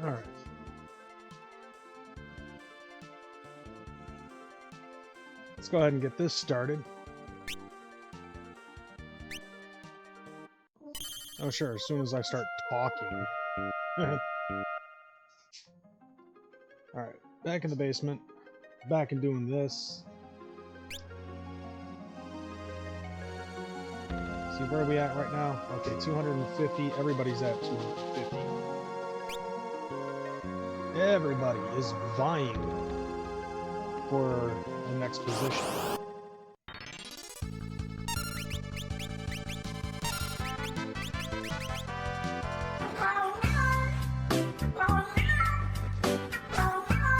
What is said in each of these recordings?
All right. Let's go ahead and get this started. Oh, sure, as soon as I start talking. Alright, back in the basement. Back and doing this. See, where are we at right now? Okay, 250. Everybody's at 250. Everybody is vying for the next position.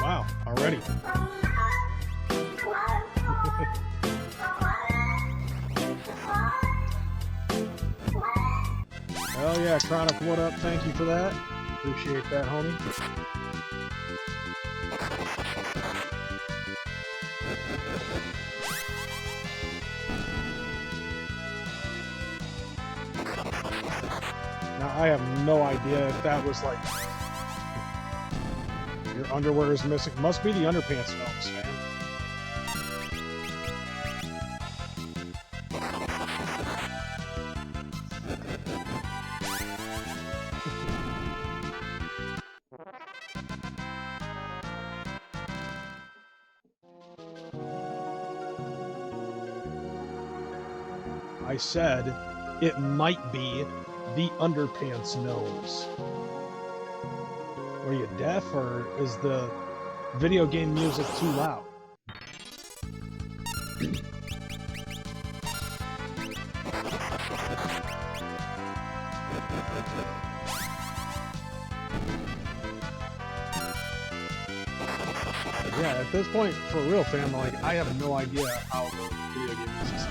Wow, already. Hell yeah, Chronic, what up? Thank you for that. Appreciate that, homie. Now, I have no idea if that was like... Your underwear is missing. Must be the underpants films, man. I said it might be the underpants nose. Are you deaf, or is the video game music too loud? Yeah, at this point, for real, fam, like, I have no idea how the video game music sounds.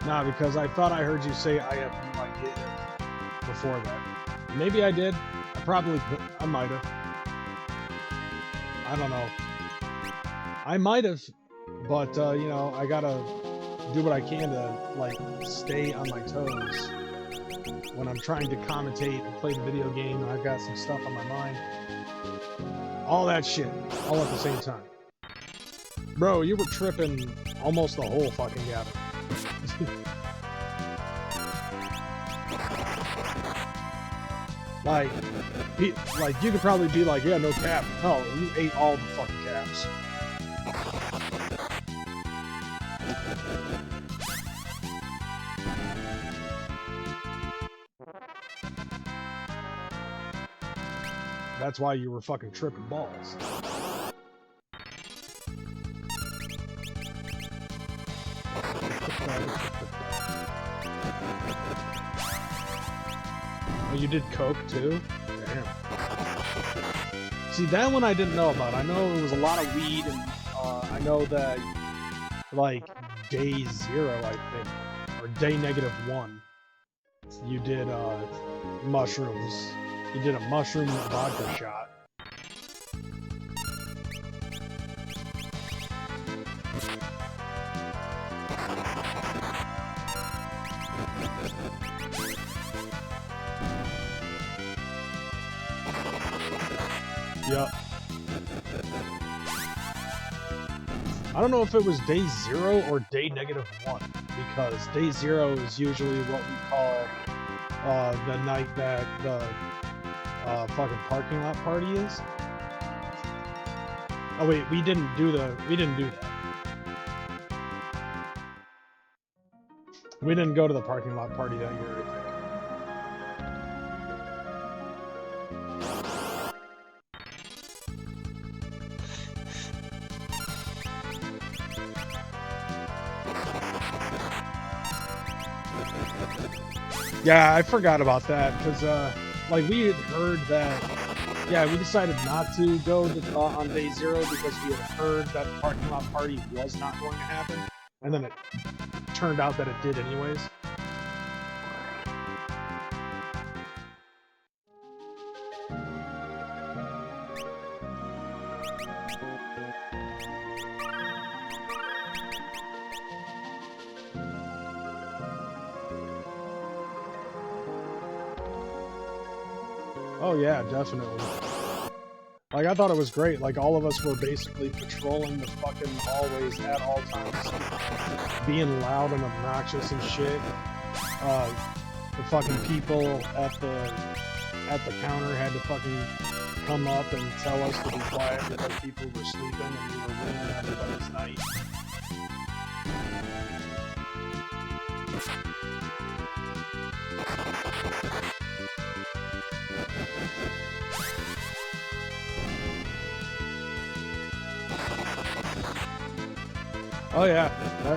Nah, because I thought I heard you say I have no idea before that. Maybe I did. I might have. I don't know. I might have, but, you know, I gotta do what I can to, like, stay on my toes when I'm trying to commentate and play the video game and I've got some stuff on my mind. All that shit, all at the same time. Bro, you were tripping almost the whole fucking gathering. Like you could probably be like, yeah, no cap. No, you ate all the fucking caps. That's why you were fucking tripping balls. Oh, you did coke too? Damn. See, that one I didn't know about. I know it was a lot of weed, and I know that, like, day 0, I think, or day -1, you did mushrooms. You did a mushroom vodka shot. Yep. I don't know if it was day 0 or day -1, because day 0 is usually what we call the night that the fucking parking lot party is. Oh wait, we didn't do that. We didn't go to the parking lot party that year, I think. Yeah, I forgot about that, because, like, we had heard that, yeah, we decided not to go to, on day 0 because we had heard that the parking lot party was not going to happen, and then it turned out that it did anyways. Oh yeah, definitely. Like, I thought it was great. Like, all of us were basically patrolling the fucking hallways at all times, being loud and obnoxious and shit. The fucking people at the counter had to fucking come up and tell us to be quiet because people were sleeping and we were ruining everybody's night. Oh yeah,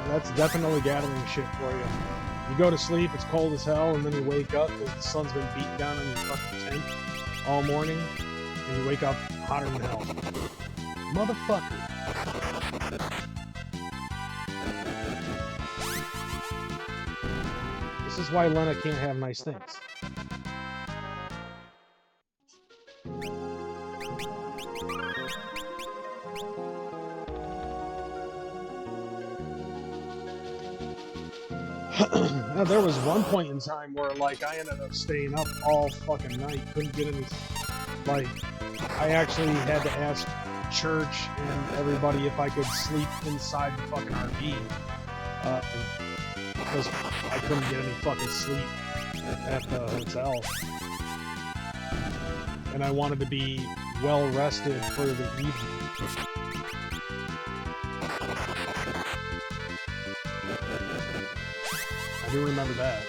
that's definitely gathering shit for you. You go to sleep, it's cold as hell, and then you wake up because the sun's been beating down on your fucking tent all morning, and you wake up hotter than hell. Motherfucker. This is why Lena can't have nice things. Now, there was one point in time where, like, I ended up staying up all fucking night, couldn't get any, like, I actually had to ask church and everybody if I could sleep inside the fucking RV, because I couldn't get any fucking sleep at the hotel. And I wanted to be well rested for the evening. I do remember that.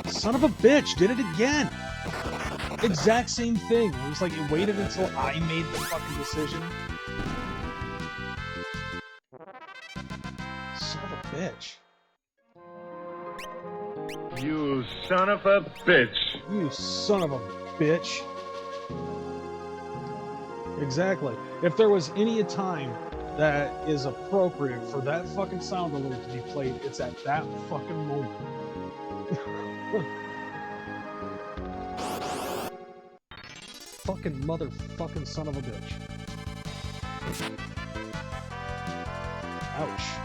Son of a bitch, did it again! Exact same thing. It was like it waited until I made the fucking decision. Son of a bitch. You son of a bitch. You son of a bitch. Exactly. If there was any time that is appropriate for that fucking sound alert to be played, it's at that fucking moment. Fucking motherfucking son of a bitch. Ouch.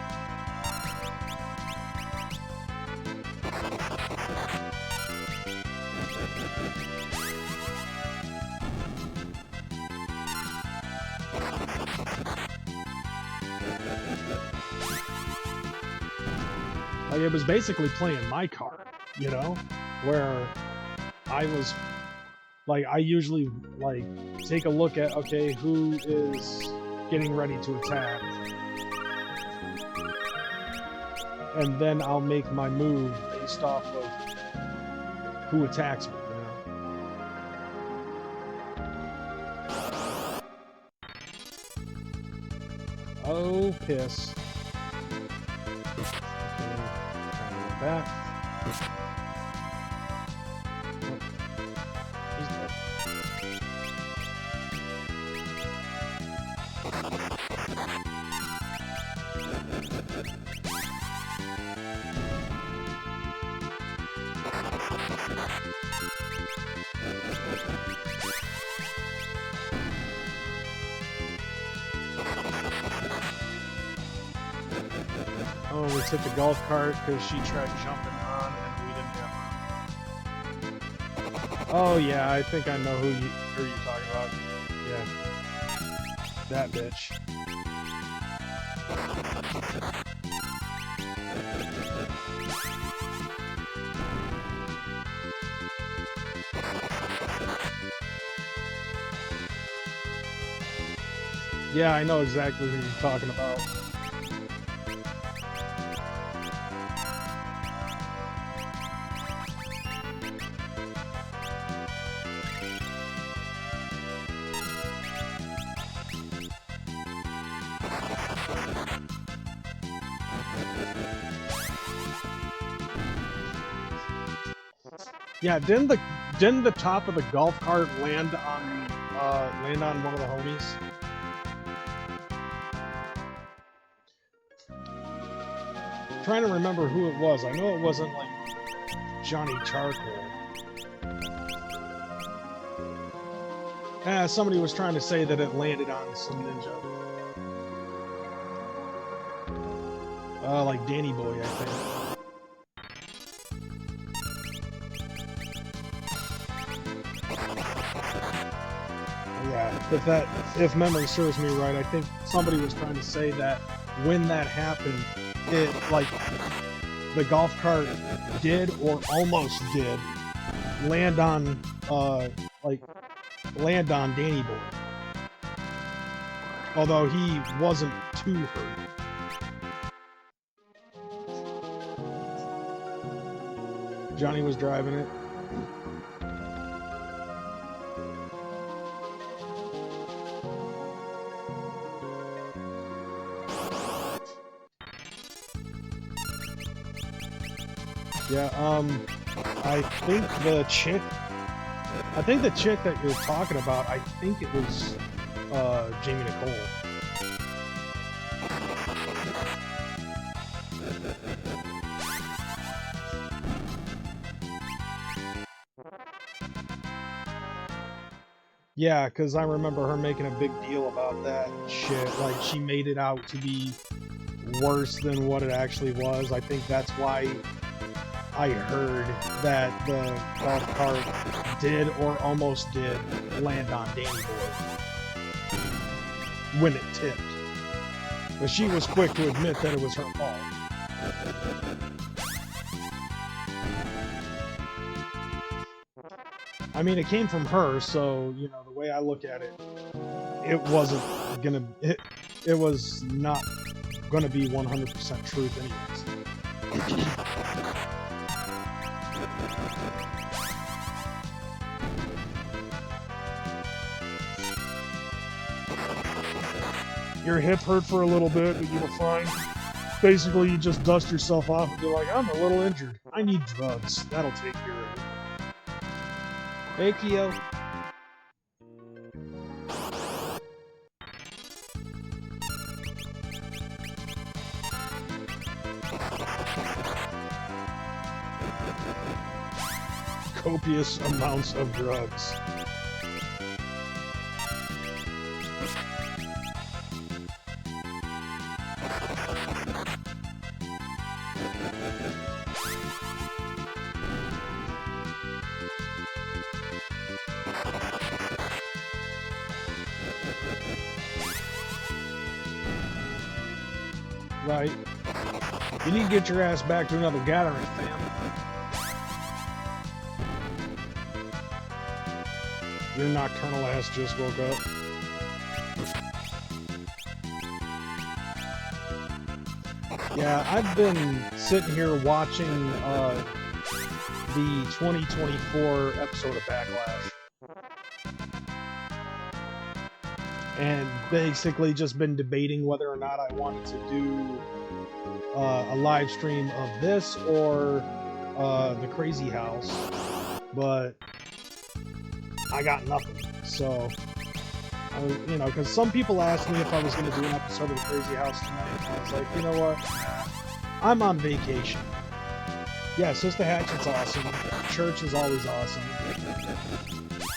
Like, it was basically playing my card, you know? Where I was, like, I usually, like, take a look at, okay, who is getting ready to attack. And then I'll make my move based off of who attacks me, you know? Oh, piss. Back. Oh, he's dead. Oh, we took the golf cart because she tried jumping on and we didn't have room. Oh yeah, I think I know who you're talking about. Yeah. That bitch. Yeah, I know exactly who you're talking about. Yeah, didn't the top of the golf cart land on one of the homies? I'm trying to remember who it was. I know it wasn't like Johnny Charcoal. Somebody was trying to say that it landed on some ninja. Like Danny Boy, I think. Yeah, if memory serves me right, I think somebody was trying to say that when that happened, it, like, the golf cart did or almost did land on, land on Danny Boy. Although he wasn't too hurt. Johnny was driving it. Yeah, I think the chick that you're talking about, I think it was, Jamie Nicole. Yeah, because I remember her making a big deal about that shit. Like, she made it out to be worse than what it actually was. I think that's why I heard that the golf cart did or almost did land on Danny Boy when it tipped. But she was quick to admit that it was her fault. I mean, it came from her, so, you know, the way I look at it, it wasn't gonna... It was not gonna be 100% truth anyways. Your hip hurt for a little bit, but you were fine. Basically, you just dust yourself off and be like, I'm a little injured. I need drugs. That'll take care of it. Hey, Keo. Copious amounts of drugs. Right. You need to get your ass back to another gathering, fam. Your nocturnal ass just woke up. Yeah, I've been sitting here watching the 2024 episode of Backlash. And basically just been debating whether or not I wanted to do a live stream of this or the Crazy House, but I got nothing. So, you know, because some people asked me if I was going to do an episode of the Crazy House tonight, and I was like, you know what? I'm on vacation. Yeah, Sister Hatchet's awesome. Church is always awesome.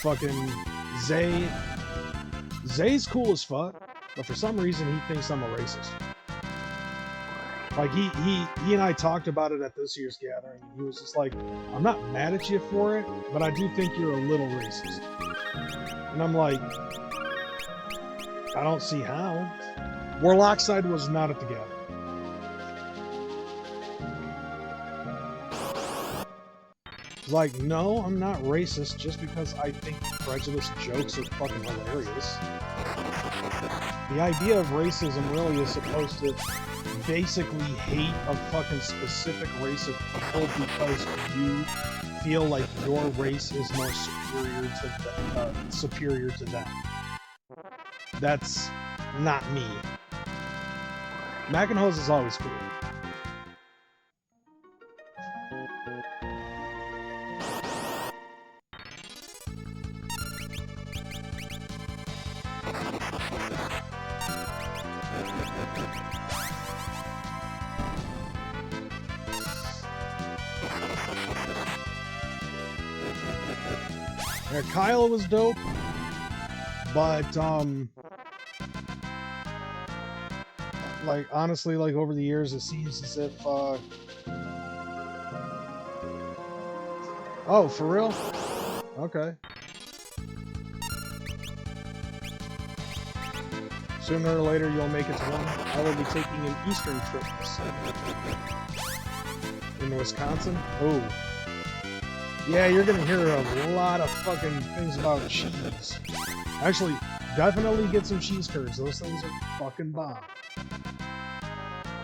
Fucking Zay's cool as fuck, but for some reason he thinks I'm a racist. Like, he and I talked about it at this year's gathering. He was just like, I'm not mad at you for it, but I do think you're a little racist. And I'm like, I don't see how. Warlockside was not at the gathering. Like, no, I'm not racist just because I think prejudice jokes are fucking hilarious. The idea of racism really is supposed to basically hate a fucking specific race of people because you feel like your race is more superior to them. That's not me. Mac and Hose is always cool. Yeah, Kyle was dope. But like honestly, like over the years, it seems as if oh, for real? Okay. Sooner or later, you'll make it to one. I will be taking an eastern trip in Wisconsin. Oh. Yeah, you're gonna hear a lot of fucking things about cheese. Actually, definitely get some cheese curds. Those things are fucking bomb.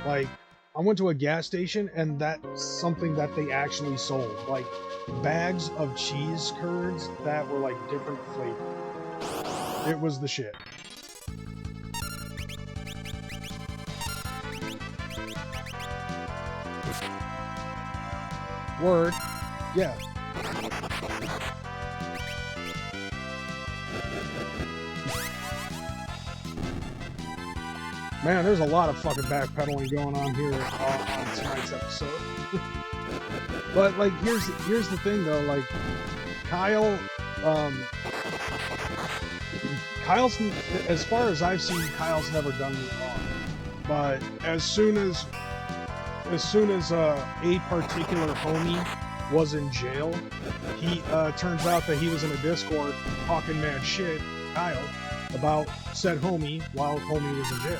Like, I went to a gas station and that's something that they actually sold. Like, bags of cheese curds that were like different flavors. It was the shit. Word. Yeah. Man, there's a lot of fucking backpedaling going on here on tonight's episode. But like, here's the thing though. Like, Kyle's, as far as I've seen, Kyle's never done me wrong. But as soon as a particular homie was in jail, he turns out that he was in a Discord talking mad shit, Kyle, about said homie while homie was in jail.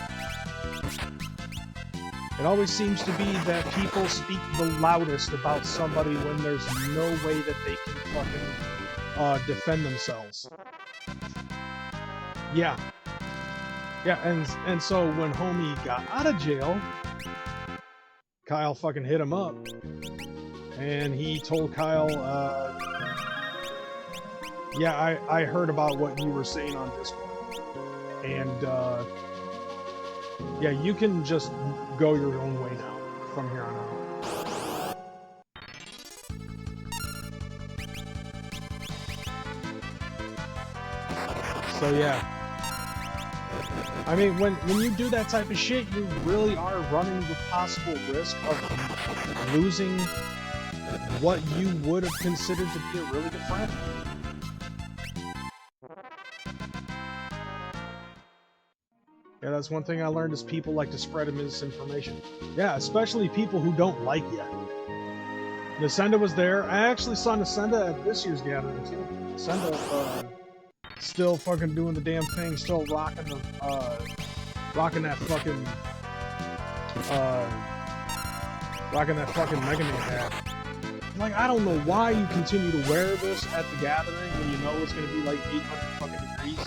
It always seems to be that people speak the loudest about somebody when there's no way that they can fucking defend themselves. Yeah. Yeah, and so when homie got out of jail, Kyle fucking hit him up. And he told Kyle, yeah, I heard about what you were saying on Discord. And, yeah, you can just go your own way now, from here on out. So, yeah. I mean, when you do that type of shit, you really are running the possible risk of losing what you would have considered to be a really good friend. Yeah, that's one thing I learned is people like to spread misinformation. Yeah, especially people who don't like you. Nasenda was there. I actually saw Nasenda at this year's gathering too. Nasenda still fucking doing the damn thing, still rocking the rocking that fucking Mega Man hat. Like, I don't know why you continue to wear this at the gathering when you know it's gonna be like 800 fucking degrees.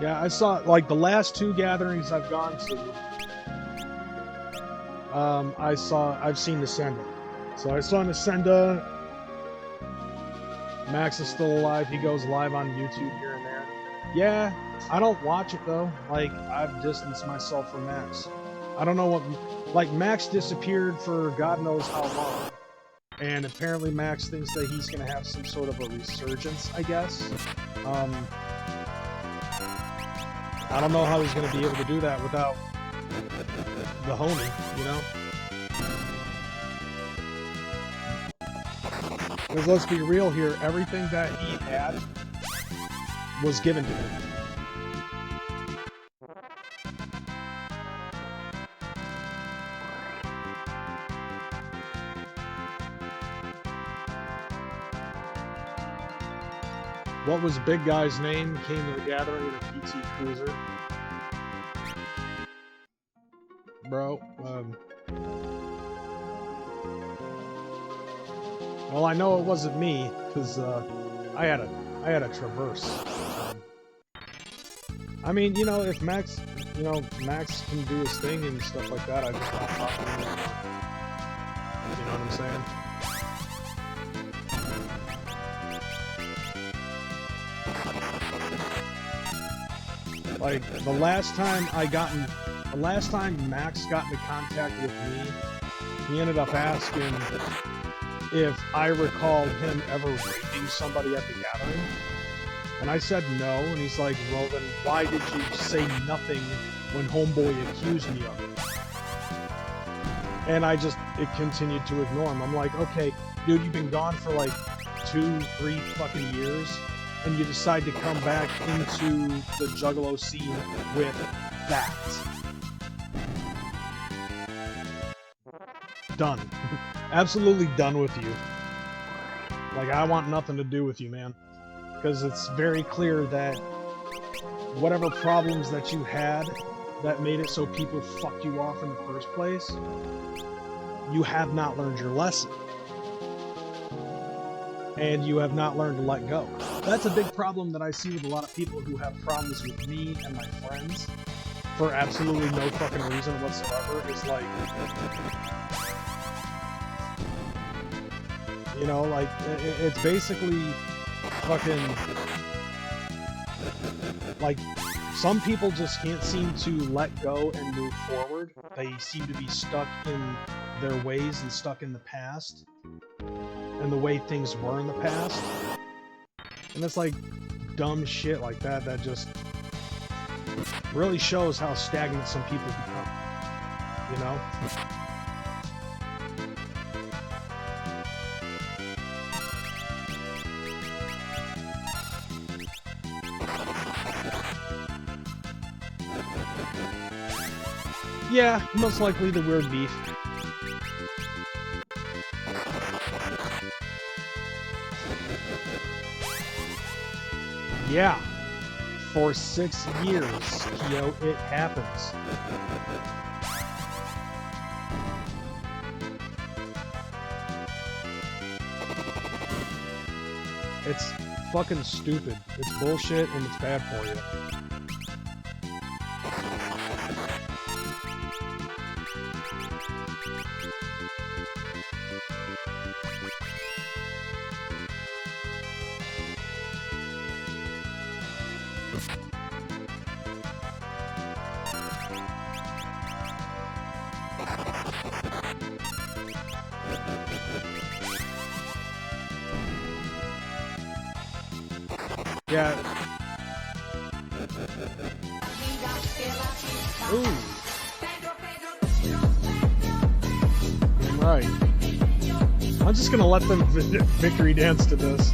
Yeah, I saw, like, the last two gatherings I've gone to, I've seen Nasenda. So I saw Nasenda. Max is still alive. He goes live on YouTube here and there. Yeah, I don't watch it though. Like, I've distanced myself from Max. I don't know what, like, Max disappeared for God knows how long. And apparently Max thinks that he's gonna have some sort of a resurgence, I guess. I don't know how he's going to be able to do that without the homie, you know? Because let's be real here, everything that he had was given to him. What was Big Guy's name? Came to the gathering in a PT Cruiser. Bro, well, I know it wasn't me, because I had a Traverse. I mean, you know, if Max, you know, Max can do his thing and stuff like that, I just not talk to him anymore. You know what I'm saying? Like, the last time Max got into contact with me, he ended up asking if I recalled him ever raping somebody at the gathering. And I said no, and he's like, well then why did you say nothing when homeboy accused me of it? And it continued to ignore him. I'm like, okay, dude, you've been gone for like 2-3 fucking years, and you decide to come back into the Juggalo scene with that. Done. Absolutely done with you. Like, I want nothing to do with you, man. Because it's very clear that whatever problems that you had that made it so people fucked you off in the first place, you have not learned your lesson. And you have not learned to let go. That's a big problem that I see with a lot of people who have problems with me and my friends for absolutely no fucking reason whatsoever. It's like, you know, like, it's basically fucking, like, some people just can't seem to let go and move forward. They seem to be stuck in their ways and stuck in the past and the way things were in the past. And it's like dumb shit like that that just really shows how stagnant some people become, you know? Yeah, most likely the weird beef. Yeah, for 6 years, Kyo, it happens. It's fucking stupid. It's bullshit and it's bad for you. Yeah. Ooh. Right. I'm just gonna let them victory dance to this.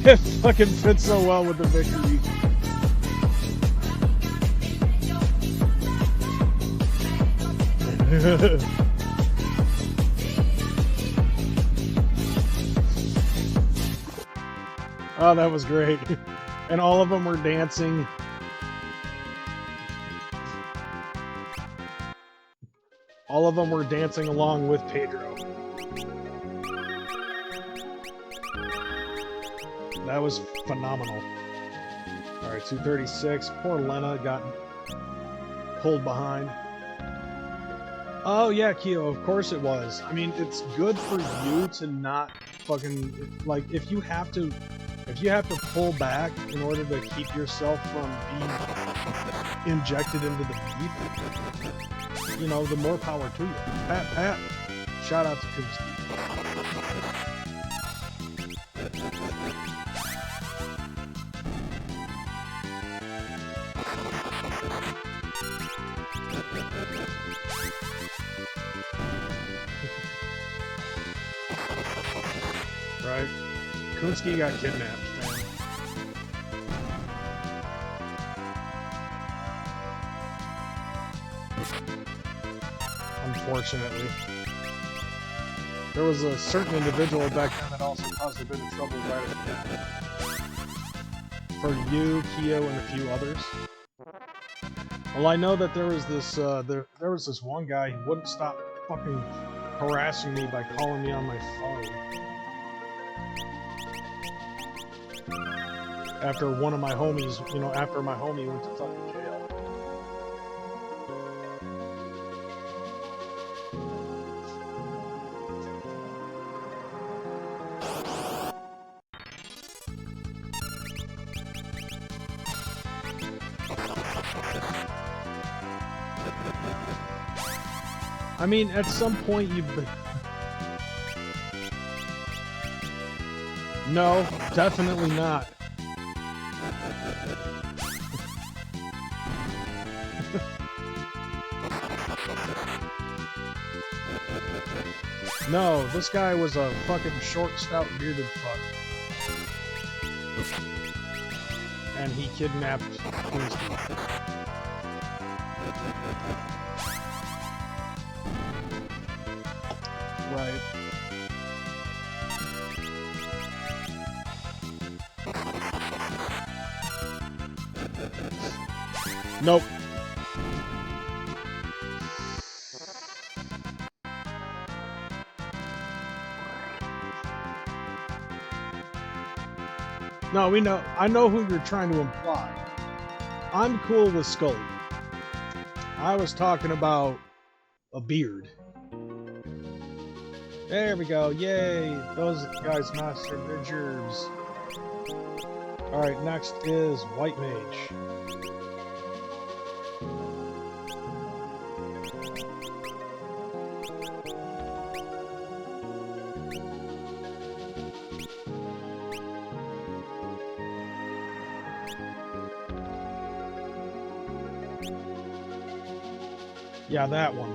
It fucking fits so well with the victory. Oh, that was great. And all of them were dancing. All of them were dancing along with Pedro. That was phenomenal. Alright, 236. Poor Lena got pulled behind. Oh yeah, Kyo, of course it was. I mean, it's good for you to not fucking, like, if you have to pull back in order to keep yourself from being injected into the beef, you know, the more power to you. Pat, shout out to Kuski. Right? Kunsky got kidnapped, man. Unfortunately. There was a certain individual back then that also caused a bit of trouble right at the end. For you, Kyo, and a few others. Well, I know that there was this, there was this one guy who wouldn't stop fucking harassing me by calling me on my phone. After one of my homies, you know, after my homie went to fucking jail. I mean, at some point you've been... No, definitely not. No, this guy was a fucking short, stout, bearded fuck. And he kidnapped Kingston. Right. Nope. No, we know. I know who you're trying to imply. I'm cool with Scully. I was talking about a beard. There we go. Yay! Those guys mastered their gerbs. Alright, next is White Mage. Yeah, that one.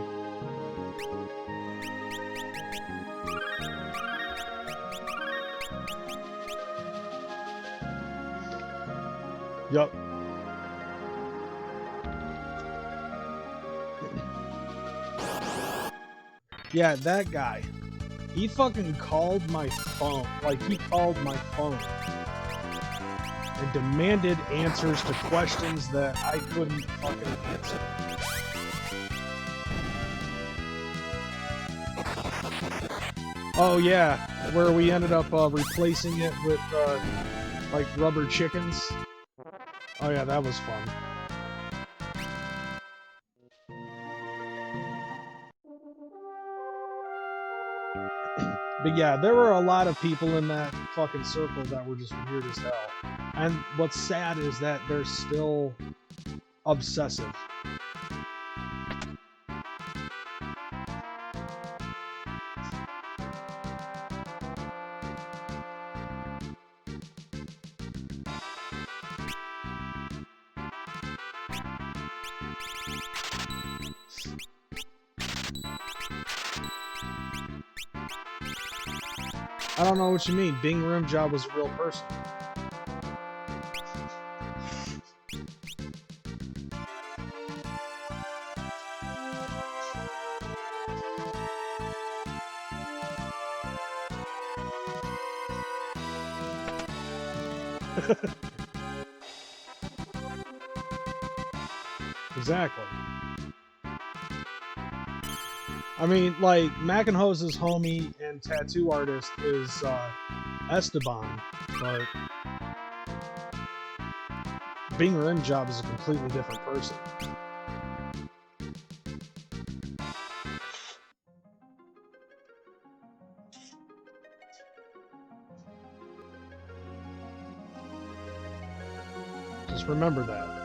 Yup. Yeah, that guy. He fucking called my phone. Like, he called my phone. And demanded answers to questions that I couldn't fucking answer. Oh yeah, where we ended up replacing it with like rubber chickens. Oh yeah, that was fun. But yeah, there were a lot of people in that fucking circle that were just weird as hell. And what's sad is that they're still obsessive. I don't know what you mean. Bing Rimjob was a real person. Exactly. I mean, like, Mackenhose's homie and tattoo artist is Esteban, but Bing Rimjob is a completely different person. Just remember that.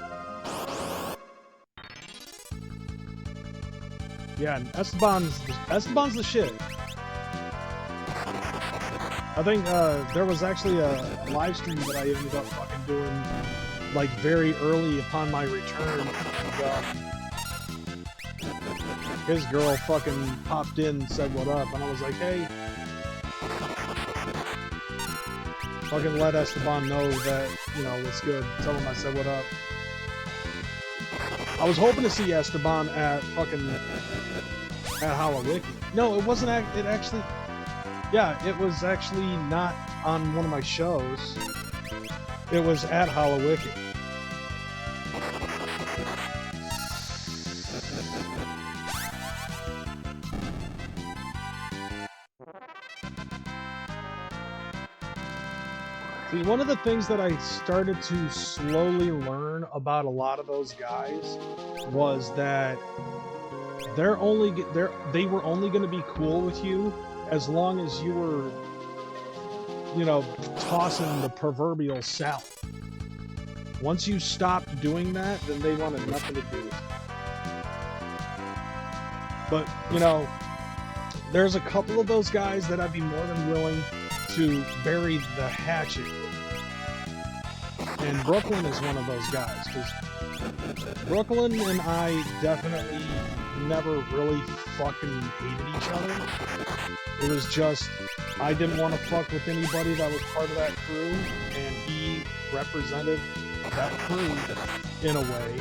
Yeah, and Esteban's the shit. I think there was actually a live stream that I ended up fucking doing like very early upon my return. And, his girl fucking popped in and said what up, and I was like, hey, fucking let Esteban know that, you know, what's good. Tell him I said what up. I was hoping to see Esteban at fucking at Halawiki. No, it wasn't. It actually, yeah, it was actually not on one of my shows. It was at Halawiki. See, one of the things that I started to slowly learn about a lot of those guys was that they were only going to be cool with you as long as you were, you know, tossing the proverbial salad. Once you stopped doing that, then they wanted nothing to do with it. But, you know, there's a couple of those guys that I'd be more than willing to bury the hatchet. And Brooklyn is one of those guys, because Brooklyn and I definitely never really fucking hated each other. It was just, I didn't want to fuck with anybody that was part of that crew, and he represented that crew in a way,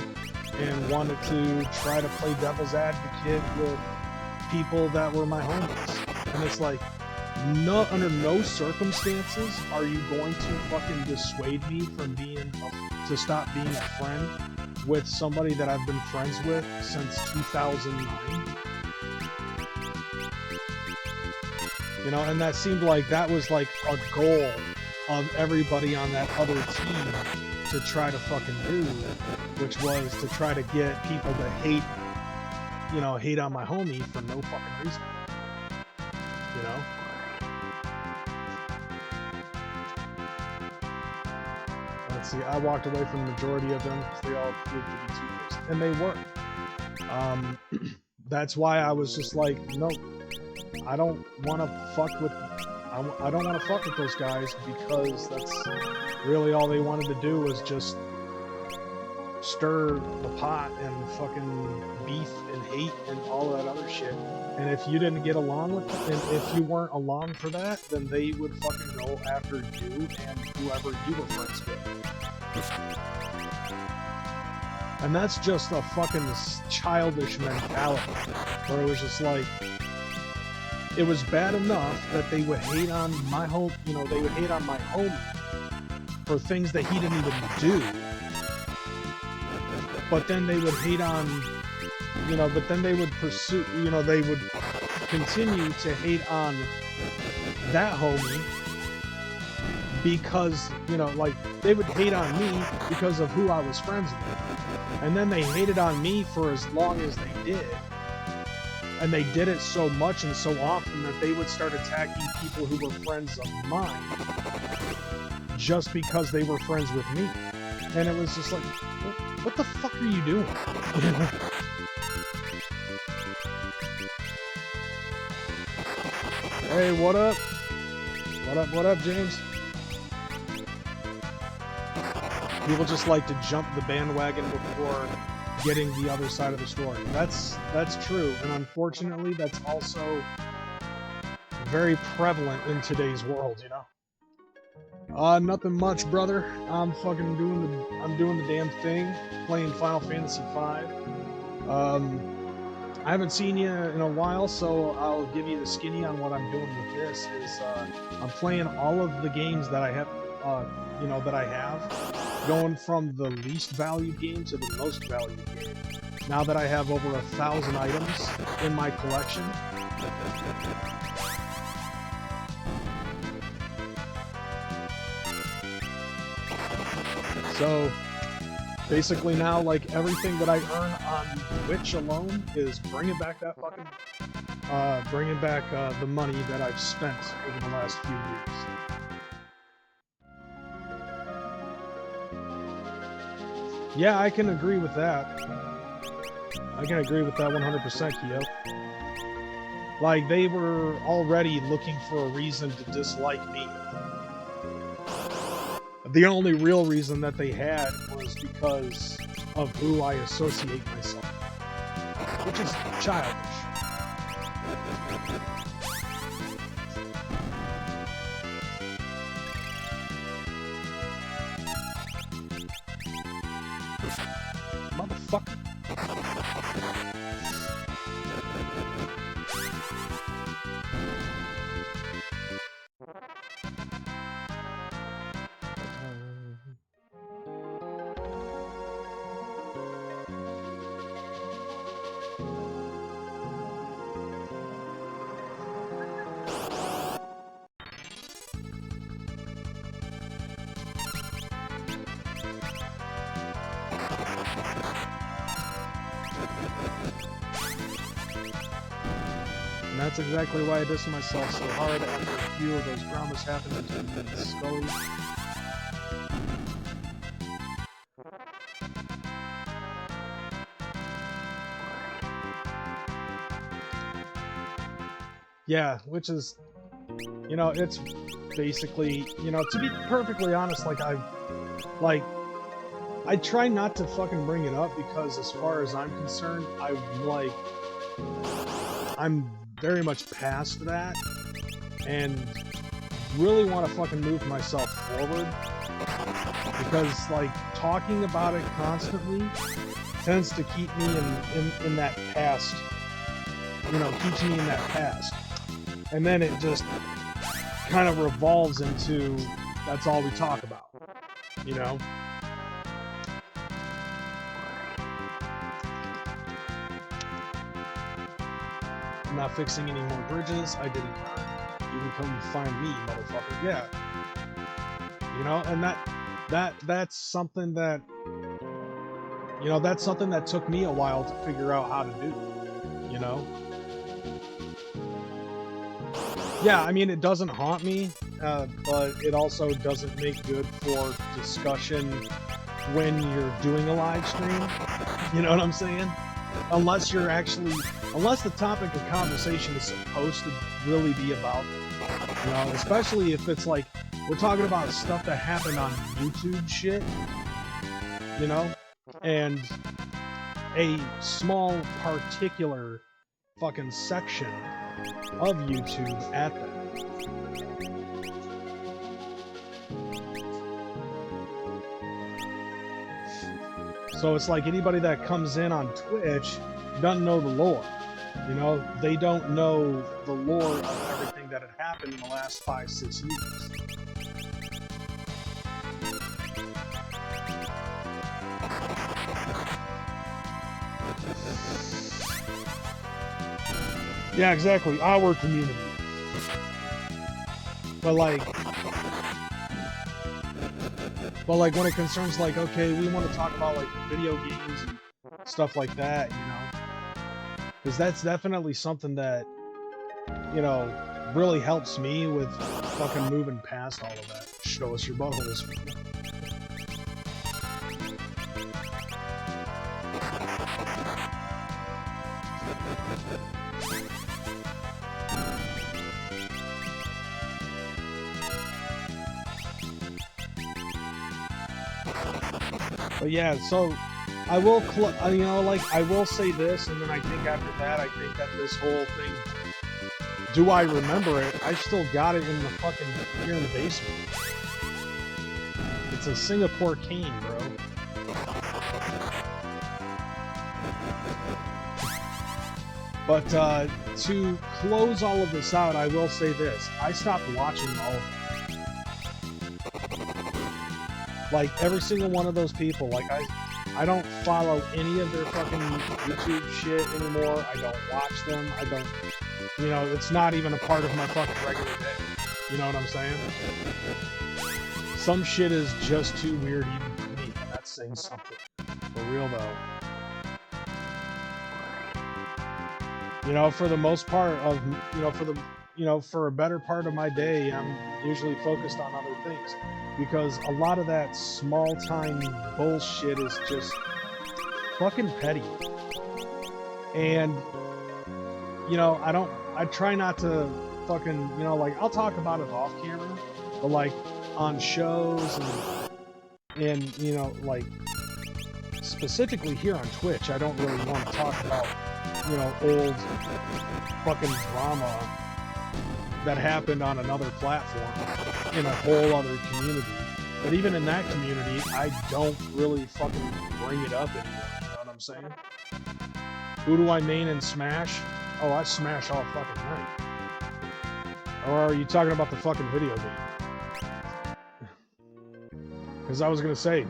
and wanted to try to play devil's advocate with people that were my homies. And it's like, no, under no circumstances are you going to fucking dissuade me from to stop being a friend with somebody that I've been friends with since 2009. You know, and that seemed like that was like a goal of everybody on that other team to try to fucking do, which was to try to get people to hate, you know, hate on my homie for no fucking reason. You know? Let's see, I walked away from the majority of them because they all proved to be two-faced. And they were. That's why I was just like, no, I don't want to fuck with... I don't want to fuck with those guys, because that's really all they wanted to do was just stir the pot and fucking beef and hate and all that other shit. And if you didn't get along with them, and if you weren't along for that, then they would fucking go after you and whoever you were friends with. And that's just a fucking childish mentality, where it was just like, it was bad enough that they would hate on my home, you know, they would hate on my homie for things that he didn't even do. But then they would hate on, you know, but then they would pursue, you know, they would continue to hate on that homie because, you know, like, they would hate on me because of who I was friends with. And then they hated on me for as long as they did. And they did it so much and so often that they would start attacking people who were friends of mine just because they were friends with me. And it was just like, what the fuck are you doing? Hey, what up? What up, James? People just like to jump the bandwagon before getting the other side of the story. That's true, and unfortunately, that's also very prevalent in today's world, you know? Nothing much, brother. I'm fucking doing the damn thing, playing Final Fantasy V. I haven't seen you in a while, so I'll give you the skinny on what I'm doing with this. I'm playing all of the games that I have, going from the least valued game to the most valued game. Now that I have over 1,000 items in my collection. So basically now, like, everything that I earn on Twitch alone is bringing back that fucking, the money that I've spent over the last few years. Yeah, I can agree with that. I can agree with that 100%, Kyo. Like, they were already looking for a reason to dislike me. The only real reason that they had was because of who I associate myself with, which is childish. Motherfucker. And that's exactly why I dissed myself so hard after a few of those dramas happened between me and Scully. Yeah, which is, you know, it's basically, you know, to be perfectly honest, like I try not to fucking bring it up because as far as I'm concerned, I'm very much past that and really want to fucking move myself forward because like talking about it constantly tends to keep me in that past, you know, keeps me in that past. And then it just kind of revolves into that's all we talk about, you know? I'm not fixing any more bridges. I didn't learn. You can come find me, motherfucker. Yeah. You know, and that's something that, you know, that's something that took me a while to figure out how to do, you know? Yeah, I mean, it doesn't haunt me, but it also doesn't make good for discussion when you're doing a live stream. You know what I'm saying? Unless the topic of conversation is supposed to really be about, you know, especially if it's like, we're talking about stuff that happened on YouTube shit, you know, and a small particular fucking section of YouTube at that. So it's like anybody that comes in on Twitch doesn't know the lore. You know, they don't know the lore of everything that had happened in the last 5-6 years. Yeah, exactly. Our community. But like when it concerns like, okay, we want to talk about like video games and stuff like that, you know, because that's definitely something that, you know, really helps me with fucking moving past all of that. Show us your buttholes. But yeah, so I will, you know, like, I will say this, and then I think after that, I think that this whole thing, do I remember it? I still got it in the fucking, here in the basement. It's a Singapore cane, bro. But, to close all of this out, I will say this. I stopped watching all of it. Like, every single one of those people, like, I don't follow any of their fucking YouTube shit anymore. I don't watch them. I don't, you know, it's not even a part of my fucking regular day. You know what I'm saying? Some shit is just too weird even for me, and that's saying something. For real, though. You know, for the most part of, you know, for a better part of my day, I'm usually focused on other things. Because a lot of that small-time bullshit is just fucking petty. And, you know, I try not to fucking, you know, like, I'll talk about it off camera, but, like, on shows and you know, like, specifically here on Twitch, I don't really want to talk about, you know, old fucking drama that happened on another platform in a whole other community. But even in that community, I don't really fucking bring it up anymore, you know what I'm saying? Who do I main in Smash? Oh, I smash all fucking night. Or are you talking about the fucking video game? Because I was gonna say,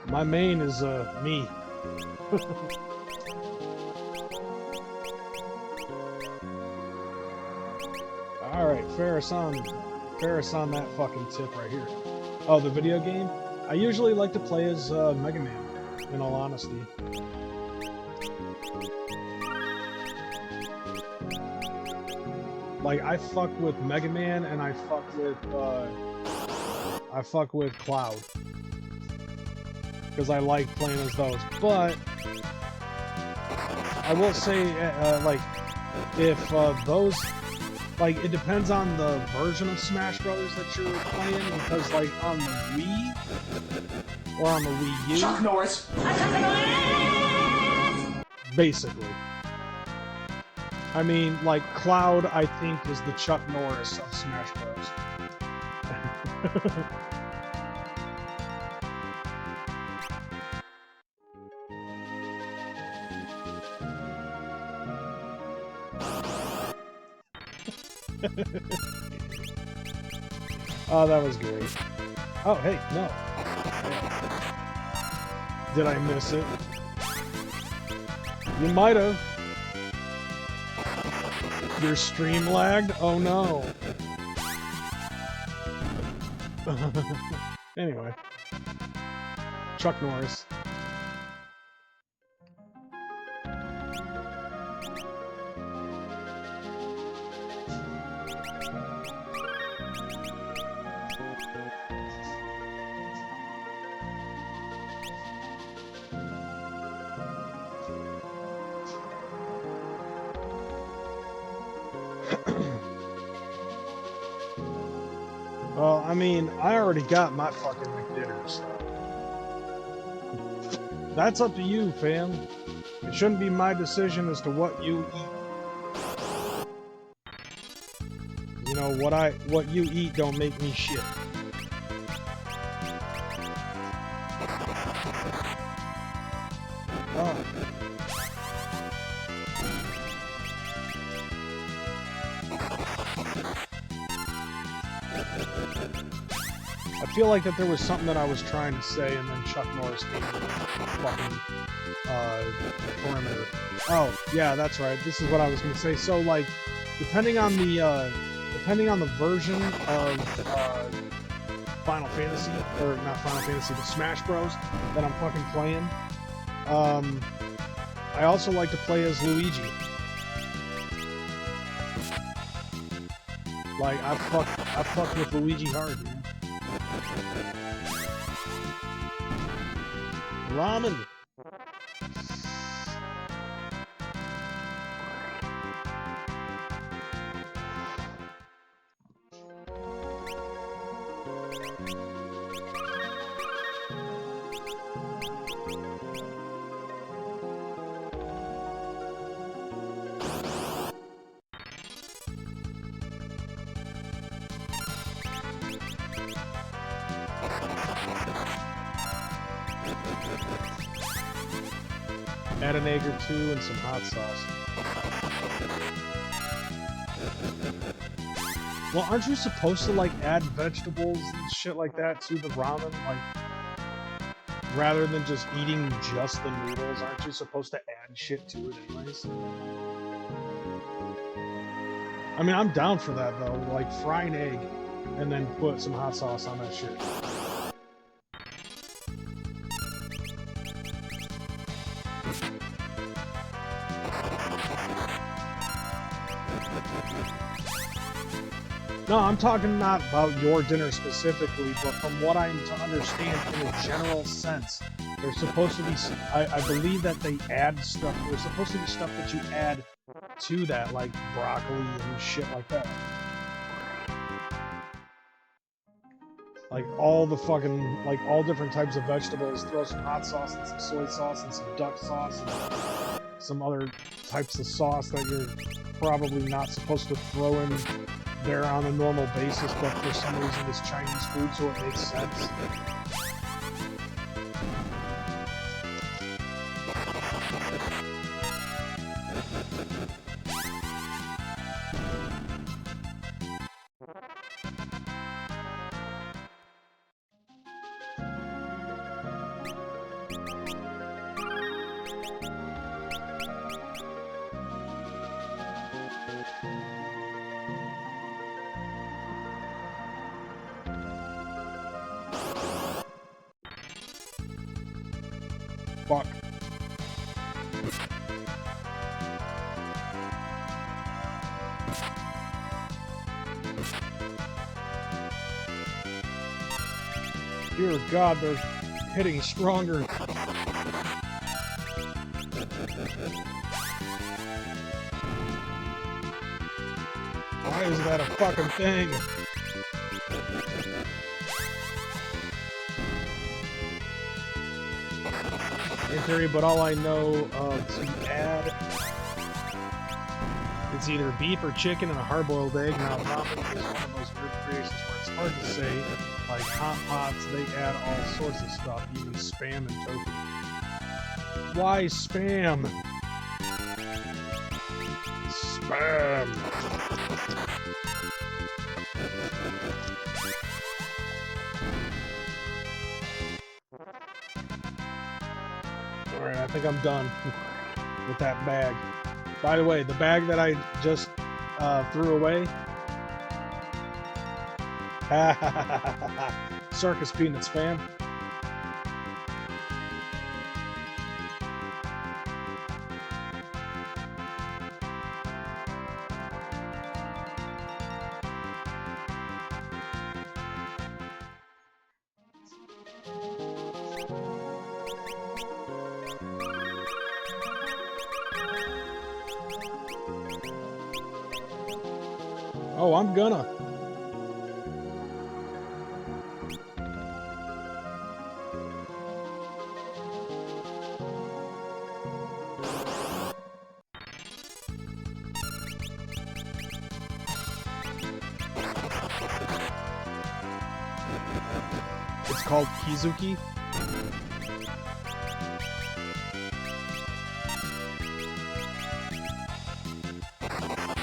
my main is, me. Alright, Ferris on that fucking tip right here. Oh, the video game? I usually like to play as Mega Man, in all honesty. Like, I fuck with Mega Man and I fuck with Cloud. Because I like playing as those. But I will say, like, if those like, it depends on the version of Smash Brothers that you're playing, because, like, on the Wii, or on the Wii U... Chuck Norris! Basically. I mean, like, Cloud, I think, is the Chuck Norris of Smash Bros. Oh, that was great. Oh, hey, no. Did I miss it? You might have. Your stream lagged? Oh no. Anyway. Chuck Norris. Well, I mean, I already got my fucking McDinners. That's up to you, fam. It shouldn't be my decision as to what you eat. You know, what you eat don't make me shit. Oh. I feel like that there was something that I was trying to say, and then Chuck Norris came in fucking perimeter. Oh, yeah, that's right. This is what I was going to say. So, like, depending on the version of Final Fantasy, or not Final Fantasy, the Smash Bros. That I'm fucking playing, I also like to play as Luigi. Like, I fuck with Luigi hard, man. Ramen! Add an egg or two and some hot sauce. Well, aren't you supposed to, like, add vegetables and shit like that to the ramen? Like, rather than just eating just the noodles, aren't you supposed to add shit to it anyways? I mean, I'm down for that, though. Like, fry an egg and then put some hot sauce on that shit. No, I'm talking not about your dinner specifically, but from what I'm to understand in a general sense, there's supposed to be, I believe that they add stuff, there's supposed to be stuff that you add to that, like broccoli and shit like that. Like all the fucking, like all different types of vegetables, throw some hot sauce and some soy sauce and some duck sauce and some other types of sauce that you're probably not supposed to throw in there on a normal basis, but for some reason it's Chinese food, so it makes sense. Fuck. Dear God, they're hitting stronger. Why is that a fucking thing? In theory, but all I know to add, it's either beef or chicken and a hard-boiled egg. Now, ramen is one of those weird creations where it's hard to say. Like hot pots, they add all sorts of stuff, even spam and tofu. Why spam? Spam! Alright, I think I'm done with that bag. By the way, the bag that I just threw away. Circus Peanuts fan. Oh, I'm gonna. It's called Kizuki.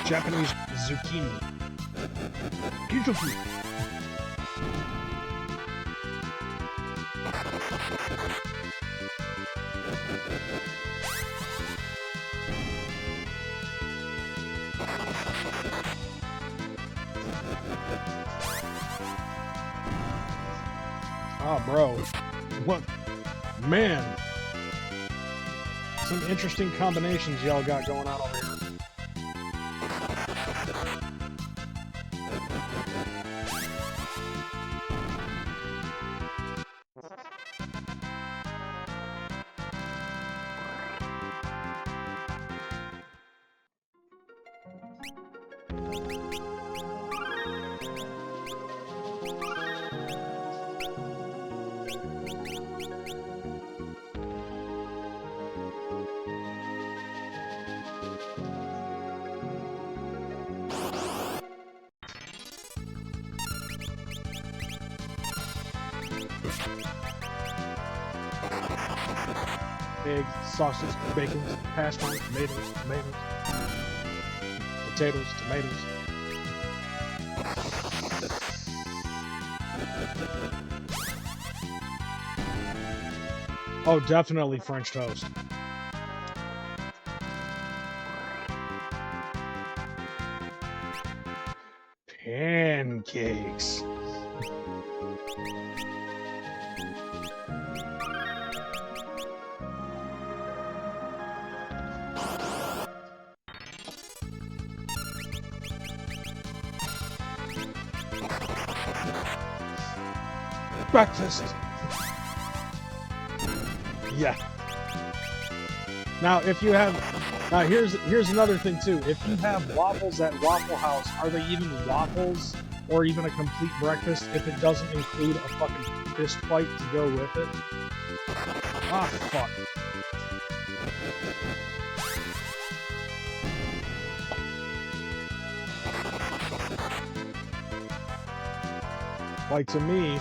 Japanese zucchini. Kizuki. Oh, bro. What? Man. Some interesting combinations y'all got going on over here. Eggs, sausage, bacon, hash browns, tomatoes, potatoes, tomatoes. Oh, definitely French toast. Pancakes. Breakfast. Yeah. Now, if you have, here's another thing too. If you have waffles at Waffle House, are they even waffles or even a complete breakfast if it doesn't include a fucking fist fight to go with it? Ah, fuck. Like, to me,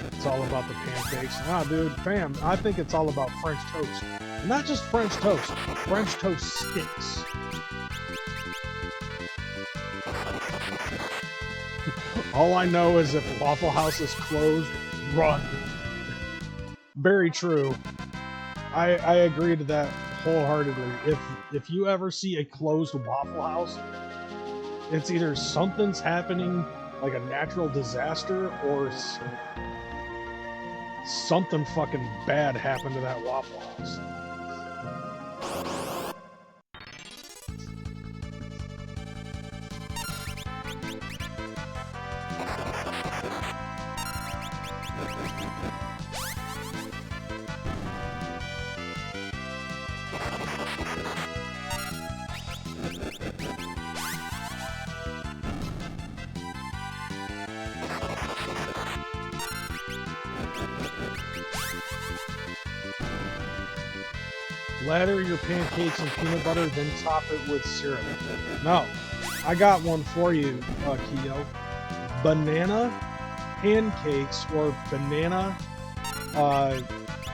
it's all about the pancakes. Ah, dude, fam, I think it's all about French toast. And not just French toast sticks. All I know is if Waffle House is closed, run. Very true. I agree to that wholeheartedly. If you ever see a closed Waffle House, it's either something's happening, like a natural disaster, or something fucking bad happened to that Waffle House. lather your pancakes in peanut butter, then top it with syrup. No, I got one for you, Keo. Banana pancakes or banana,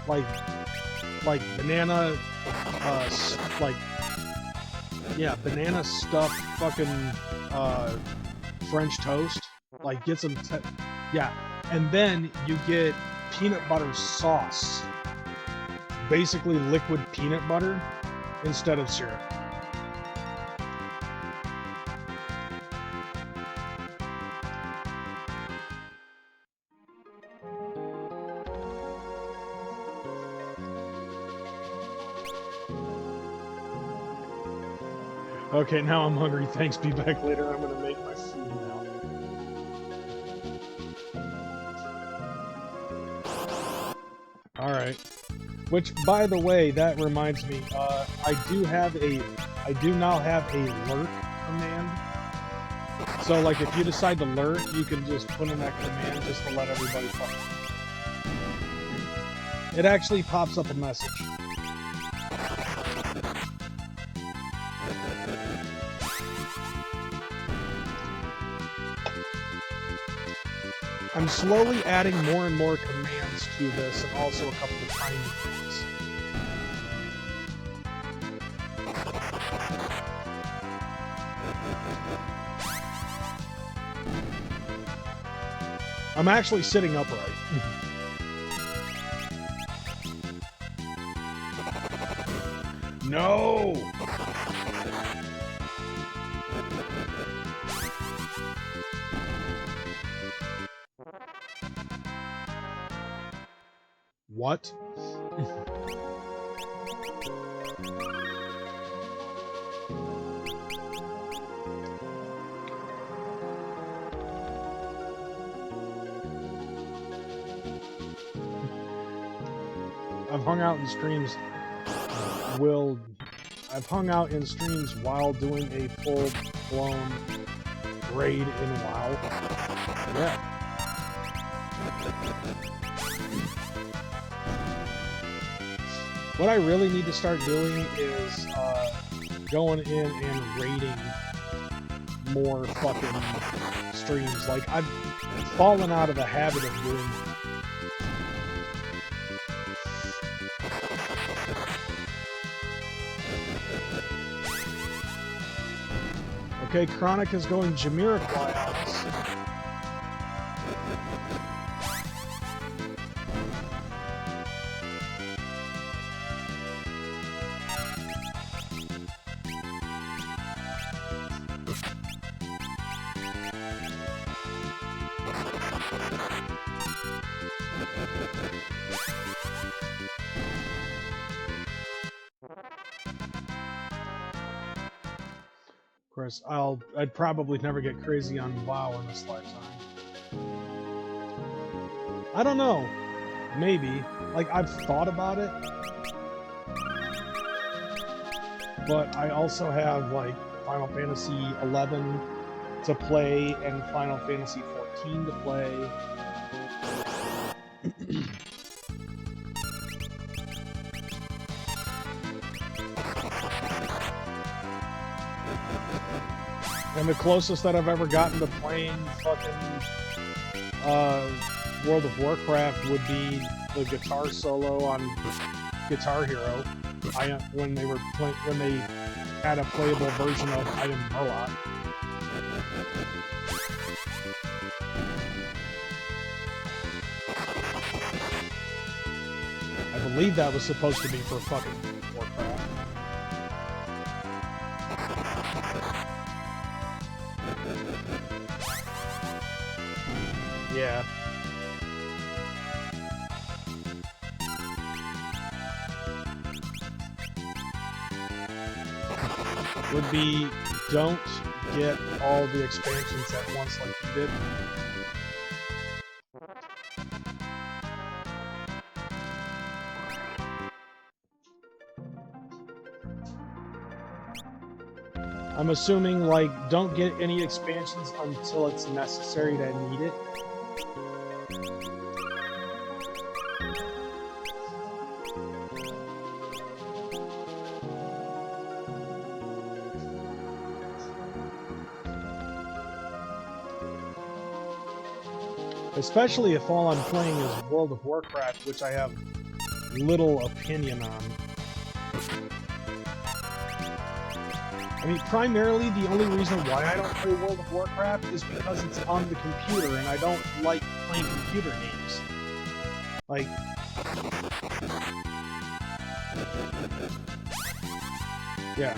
like banana, banana stuffed fucking French toast. Like get some, yeah, and then you get peanut butter sauce. Basically liquid peanut butter instead of syrup. Okay, now I'm hungry. Thanks, be back later. I'm gonna make my food now. Alright. Which, by the way, that reminds me, I do now have a lurk command. So, like, if you decide to lurk, you can just put in that command just to let everybody fuck. It actually pops up a message. I'm slowly adding more and more commands to this, and also a couple of tiny things. I'm actually sitting upright. No! What? I've hung out in streams while doing a full-blown raid in WoW. Yeah. What I really need to start doing is going in and raiding more fucking streams. Like, I've fallen out of the habit of doing that. Okay, Chronic is going Jamiroquai on us. Of course, I'd probably never get crazy on WoW in this lifetime. I don't know. Maybe. Like, I've thought about it. But I also have, like, Final Fantasy XI to play and Final Fantasy XIV to play. And the closest that I've ever gotten to playing fucking World of Warcraft would be the guitar solo on Guitar Hero. When they had a playable version of I Am Moloch. I believe that was supposed to be for fucking Warcraft. Yeah. Would be, don't get all the expansions at once like you did. I'm assuming, like, don't get any expansions until it's necessary to need it. Especially if all I'm playing is World of Warcraft, which I have little opinion on. I mean, primarily the only reason why I don't play World of Warcraft is because it's on the computer, and I don't like playing computer games. Like... yeah.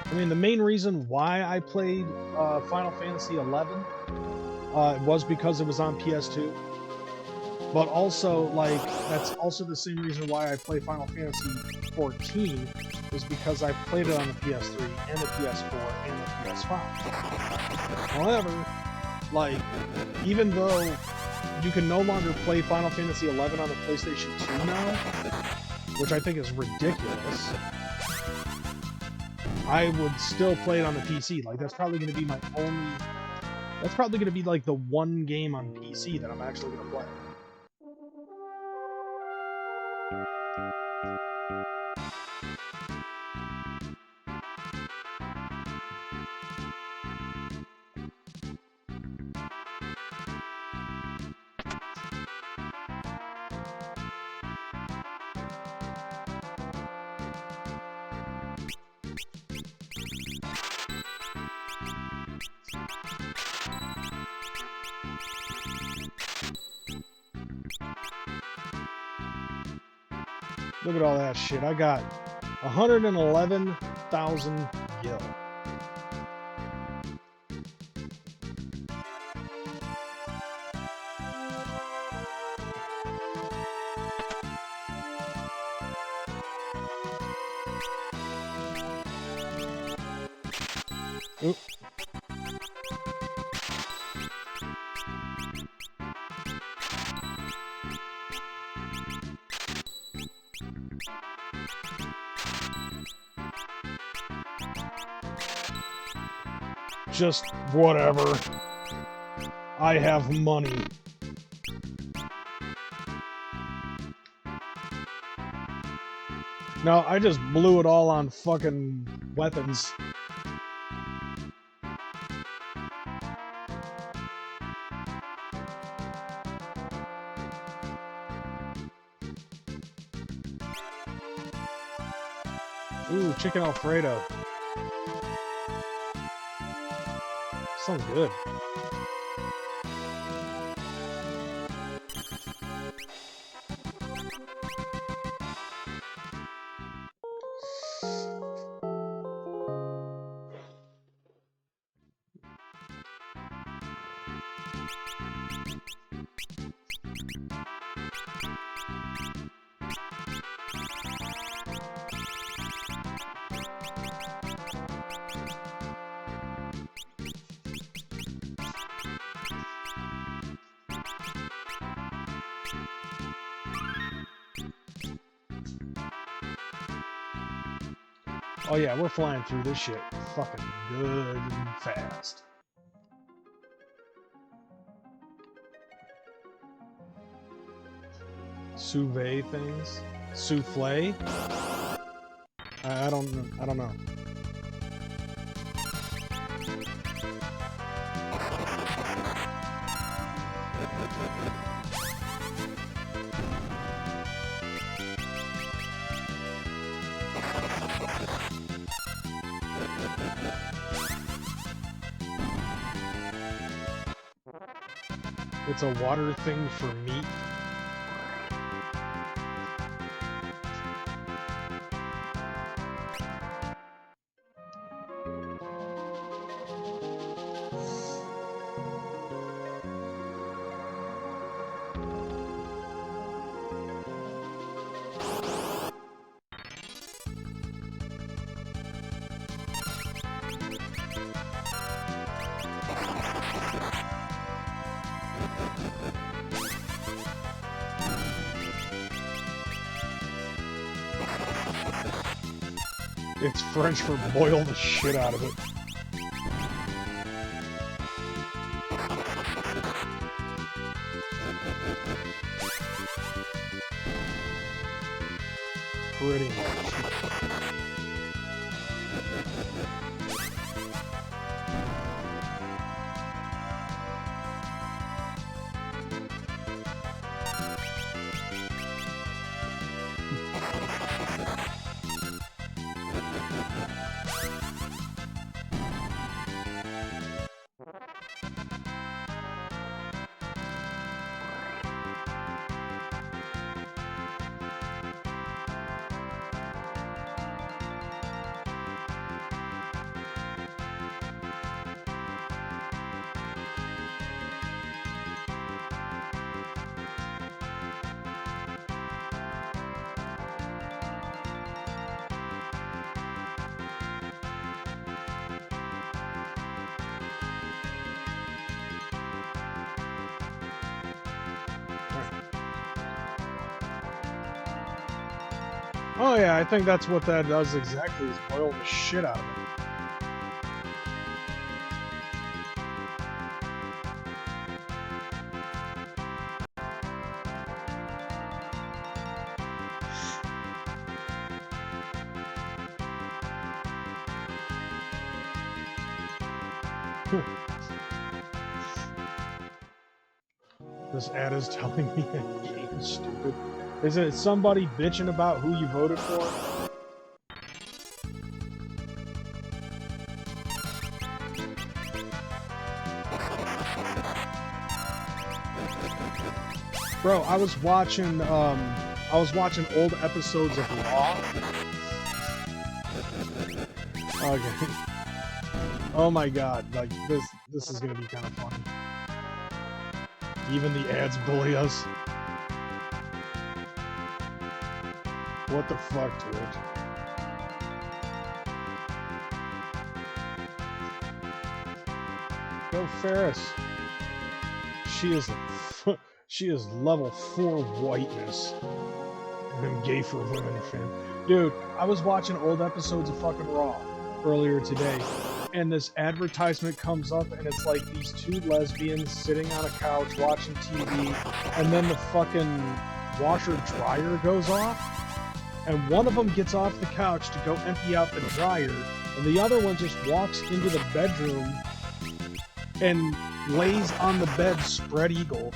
I mean, the main reason why I played Final Fantasy XI was because it was on PS2. But also, like, that's also the same reason why I play Final Fantasy XIV, is because I played it on the PS3 and the PS4 and the PS5. However, like, even though you can no longer play Final Fantasy XI on the PlayStation 2 now, which I think is ridiculous, I would still play it on the PC. Like, that's probably going to be my only... that's probably going to be, like, the one game on PC that I'm actually going to play. Look at all that shit. I got 111,000 gil. Oop. Just whatever. I have money. No, I just blew it all on fucking weapons. Ooh, chicken Alfredo. Sounds good. Oh yeah, we're flying through this shit fucking good and fast. Souffle things? Souffle? I don't know. It's a water thing for meat. It's French for boil the shit out of it. Pretty much. Oh yeah, I think that's what that does exactly, is boil the shit out of it. This ad is telling me that game is stupid. Is it somebody bitching about who you voted for? Bro, I was watching old episodes of Raw. Okay. Oh my god, like this is gonna be kind of funny. Even the ads bully us. What the fuck, Twitch? Go Ferris. She is level 4 whiteness. I'm gay for women fan. Dude, I was watching old episodes of fucking Raw earlier today, and this advertisement comes up, and it's like these two lesbians sitting on a couch watching TV, and then the fucking washer dryer goes off, and one of them gets off the couch to go empty out the dryer, and the other one just walks into the bedroom and lays on the bed spread eagle,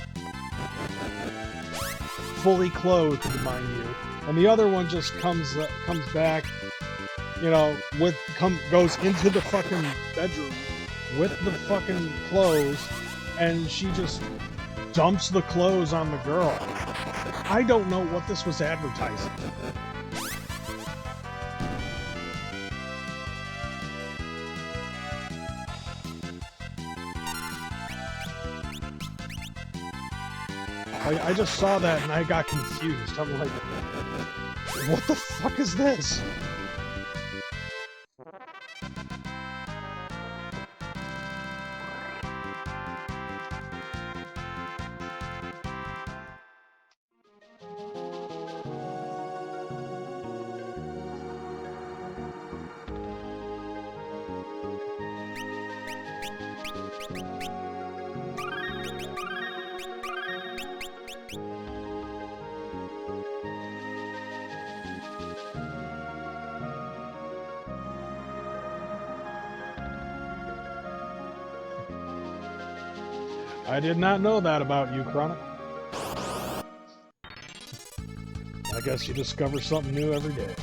fully clothed, mind you, and the other one just comes back, you know, goes into the fucking bedroom with the fucking clothes, and she just dumps the clothes on the girl. I don't know what this was advertising. I just saw that and I got confused. I'm like, what the fuck is this? I did not know that about you, Chronic. I guess you discover something new every day.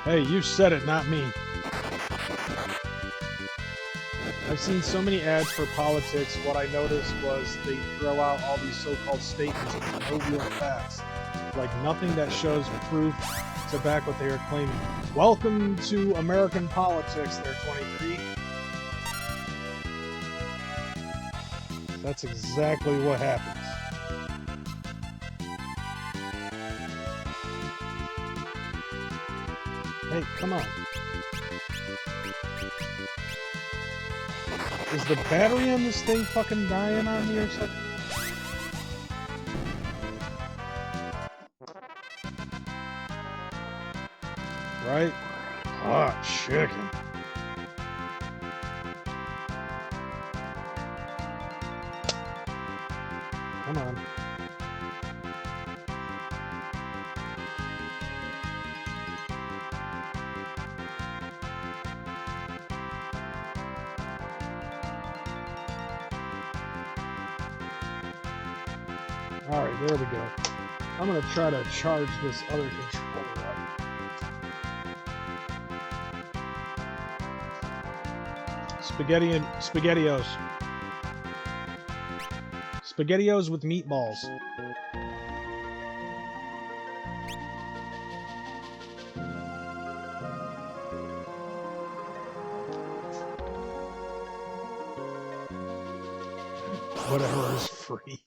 Hey, you said it, not me. I've seen so many ads for politics. What I noticed was they throw out all these so-called statements with no real facts. Like nothing that shows proof to back what they are claiming. Welcome to American politics, there, 23. That's exactly what happens. Hey, come on. Is the battery on this thing fucking dying on me or something? Right? Hot chicken. Come on. Alright, there we go. I'm gonna try to charge this other controller up. SpaghettiOs. SpaghettiOs with meatballs. Whatever is free.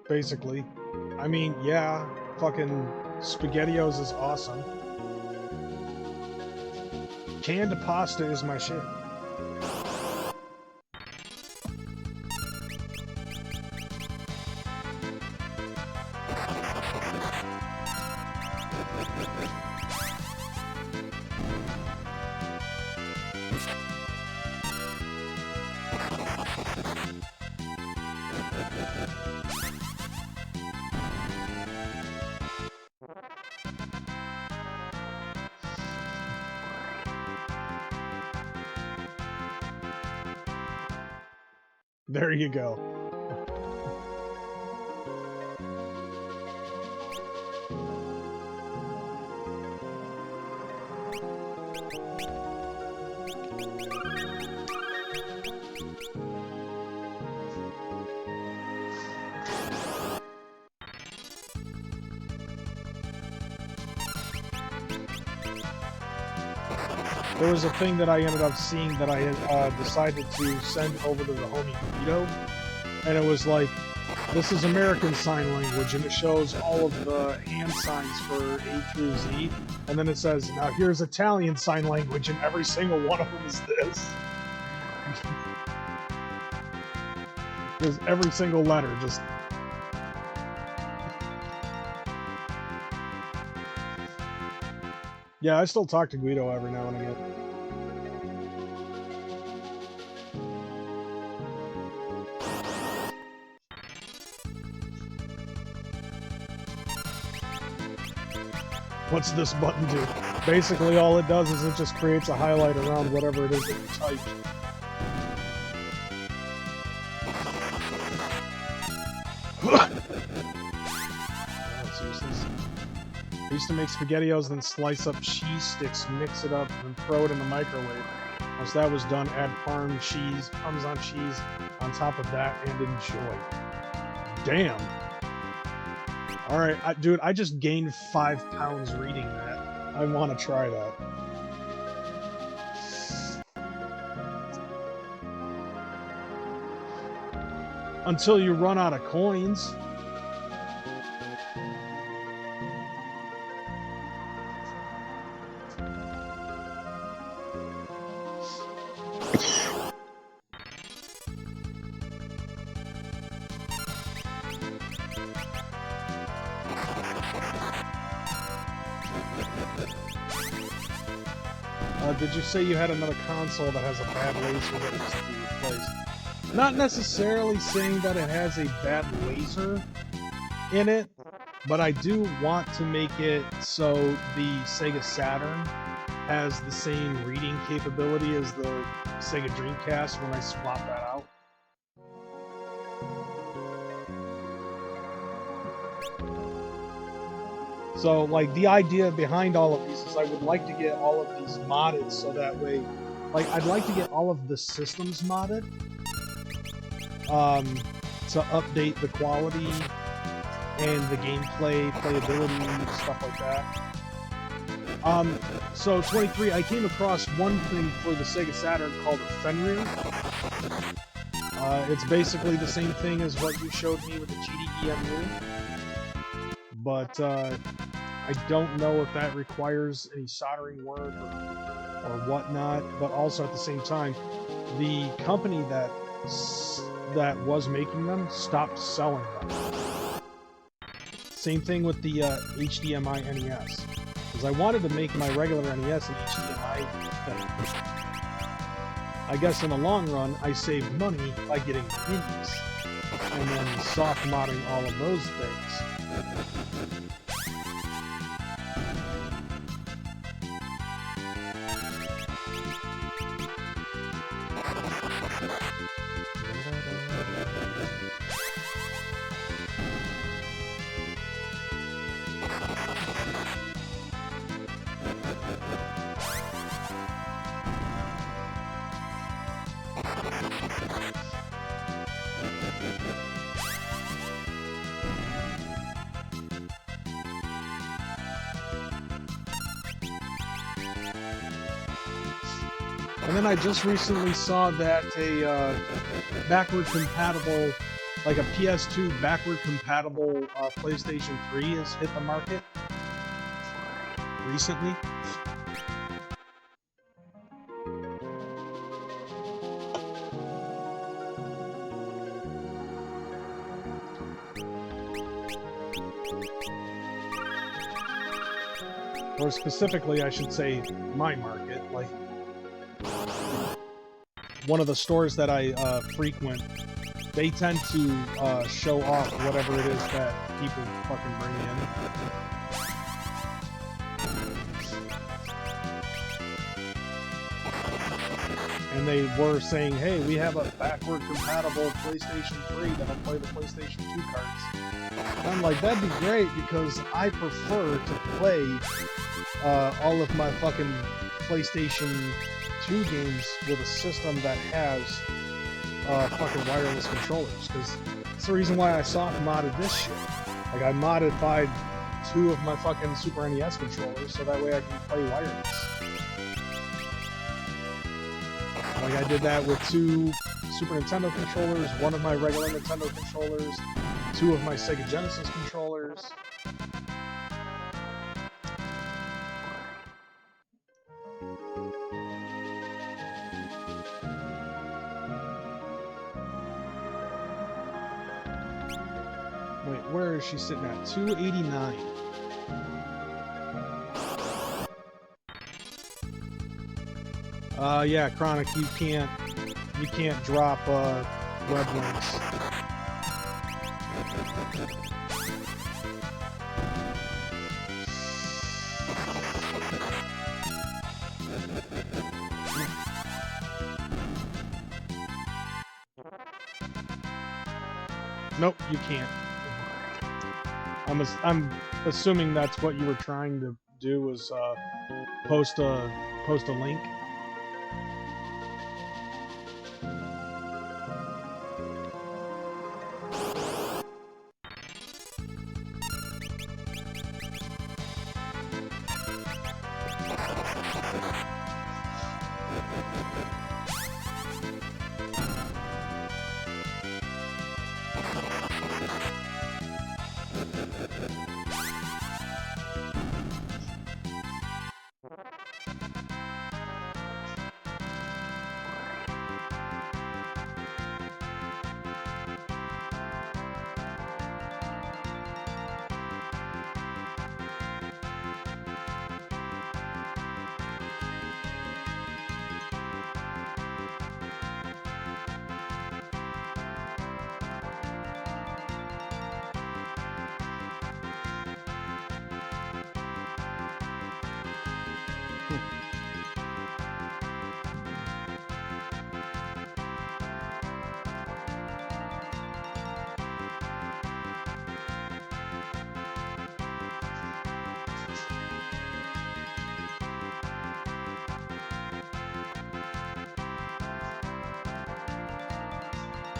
Basically. I mean, yeah, fucking SpaghettiOs is awesome. Canned pasta is my shit. There you go. There was a thing that I ended up seeing that I had decided to send over to the homie Guido, and it was like, this is American Sign Language, and it shows all of the hand signs for A through Z, and then it says, now here's Italian Sign Language, and every single one of them is this. There's every single letter, just... Yeah, I still talk to Guido every now and again. What's this button do? Basically, all it does is it just creates a highlight around whatever it is that you type. I used to make SpaghettiOs, then slice up cheese sticks, mix it up, and throw it in the microwave. Once that was done, add Parmesan cheese on top of that, and enjoy. Damn. Alright, dude, I just gained 5 pounds reading that. I want to try that. Until you run out of coins. Did you say you had another console that has a bad laser that needs to be replaced? Not necessarily saying that it has a bad laser in it, but I do want to make it so the Sega Saturn has the same reading capability as the Sega Dreamcast when I swap that out. So, like, the idea behind all of these is I would like to get all of these modded so that way, like, I'd like to get all of the systems modded to update the quality and the gameplay, playability, stuff like that. So 23, I came across one thing for the Sega Saturn called a Fenrir. It's basically the same thing as what you showed me with the GDEMU. But I don't know if that requires any soldering work or whatnot. But also at the same time, the company that was making them stopped selling them. Same thing with the HDMI NES. Because I wanted to make my regular NES an HDMI thing. I guess in the long run, I saved money by getting minis and then soft modding all of those things. And then I just recently saw that a backward compatible, like a PS2 backward compatible PlayStation 3 has hit the market recently. Or specifically, I should say, my market. Like, one of the stores that I frequent, they tend to show off whatever it is that people fucking bring in. And they were saying, hey, we have a backward compatible PlayStation 3 that'll play the PlayStation 2 cards. And I'm like, that'd be great because I prefer to play all of my fucking PlayStation 2 games with a system that has fucking wireless controllers, because it's the reason why I soft modded this shit. Like, I modified 2 of my fucking Super NES controllers so that way I can play wireless. Like, I did that with 2 Super Nintendo controllers, 1 of my regular Nintendo controllers, 2 of my Sega Genesis controllers. Wait, where is she sitting at? 289. Yeah, Chronic, you can't drop web links. Nope, you can't. I'm assuming that's what you were trying to do, was post a link.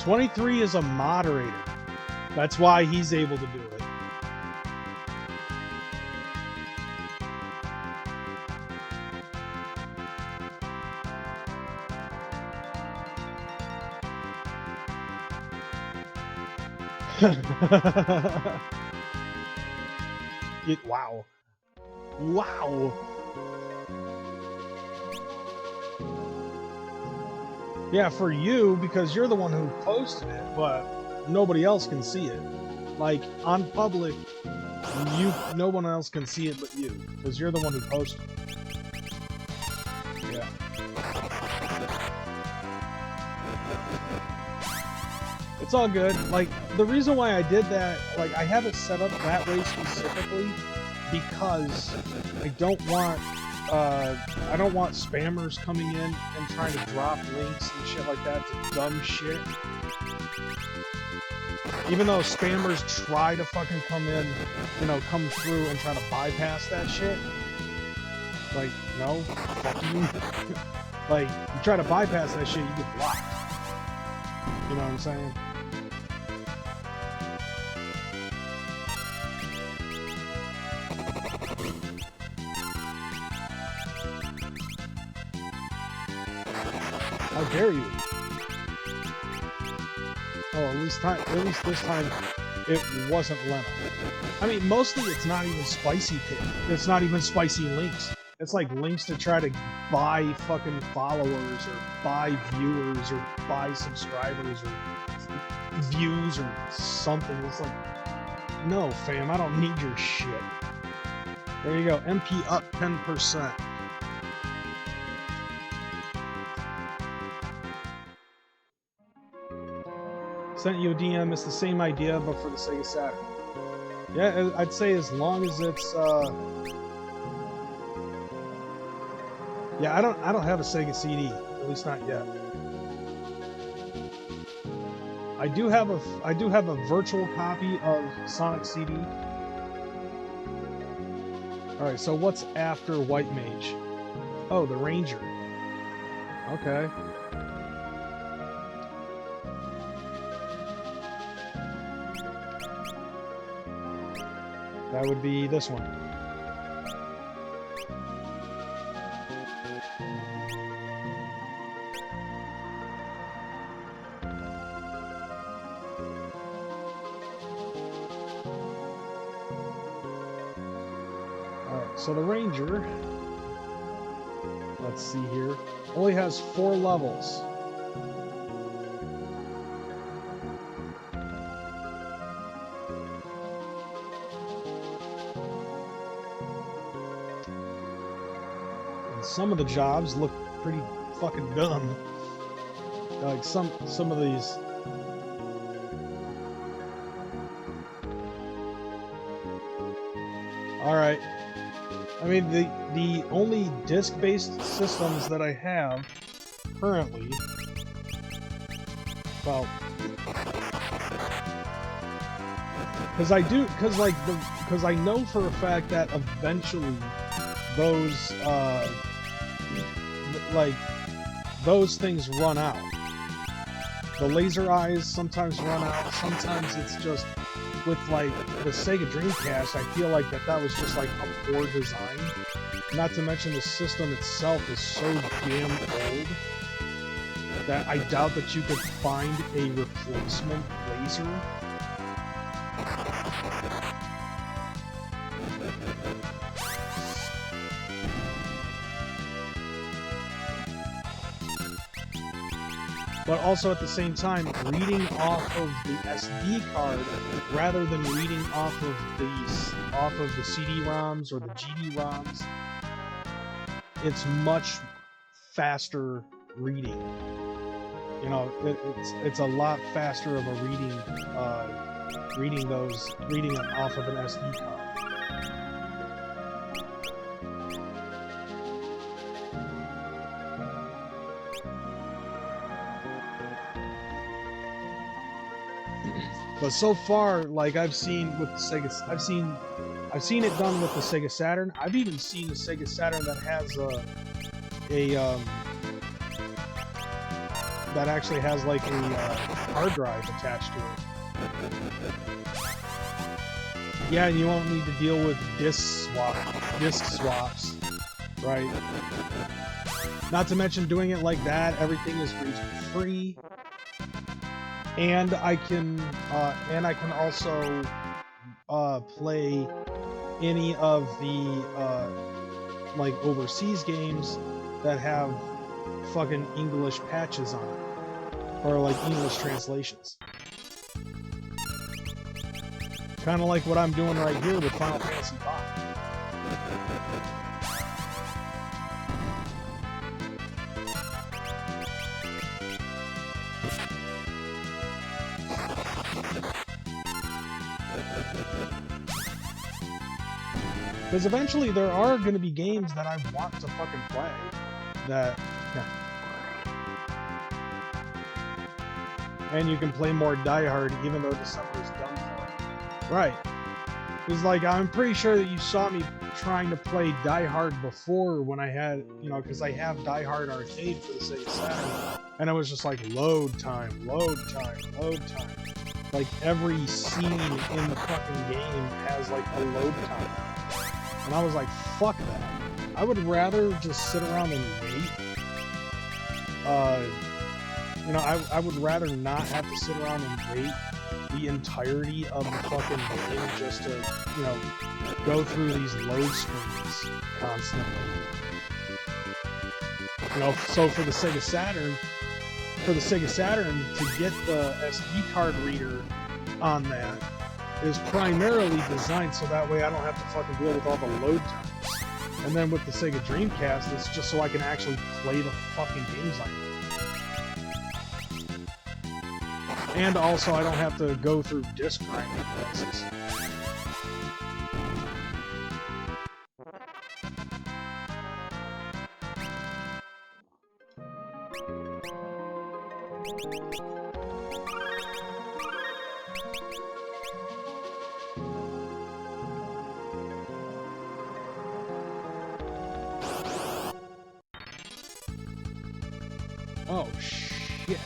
"23 is a moderator. That's why he's able to do it." Wow. Wow. Yeah, for you, because you're the one who posted it, but nobody else can see it. Like, on public, no one else can see it but you, because you're the one who posted it. Yeah. It's all good. Like, the reason why I did that, like, I have it set up that way specifically because I don't want spammers coming in and trying to drop links and shit like that to dumb shit. Even though spammers try to fucking come in, you know, come through and try to bypass that shit. Like, no, fuck you. Like, you try to bypass that shit, you get blocked. You know what I'm saying? How dare you? Oh, at least this time it wasn't Lena. I mean, mostly it's not even spicy pit. It's not even spicy links. It's like links to try to buy fucking followers or buy viewers or buy subscribers or views or something. It's like, no, fam, I don't need your shit. There you go. MP up 10%. Sent you a DM. It's the same idea, but for the Sega Saturn. Yeah, I'd say as long as it's. Yeah, I don't have a Sega CD, at least not yet. I do have a virtual copy of Sonic CD. All right, so what's after White Mage? Oh, the Ranger. Okay. That would be this one. Alright, so the Ranger, let's see here, only has 4 levels. Some of the jobs look pretty fucking dumb. Like some of these. All right. I mean, the only disc-based systems that I have currently, well, because I know for a fact that eventually those those things run out. The laser eyes sometimes run out. Sometimes it's just with like the Sega Dreamcast. I feel like that was just like a poor design. Not to mention the system itself is so damn old that I doubt that you could find a replacement laser. But also at the same time, reading off of the SD card rather than reading off of the CD-ROMs or the GD-ROMs, it's much faster reading. You know, it's a lot faster of a reading it off of an SD card. But so far, like I've seen with the Sega, I've seen it done with the Sega Saturn. I've even seen a Sega Saturn that has that actually has like a hard drive attached to it. Yeah, you won't need to deal with disc swaps, right? Not to mention doing it like that, everything is region free. And I can also play any of the like overseas games that have fucking English patches on it, or like English translations. Kind of like what I'm doing right here with Final Fantasy V. Because eventually there are going to be games that I want to fucking play that, yeah. And you can play more Die Hard even though December's done for it. Right. Because, like, I'm pretty sure that you saw me trying to play Die Hard before when I had, you know, because I have Die Hard Arcade for the Sega Saturn. And it was just like, load time, load time, load time. Like, every scene in the fucking game has, like, a load time. And I was like, fuck that. I would rather just sit around and wait you know, I would rather not have to sit around and wait the entirety of the fucking game just to, you know, go through these load screens constantly. You know, so for the Sega Saturn, to get the SD card reader on that is primarily designed so that way I don't have to fucking deal with all the load times. And then with the Sega Dreamcast, it's just so I can actually play the fucking games like that. And also, I don't have to go through disc grinding process. Oh, shit.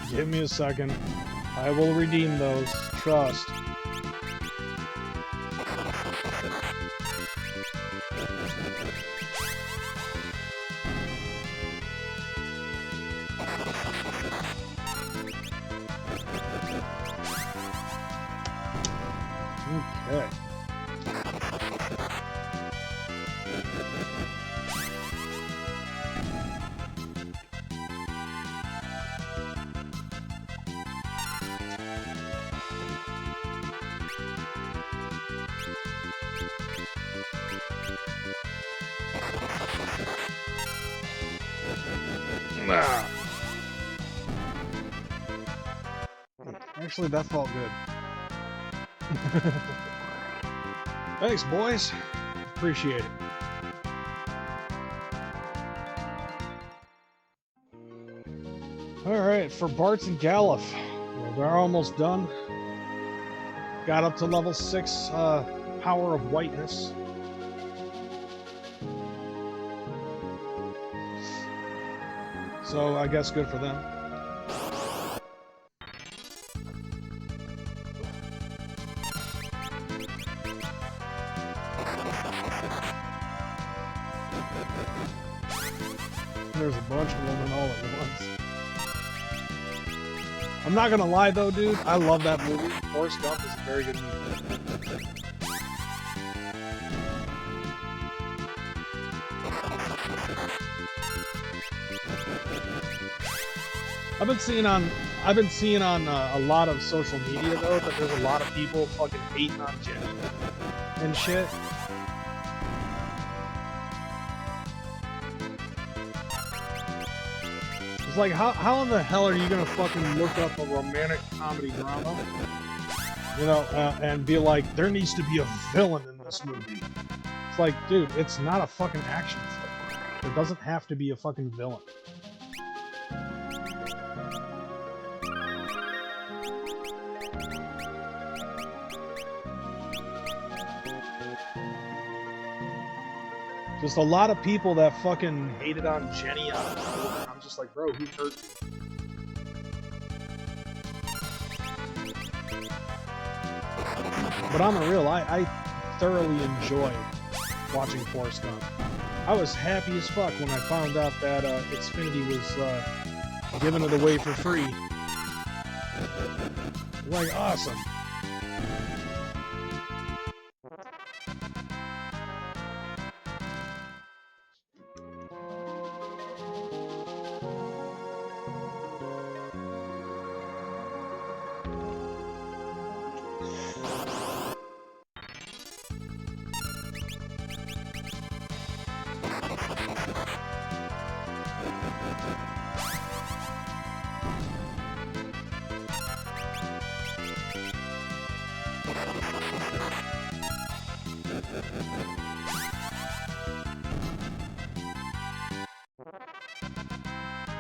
Give me a second. I will redeem those. Trust. Okay. Ah. Actually, that felt good. Thanks, boys. Appreciate it. Alright, for Bart's and Galuf. They're almost done. Got up to level 6 Power of Whiteness. So I guess good for them. There's a bunch of women all at once. I'm not gonna lie though, dude. I love that movie. Forrest Gump is a very good movie. I've been seeing on a lot of social media though that there's a lot of people fucking hating on Jenny and shit. It's like, how in the hell are you gonna fucking look up a romantic comedy drama, you know, and be like, there needs to be a villain in this movie? It's like, dude, it's not a fucking action film. There doesn't have to be a fucking villain. Just a lot of people that fucking hated on Jenny on the movie, and I'm just like, bro, who hurt you? But on the real, I thoroughly enjoy watching Forrest Gump. I was happy as fuck when I found out that Xfinity was giving it away for free. Like, awesome.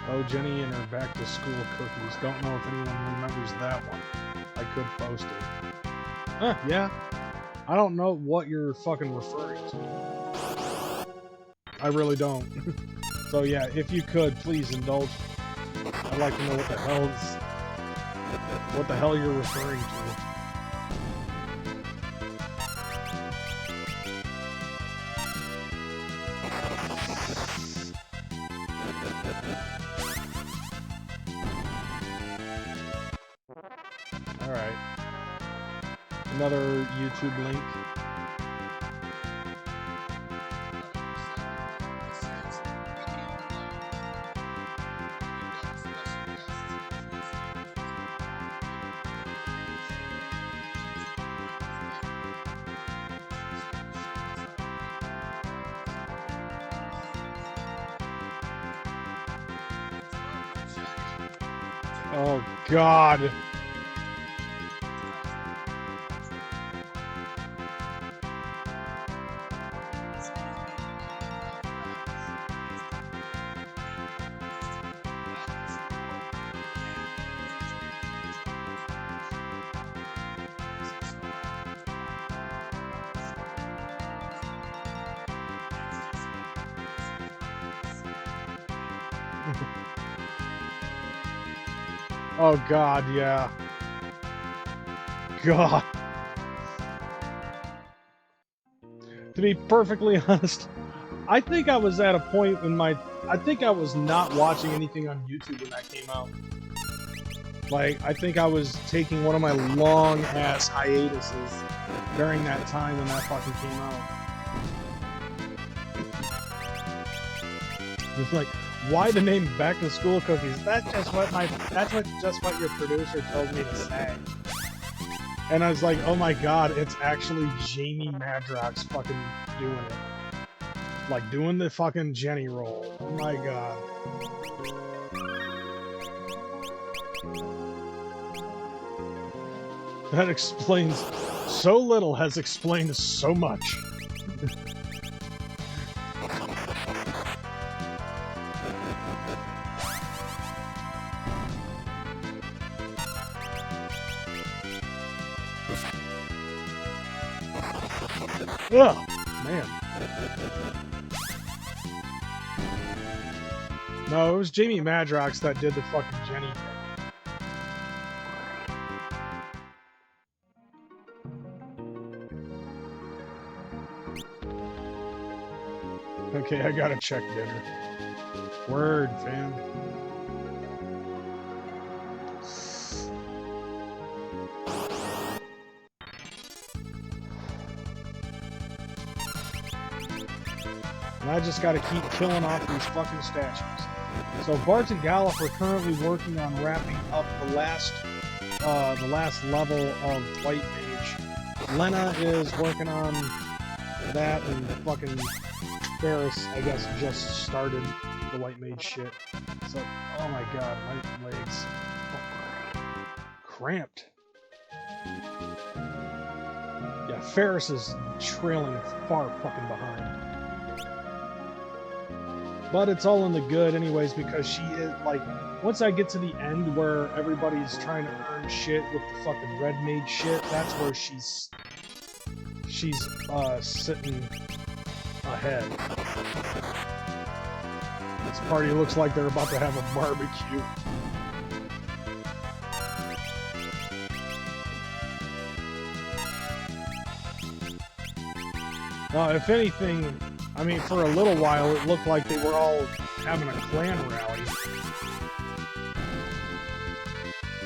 Oh, Jenny and her back-to-school cookies. Don't know if anyone remembers that one. I could post it. Huh, yeah. I don't know what you're fucking referring to. I really don't. So yeah, if you could, please indulge me. I'd like to know what the hell you're referring to. Alright. Another YouTube link. Oh, God. Oh, God, yeah. God. To be perfectly honest, I think I was at a point when I think I was not watching anything on YouTube when that came out. Like, I think I was taking one of my long-ass hiatuses during that time when that fucking came out. It's like, why the name Back to School Cookies? That's just what your producer told me to say. And I was like, oh my god, it's actually Jamie Madrox fucking doing it. Like, doing the fucking Jenny roll. Oh my god. That explains... So little has explained so much. Ugh, man. No, it was Jamie Madrox that did the fucking Jenny thing. Okay, I gotta check dinner. Word, fam. And I just gotta keep killing off these fucking statues. So Bart and Gallop are currently working on wrapping up the last level of White Mage. Lena is working on that, and fucking Ferris, I guess, just started the White Mage shit. So, oh my god, my legs cramped. Yeah, Ferris is trailing far fucking behind. But it's all in the good anyways, because she is, like, once I get to the end where everybody's trying to earn shit with the fucking Red Mage shit, that's where she's sitting ahead. This party looks like they're about to have a barbecue. If anything, I mean, for a little while, it looked like they were all having a clan rally.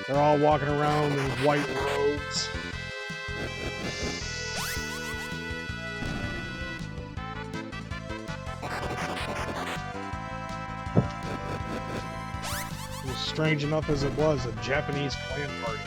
They're all walking around in white robes. As strange enough as it was, a Japanese clan party.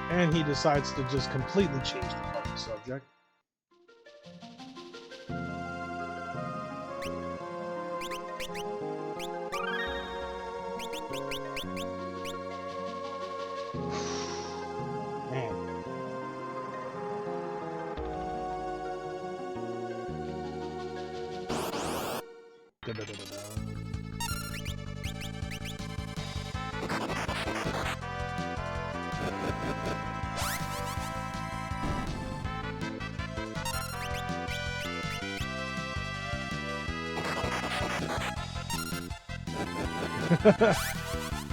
And he decides to just completely change the fucking subject. Man. Da-da-da-da-da.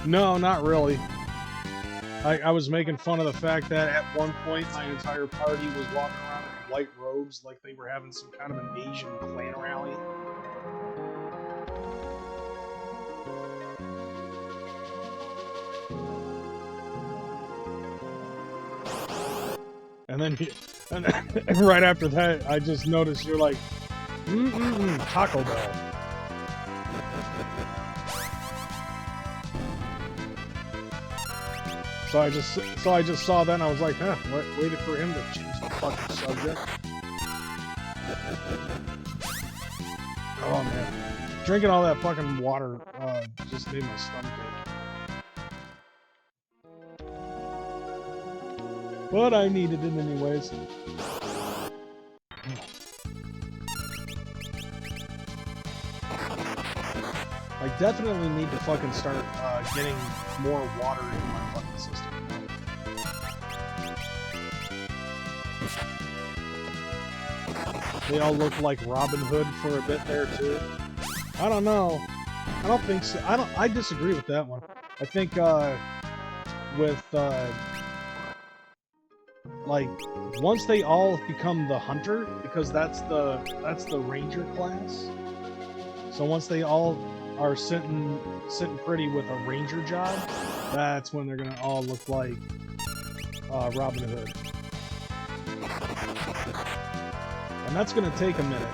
No, not really. I was making fun of the fact that at one point my entire party was walking around in white robes like they were having some kind of an Asian clan rally. And then and right after that, I just noticed you're like, Taco Bell. So I just saw that and I was like, huh, waited for him to change the fucking subject. Oh man. Drinking all that fucking water just made my stomach ache. But I needed it anyways. I definitely need to fucking start getting more water in my fucking system. They all look like Robin Hood for a bit there too. I don't know. I don't think so. I disagree with that one. I think with like once they all become the hunter, because that's the ranger class. So once they all are sitting pretty with a ranger job, that's when they're gonna all look like Robin Hood. And that's gonna take a minute.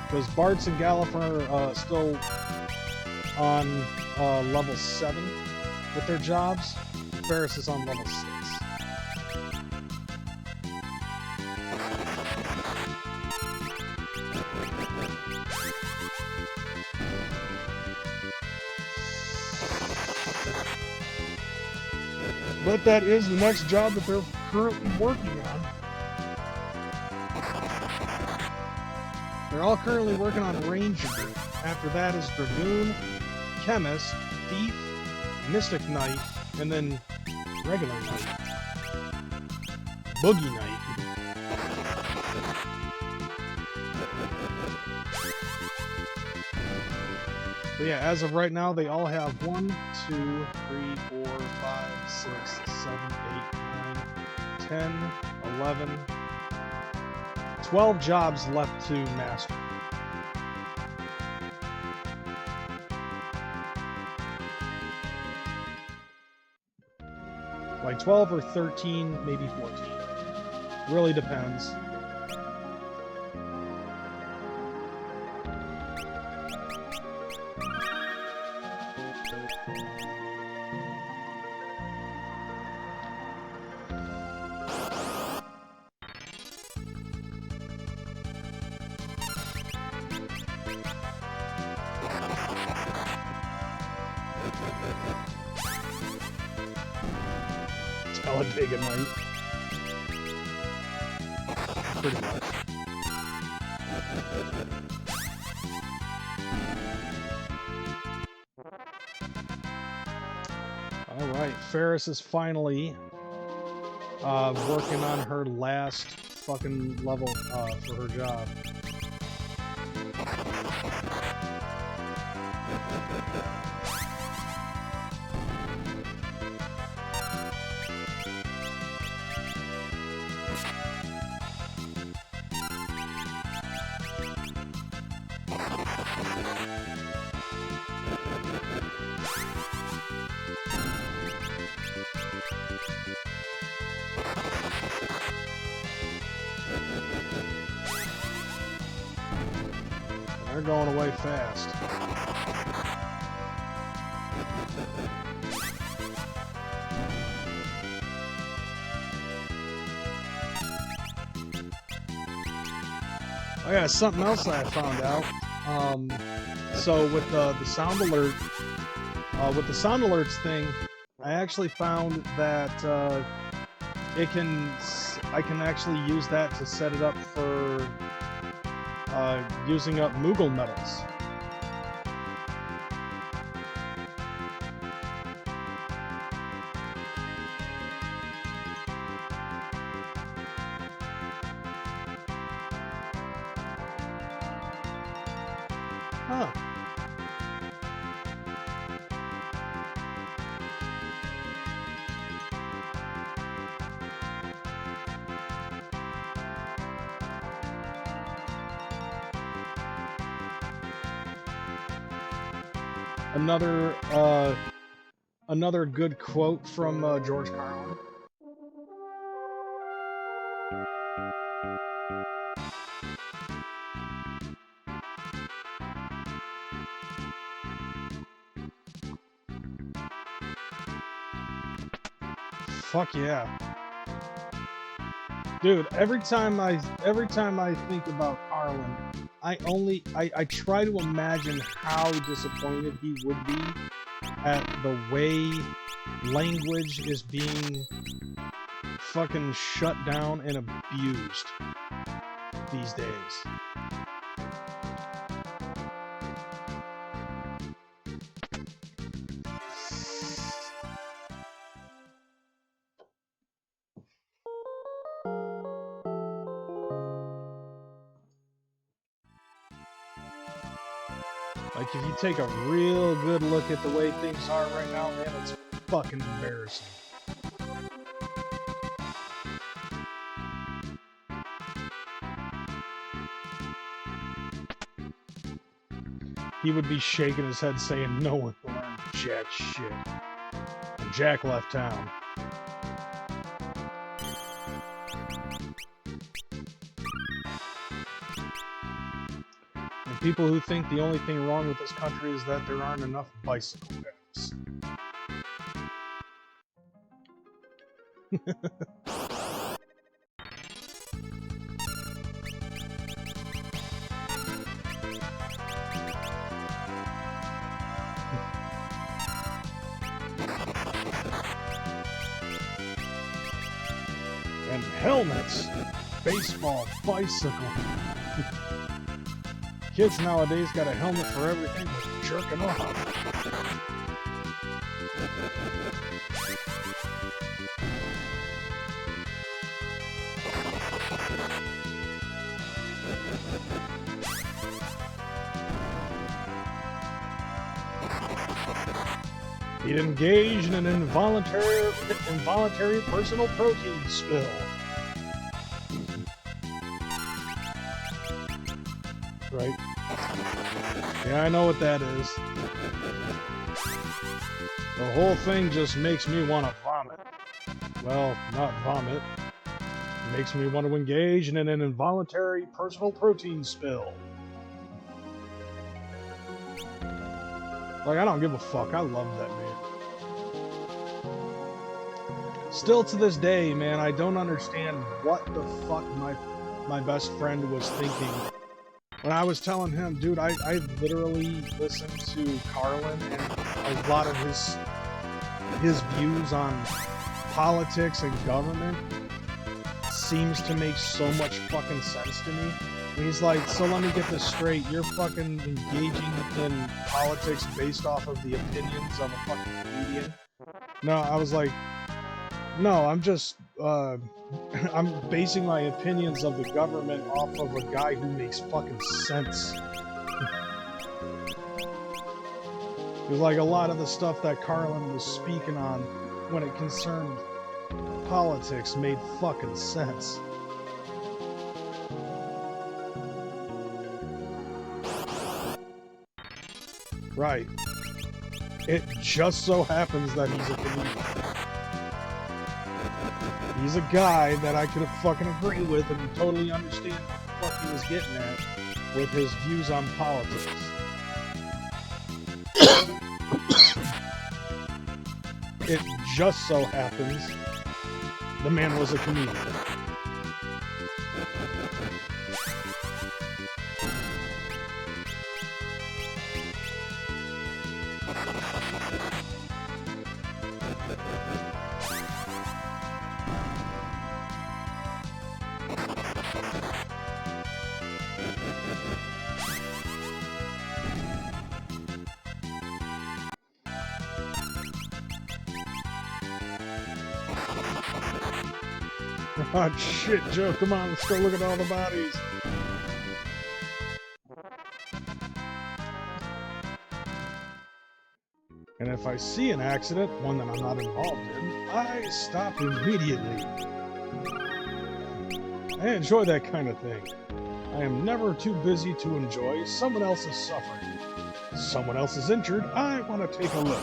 Because Bartz and Gallifrey are still on level 7 with their jobs. Ferris is on level 6. But that is the next job that they're currently working on. They're all currently working on Ranger. After that is Dragoon, Chemist, Thief, Mystic Knight, and then regular Knight. Boogie Knight. But yeah, as of right now, they all have 1, 2, 3, 4, 5, 6, 7, 8, 9, 10, 11, 12 jobs left to master. Like 12 or 13, maybe 14. Really depends. Talladega Night. Pretty much. Alright, Ferris is finally working on her last fucking level for her job. They're going away fast. Oh yeah, something else that I found out. So with the sound alert, with the sound alerts thing, I actually found that I can actually use that to set it up for using up Moogle medals. Huh. Another good quote from George Carlin. Fuck yeah. Dude, every time I think about Carlin, I try to imagine how disappointed he would be at the way language is being fucking shut down and abused these days. Like, if you take a real good look at the way things are right now, man, it's fucking embarrassing. He would be shaking his head saying no one learned jack shit. And Jack left town. And people who think the only thing wrong with this country is that there aren't enough bicycle paths. And helmets! Baseball, bicycle. Kids nowadays got a helmet for everything but jerking off. He'd engaged in an involuntary personal protein spill. Right? Yeah, I know what that is. The whole thing just makes me want to vomit. Well, not vomit. It makes me want to engage in an involuntary personal protein spill. Like, I don't give a fuck. I love that man. Still to this day, man, I don't understand what the fuck my best friend was thinking when I was telling him, dude, I literally listened to Carlin and a lot of his views on politics and government seems to make so much fucking sense to me. And he's like, so let me get this straight, you're fucking engaging in politics based off of the opinions of a fucking comedian? No, I was like, no, I'm just, I'm basing my opinions of the government off of a guy who makes fucking sense. Because, like, a lot of the stuff that Carlin was speaking on when it concerned politics made fucking sense. Right. It just so happens that he's a comedian. He's a guy that I could have fucking agree with and totally understand what the fuck he was getting at with his views on politics. it just so happens the man was a comedian. Oh shit, Joe, come on, let's go look at all the bodies. And if I see an accident, one that I'm not involved in, I stop immediately. I enjoy that kind of thing. I am never too busy to enjoy someone else's suffering. Someone else is injured, I want to take a look.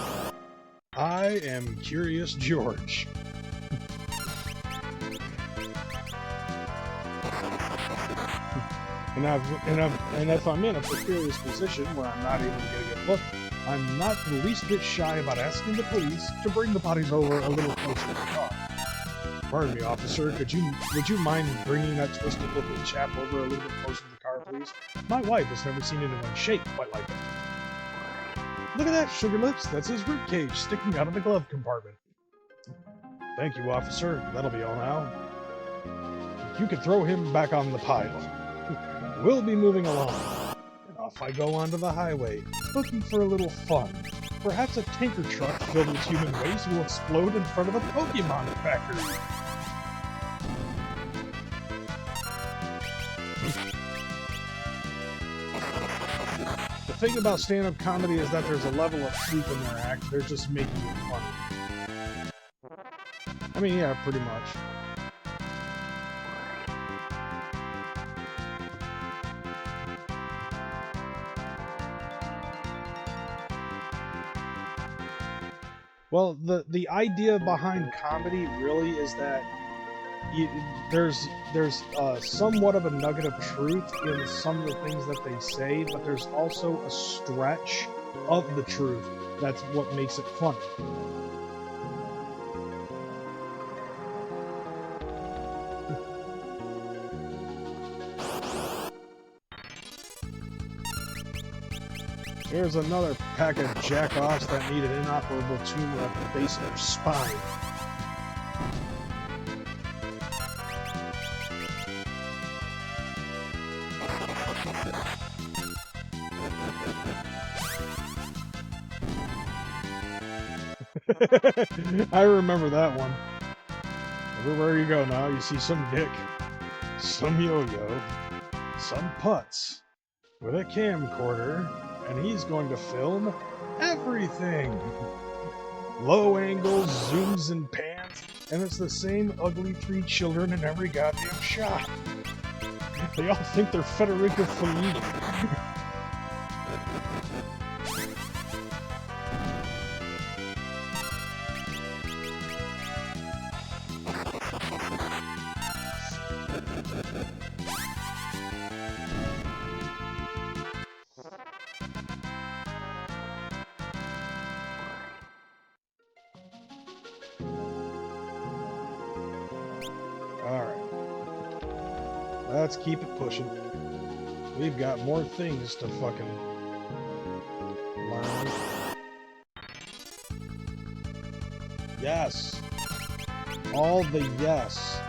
I am Curious George. And if I'm in a precarious position where I'm not able to get a good look, I'm not the least bit shy about asking the police to bring the bodies over a little closer to the car. Pardon me, officer, would you mind bringing that twisted-looking chap over a little bit closer to the car, please? My wife has never seen anyone shake quite like that. Look at that, Sugar Lips. That's his ribcage sticking out of the glove compartment. Thank you, officer. That'll be all now. You can throw him back on the pile. We'll be moving along. And off I go onto the highway, looking for a little fun. Perhaps a tanker truck filled with human waste will explode in front of the Pokemon factory. The thing about stand-up comedy is that there's a level of truth in their act. They're just making it funny. I mean, yeah, pretty much. Well, the idea behind comedy really is that there's somewhat of a nugget of truth in some of the things that they say, but there's also a stretch of the truth. That's what makes it funny. Here's another pack of jack-offs that need an inoperable tumor at the base of their spine. I remember that one. Everywhere you go now, you see some dick, some yo-yo, some putz with a camcorder, and he's going to film everything. Low angles, zooms, and pans, and it's the same ugly 3 children in every goddamn shot. They all think they're Federico Fellini. Let's keep it pushing. We've got more things to fucking learn. Yes. All the yes.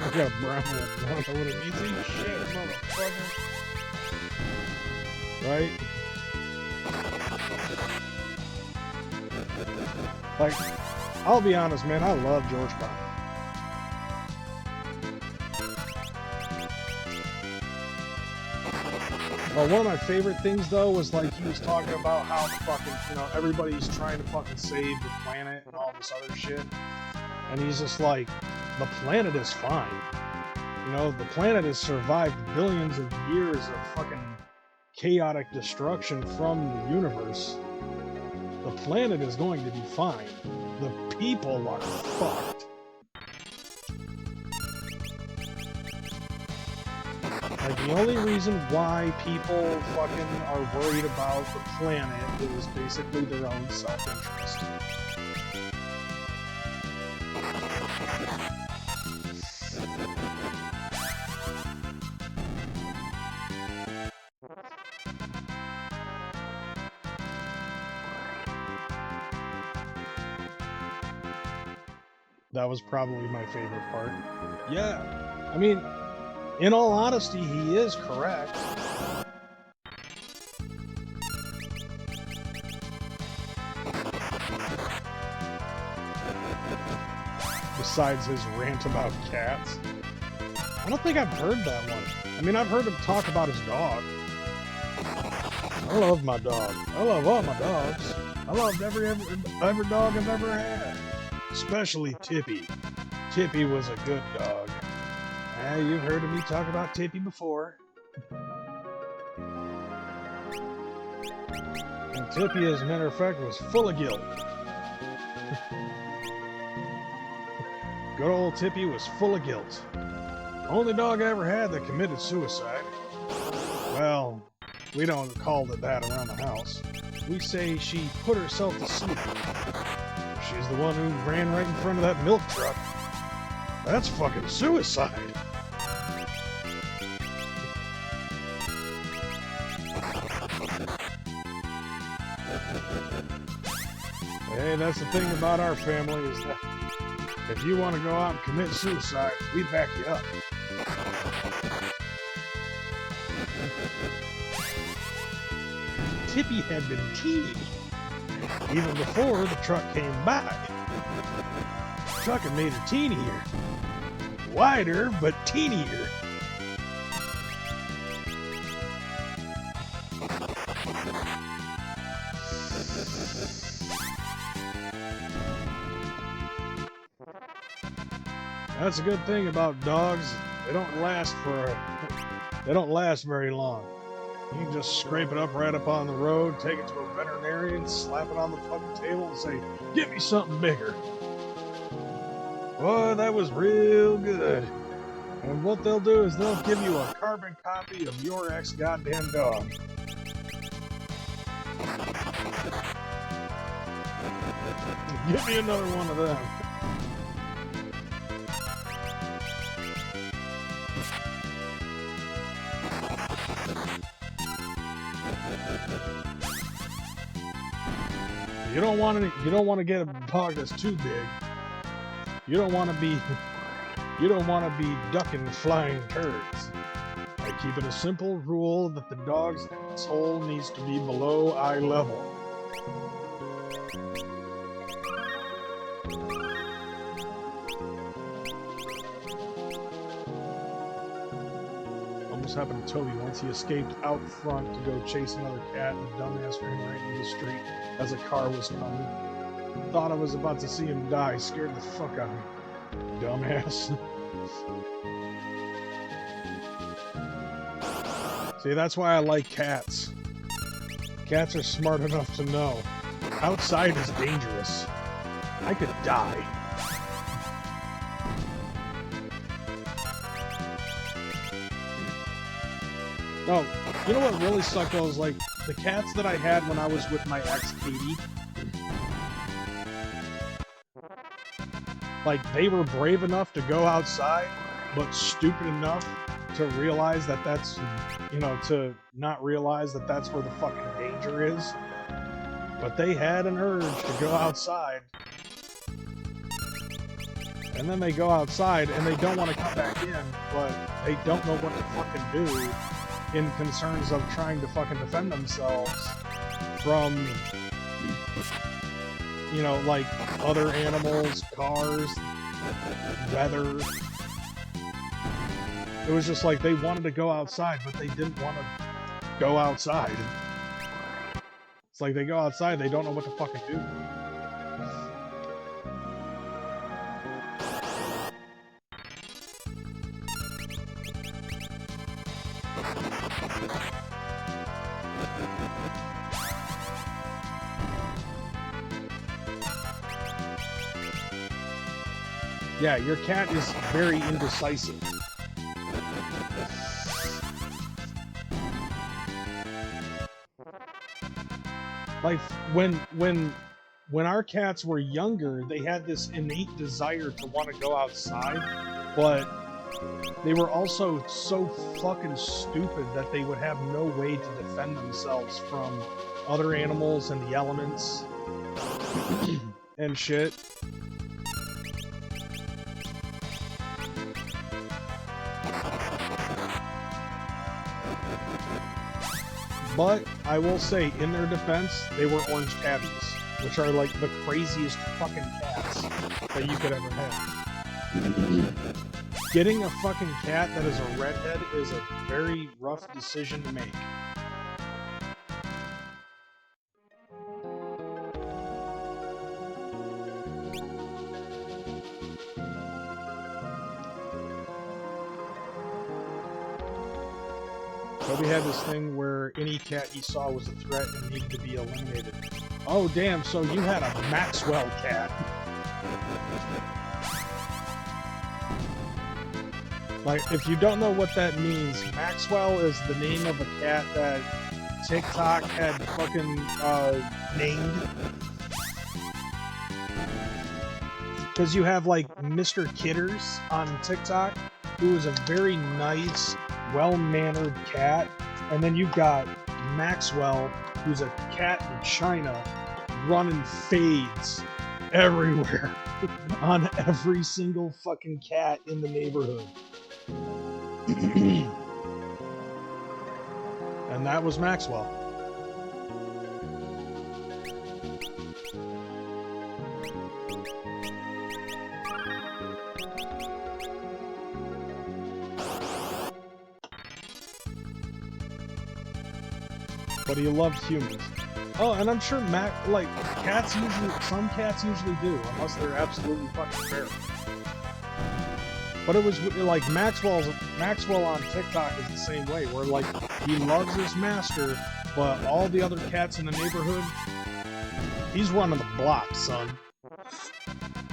I got a brown one. I don't know what it means. Eat shit, motherfucker. Right? Like, I'll be honest, man, I love George Carlin. Well, one of my favorite things, though, was like he was talking about how fucking, you know, everybody's trying to fucking save the planet and all this other shit. And he's just like, the planet is fine. You know, the planet has survived billions of years of fucking chaotic destruction from the universe, the planet is going to be fine. The people are fucked. Like, the only reason why people fucking are worried about the planet is basically their own self-interest. That was probably my favorite part. Yeah, I mean, in all honesty, he is correct. Besides his rant about cats. I don't think I've heard that one. I mean, I've heard him talk about his dog. I love my dog. I love all my dogs. I loved every dog I've ever had. Especially Tippy. Tippy was a good dog. You've heard of me talk about Tippy before. And Tippy, as a matter of fact, was full of guilt. Good old Tippy was full of guilt. Only dog I ever had that committed suicide. Well, we don't call it that around the house. We say she put herself to sleep. She's the one who ran right in front of that milk truck. That's fucking suicide. Hey, that's the thing about our family is that if you want to go out and commit suicide, we back you up. Tippy had been teeny even before the truck came by. The truck had made her teenier. Wider, but teenier. That's a good thing about dogs. They don't last very long. You can just scrape it up right up on the road, take it to a veterinarian, slap it on the fucking table and say, "Give me something bigger." Boy, that was real good. And what they'll do is they'll give you a carbon copy of your ex-goddamn dog. Give me another one of them. You don't want to get a dog that's too big. You don't want to be ducking flying turds. I keep it a simple rule that the dog's asshole needs to be below eye level. Almost happened to Toby once. He escaped out front to go chase another cat, and the dumbass ran right into the street as a car was coming. Thought I was about to see him die. Scared the fuck out of me. Dumbass. See, that's why I like cats. Cats are smart enough to know. Outside is dangerous. I could die. Oh, you know what really sucked though is like the cats that I had when I was with my ex Katie. Like, they were brave enough to go outside, but stupid enough to realize that that's, to not realize that that's where the fucking danger is. But they had an urge to go outside. And then they go outside and they don't want to come back in, but they don't know what to fucking do in concerns of trying to fucking defend themselves from, like other animals, cars, weather. It was just like they wanted to go outside, but they didn't want to go outside. It's like they go outside, they don't know what to fucking do. Yeah, your cat is very indecisive. Like when our cats were younger, they had this innate desire to want to go outside, but they were also so fucking stupid that they would have no way to defend themselves from other animals and the elements and shit. But I will say, in their defense, they were orange tabbies, which are like the craziest fucking cats that you could ever have. Getting a fucking cat that is a redhead is a very rough decision to make. But we had this thing where any cat he saw was a threat and needed to be eliminated. Oh damn, so you had a Maxwell cat. Like, if you don't know what that means, Maxwell is the name of a cat that TikTok had fucking named. Because you have, like, Mr. Kidders on TikTok, who is a very nice, well-mannered cat. And then you've got Maxwell, who's a cat in China, running fades everywhere on every single fucking cat in the neighborhood. And that was Maxwell. But he loved humans. Oh, and I'm sure cats usually, some cats usually do, unless they're absolutely fucking feral. But it was like Maxwell on TikTok is the same way, where like he loves his master, but all the other cats in the neighborhood, he's running the block, son.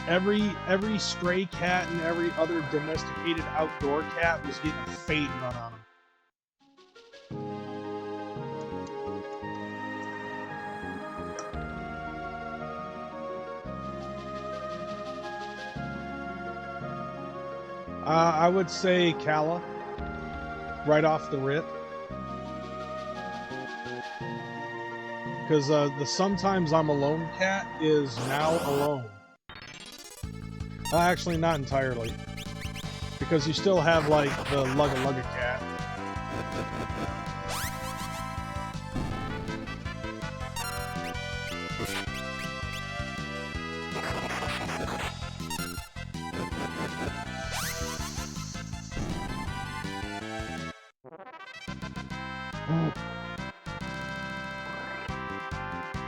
Every stray cat and every other domesticated outdoor cat was getting a fade run on him. I would say Kala, right off the rip. Because the Sometimes I'm Alone cat is now alone. Actually, not entirely. Because you still have, like, the Lugga Lugga cat.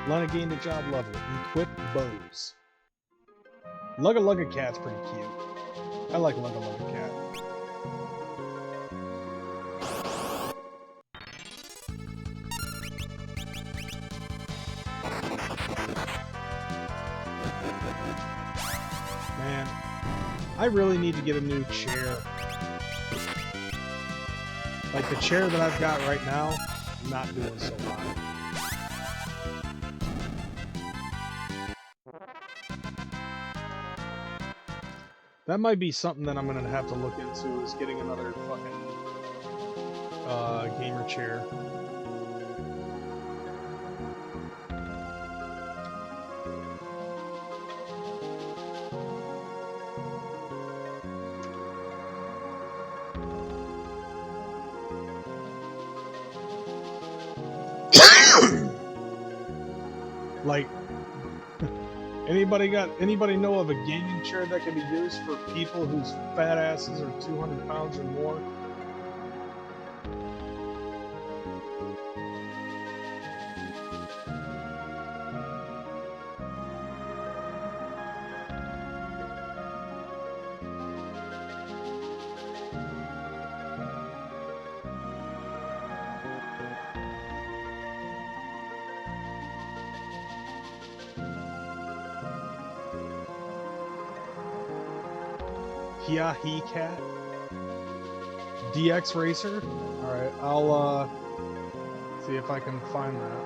Lana gained a job level. Equip bows. Lugga Lugga cat's pretty cute. I like Lugga Lugga cat. Man, I really need to get a new chair. Like the chair that I've got right now, not doing so hot. That might be something that I'm gonna have to look into, is getting another fucking gamer chair. Like, anybody know of a gaming chair that can be used for people whose fat asses are 200 pounds or more? Hiahi Cat. DX Racer. Alright, I'll see if I can find that.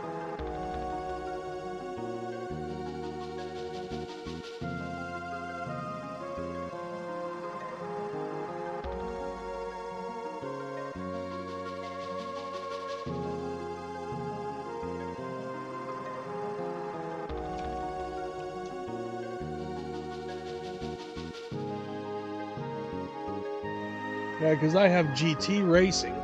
Yeah, because I have GT Racing.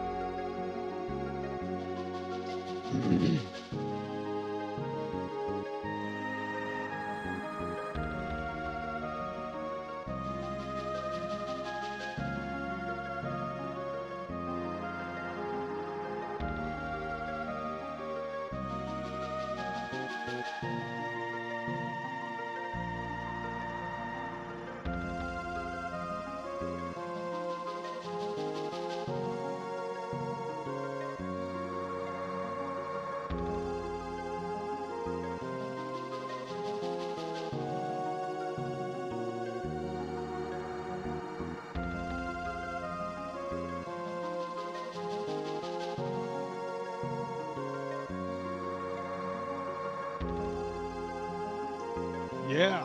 Yeah.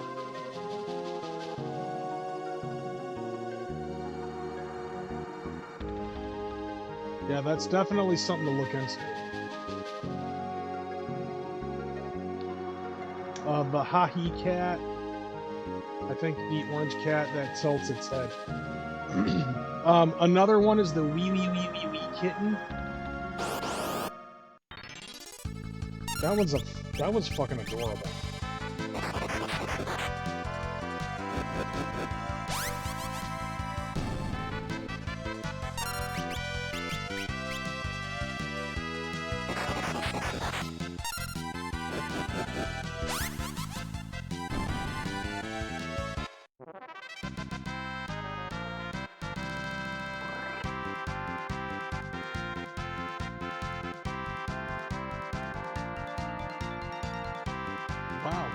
Yeah, that's definitely something to look into. The Hahi Cat. I think the orange cat that tilts its head. Another one is the Wee Wee Wee Wee Wee Kitten. That was fucking adorable. Wow.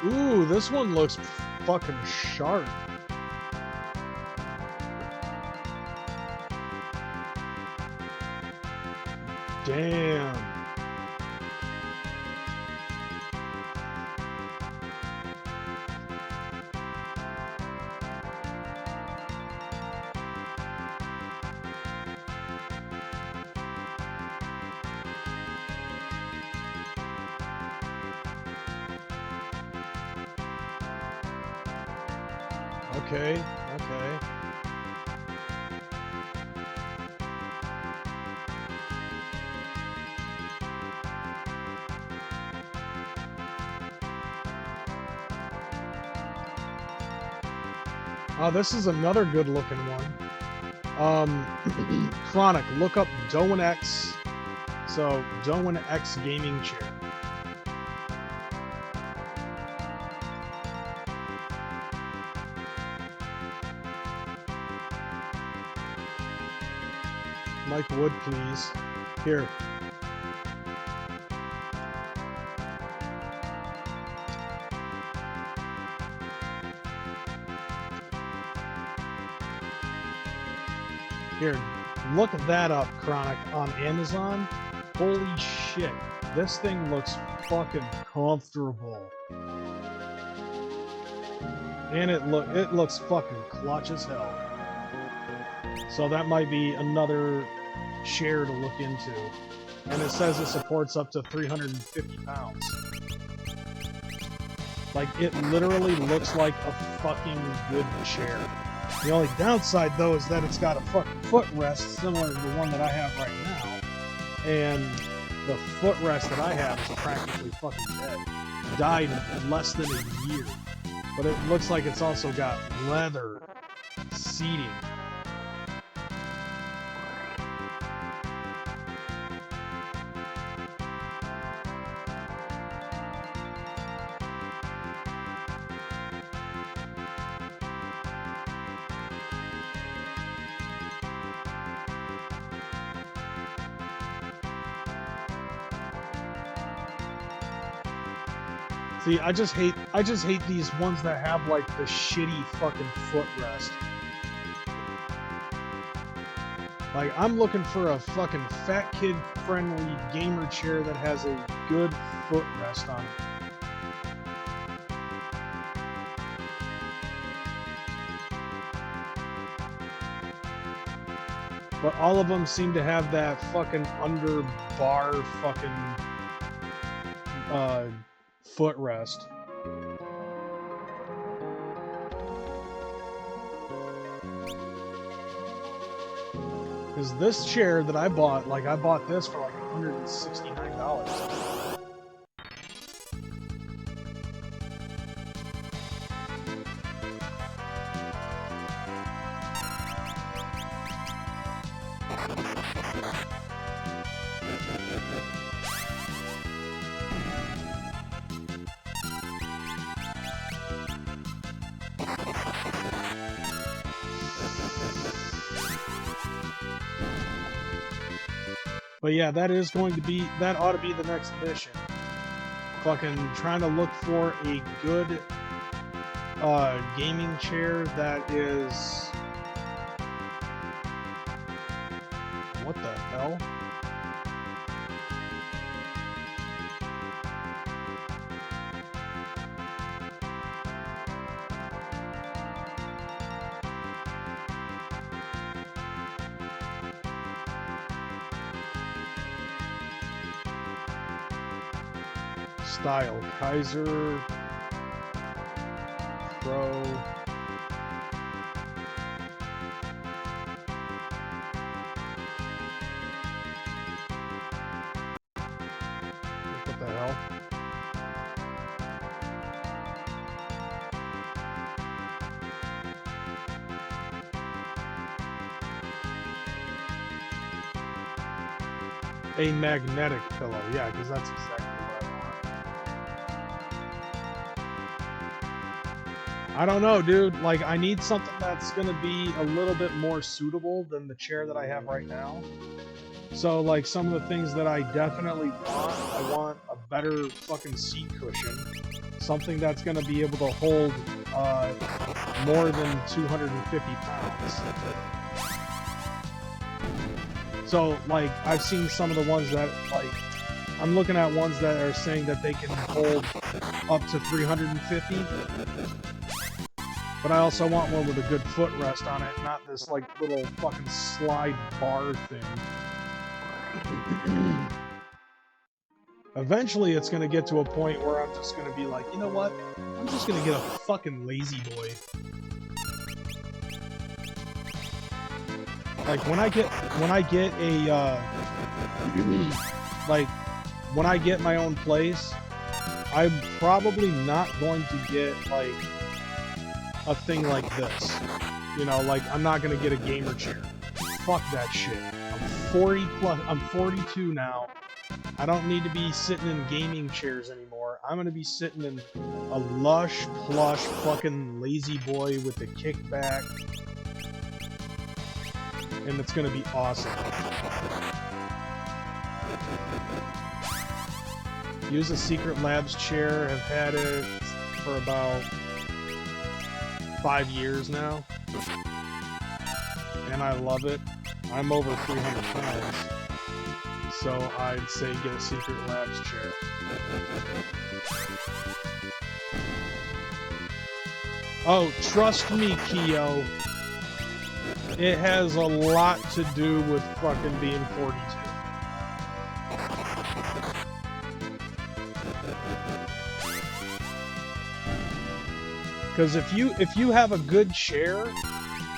Ooh, this one looks fucking sharp. Damn. Okay, okay. Oh, this is another good looking one. Chronic, look up Doan X. So, Doan X gaming chair. Mike Wood, please. Here. Here, look that up, Chronic, on Amazon. Holy shit. This thing looks fucking comfortable. And it looks fucking clutch as hell. So that might be another share to look into. And it says it supports up to 350 pounds. Like, it literally looks like a fucking good chair. The only downside, though, is that it's got a fucking footrest similar to the one that I have right now. And the footrest that I have is practically fucking dead. Died in less than a year. But it looks like it's also got leather seating. See, I just hate these ones that have like the shitty fucking footrest. Like, I'm looking for a fucking fat kid friendly gamer chair that has a good footrest on it. But all of them seem to have that fucking under bar fucking footrest. Because this chair that I bought, like I bought this for like $169. But yeah, that ought to be the next mission. Fucking trying to look for a good gaming chair that is... What the hell? Style Kaiser Pro. What the hell? A magnetic pillow, yeah, because that's exactly what I want. I don't know, dude. Like, I need something that's gonna be a little bit more suitable than the chair that I have right now. So, like, some of the things that I definitely want, I want a better fucking seat cushion. Something that's gonna be able to hold more than 250 pounds. So, like, I've seen some of the ones that, like, I'm looking at ones that are saying that they can hold up to 350. But I also want one with a good footrest on it, not this, like, little fucking slide bar thing. Eventually, it's gonna get to a point where I'm just gonna be like, you know what? I'm just gonna get a fucking lazy boy. Like, when I get a, like, when I get my own place, I'm probably not going to get, like, a thing like this. You know, like, I'm not gonna get a gamer chair. Fuck that shit. I'm 42 now. I don't need to be sitting in gaming chairs anymore. I'm gonna be sitting in a lush, plush, fucking lazy boy with the kickback. And it's gonna be awesome. Use a Secret Labs chair. Have had it for about 5 years now. And I love it. I'm over 300 pounds. So I'd say get a Secret Labs chair. Oh, trust me, Keo. It has a lot to do with fucking being 42. Because if you have a good chair,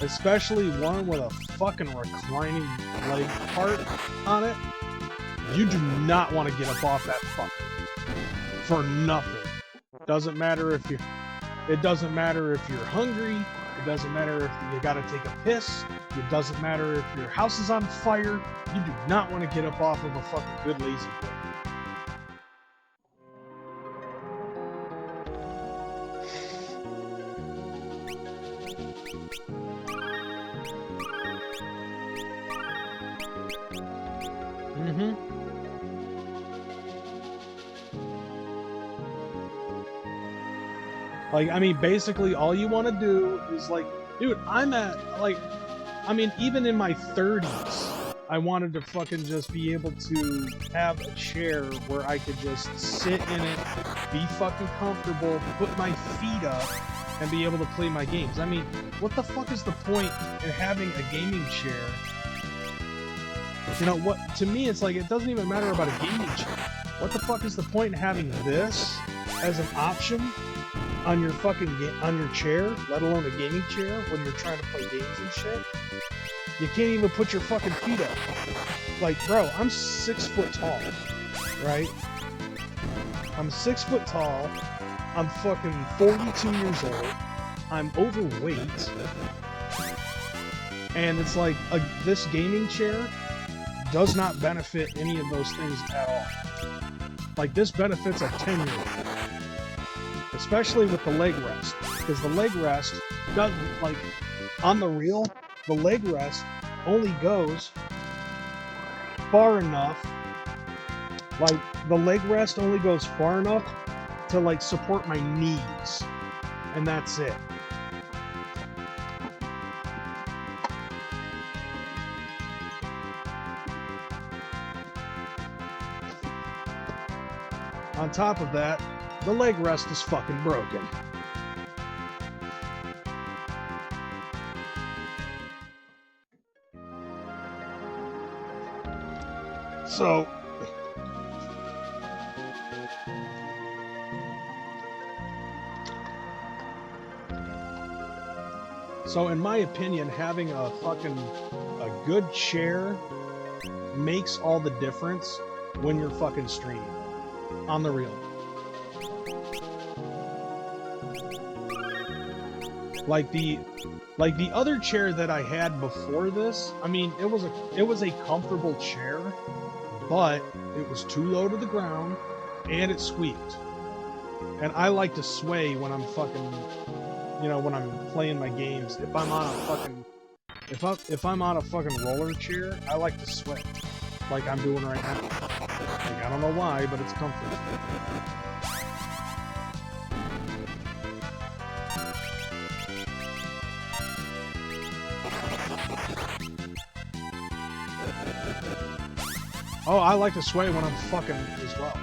especially one with a fucking reclining leg part on it, you do not want to get up off that fucker for nothing. Doesn't matter if it doesn't matter if you're hungry. It doesn't matter if you gotta take a piss. It doesn't matter if your house is on fire. You do not want to get up off of a fucking good lazy boy. Like, I mean, basically all you want to do is like, dude, I'm at, like, I mean, even in my 30s, I wanted to fucking just be able to have a chair where I could just sit in it, be fucking comfortable, put my feet up, and be able to play my games. I mean, what the fuck is the point in having a gaming chair? You know, what, to me, it's like, it doesn't even matter about a gaming chair. What the fuck is the point in having this as an option on your fucking on your chair, let alone a gaming chair, when you're trying to play games and shit? You can't even put your fucking feet up. Like, bro, I'm 6 foot tall, right? I'm 6 foot tall. I'm fucking 42 years old. I'm overweight. And it's like, this gaming chair does not benefit any of those things at all. Like, this benefits a 10-year-old. Especially with the leg rest. Because the leg rest doesn't, like, on the real, the leg rest only goes far enough, like, the leg rest only goes far enough to, like, support my knees. And that's it. On top of that, the leg rest is fucking broken. So in my opinion, having a good chair makes all the difference when you're fucking streaming. On the real. Like the other chair that I had before this, I mean, it was a comfortable chair, but it was too low to the ground and it squeaked. And I like to sway when I'm fucking, you know, when I'm playing my games. If I'm on a fucking if I'm on a fucking roller chair, I like to sway. Like I'm doing right now. Like, I don't know why, but it's comfortable. Oh, I like to sway when I'm fucking as well,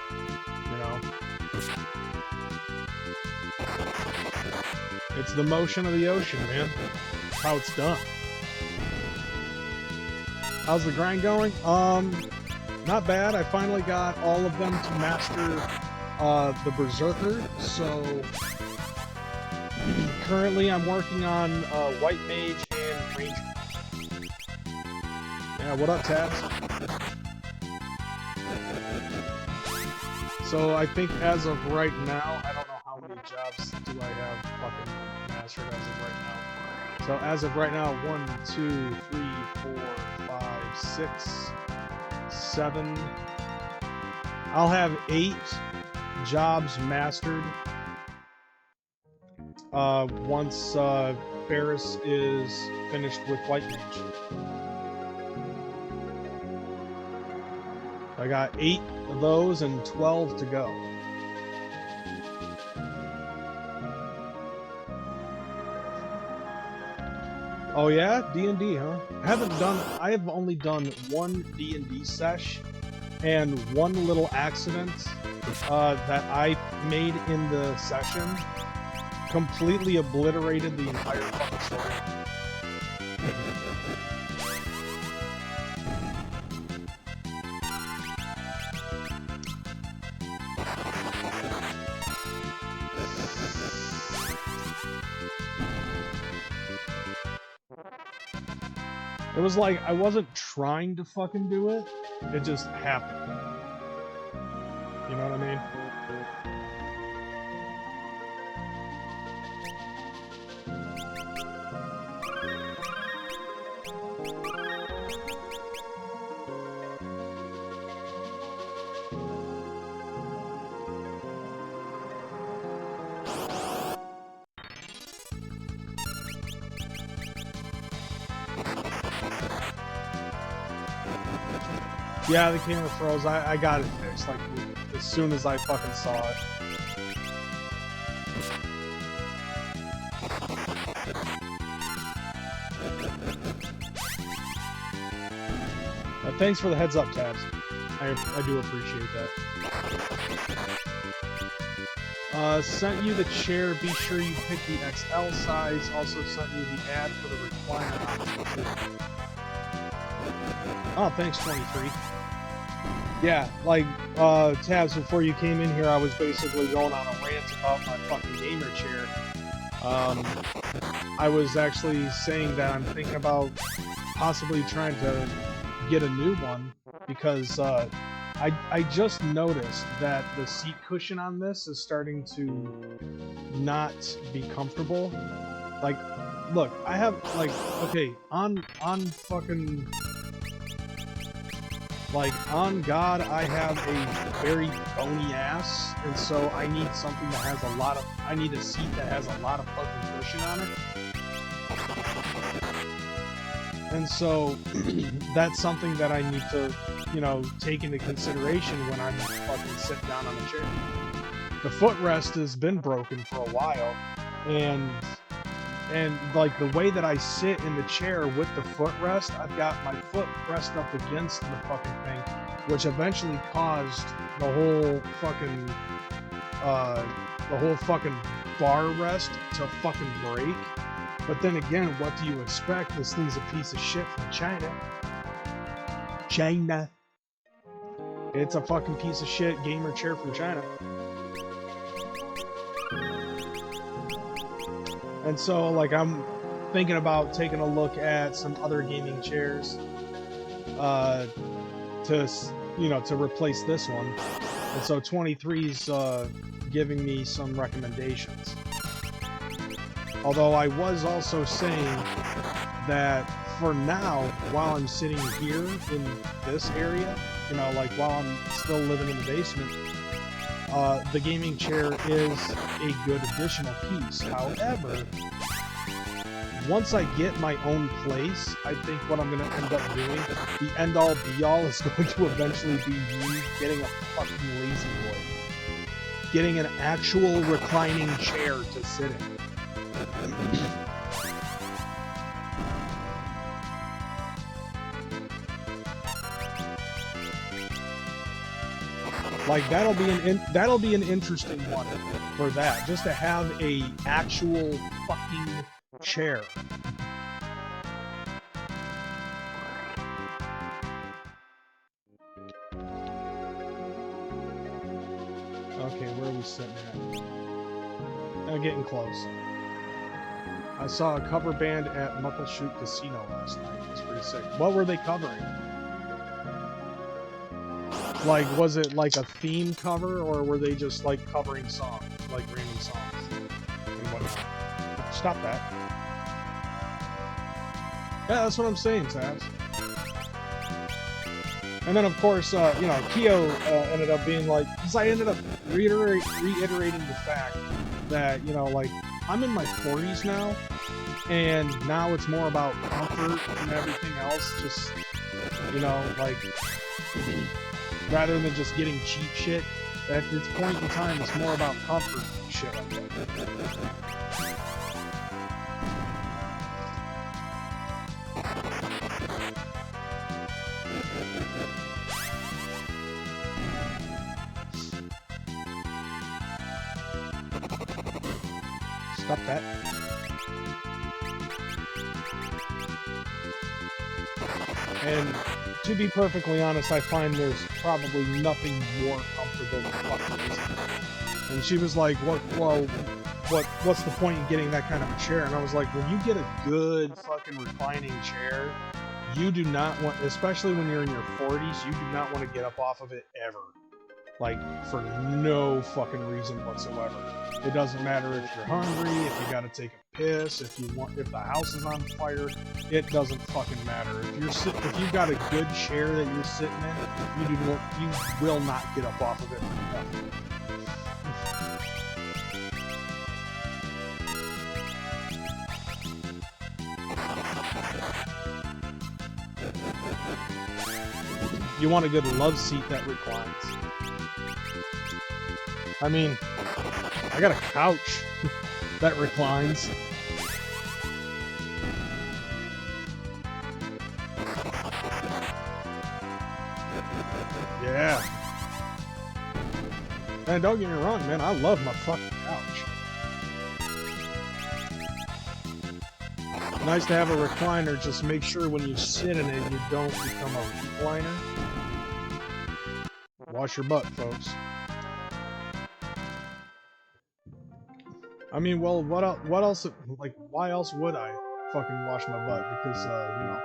you know? It's the motion of the ocean, man. That's how it's done. How's the grind going? Not bad. I finally got all of them to master the Berserker, so currently I'm working on White Mage and Ranger. Yeah, what up, Tabs? So I think as of right now, I don't know how many jobs do I have fucking mastered as of right now. So as of right now, 1, 2, 3, 4, 5, 6, 7. I'll have 8 jobs mastered once Ferris is finished with White Mage. I got 8 of those and 12 to go. Oh yeah, D&D, huh? I have only done one D&D sesh and one little accident that I made in the session completely obliterated the entire fucking story. It was like, I wasn't trying to fucking do it, it just happened. You know what I mean? Yeah, the camera froze. I got it fixed, like, as soon as I fucking saw it. Thanks for the heads up, Tabs. I do appreciate that. Sent you the chair. Be sure you pick the XL size. Also sent you the ad for the recliner option too. Oh, thanks, 23. Yeah, like, Tabs, before you came in here, I was basically going on a rant about my fucking gamer chair. I was actually saying that I'm thinking about possibly trying to get a new one because I just noticed that the seat cushion on this is starting to not be comfortable. Like, look, I have, like, okay, on fucking, like, on God, I have a very bony ass, and so I need something that has a lot of, I need a seat that has a lot of fucking cushion on it. And so, that's something that I need to, you know, take into consideration when I'm fucking sitting down on the chair. The footrest has been broken for a while, and like the way that I sit in the chair with the footrest, I've got my foot pressed up against the fucking thing, which eventually caused the whole fucking bar rest to fucking break. But then again, what do you expect? This thing's a piece of shit from China. China. It's a fucking piece of shit gamer chair from China. And so, like, I'm thinking about taking a look at some other gaming chairs to replace this one. And so 23's giving me some recommendations. Although I was also saying that for now, while I'm sitting here in this area, you know, like while I'm still living in the basement, the gaming chair is a good additional piece. However, once I get my own place, I think what I'm going to end up doing, the end-all be-all is going to eventually be me getting a fucking lazy boy. Getting an actual reclining chair to sit in. Like, that'll be an interesting one for that, just to have a actual fucking chair. Okay, where are we sitting at? I'm getting close. I saw a cover band at Muckleshoot Casino last night. It was pretty sick. What were they covering? Like, was it like a theme cover, or were they just like covering songs, like random songs and whatnot? Stop that. Yeah, that's what I'm saying, Tabs. And then, of course, you know, Kyo ended up being like, because I ended up reiterating the fact that, you know, like, I'm in my 40s now, and now it's more about comfort and everything else, just, you know, like, rather than just getting cheap shit. At this point in time, it's more about comfort and shit like that. Stop that. And to be perfectly honest, I find there's probably nothing more comfortable than fucking this. And she was like, what's the point in getting that kind of a chair? And I was like, when you get a good fucking reclining chair, you do not want, especially when you're in your 40s, you do not want to get up off of it ever. Like, for no fucking reason whatsoever. It doesn't matter if you're hungry, if you gotta take a piss, if the house is on fire, it doesn't fucking matter. If you've got a good chair that you're sitting in, you will not get up off of it for nothing. You want a good love seat that reclines. I mean, I got a couch that reclines. Yeah. And don't get me wrong, man, I love my fucking couch. Nice to have a recliner, just make sure when you sit in it, you don't become a recliner. Wash your butt, folks. I mean, well, what else, like, why else would I fucking wash my butt? Because, you know,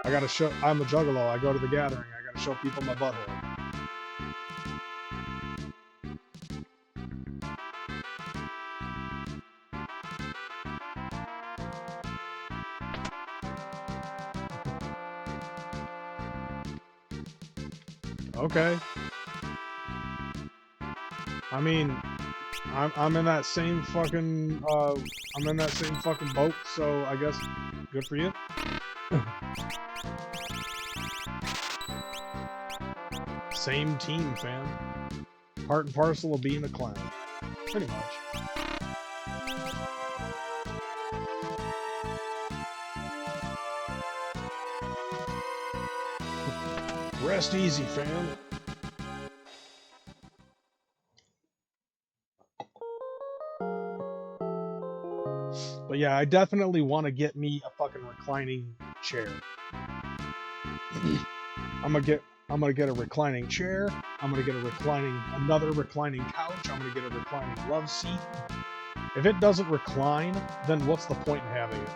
I gotta show, I'm a juggalo, I go to the gathering, I gotta show people my butthole. Okay. I mean, I'm in that same fucking I'm in that same fucking boat, so I guess good for you. Same team, fam. Part and parcel of being a clown. Pretty much. Rest easy, fam. But yeah, I definitely want to get me a fucking reclining chair. I'm gonna get a reclining chair. I'm gonna get another reclining couch. I'm gonna get a reclining love seat. If it doesn't recline, then what's the point in having it?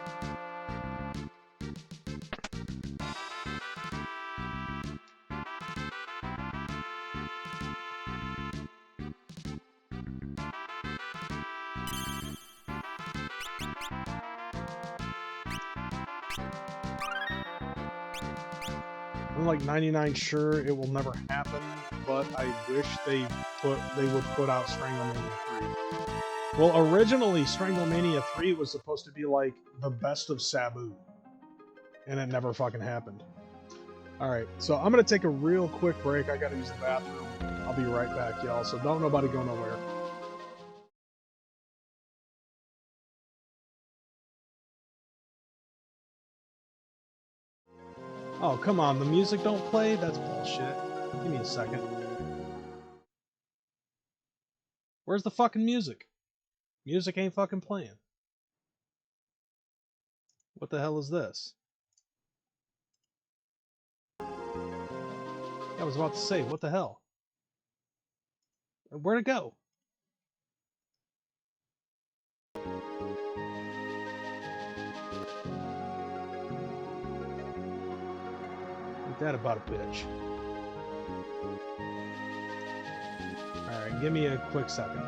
I'm like 99 sure it will never happen, but I wish they would put out Stranglemania 3. Well, originally Stranglemania 3 was supposed to be like the best of Sabu, and it never fucking happened. Alright, so I'm gonna take a real quick break. I gotta use the bathroom. I'll be right back, y'all, so don't nobody go nowhere. Oh, come on, the music don't play? That's bullshit. Give me a second. Where's the fucking music? Music ain't fucking playing. What the hell is this? I was about to say, what the hell? Where'd it go? Ain't that about a bitch? Alright, give me a quick second.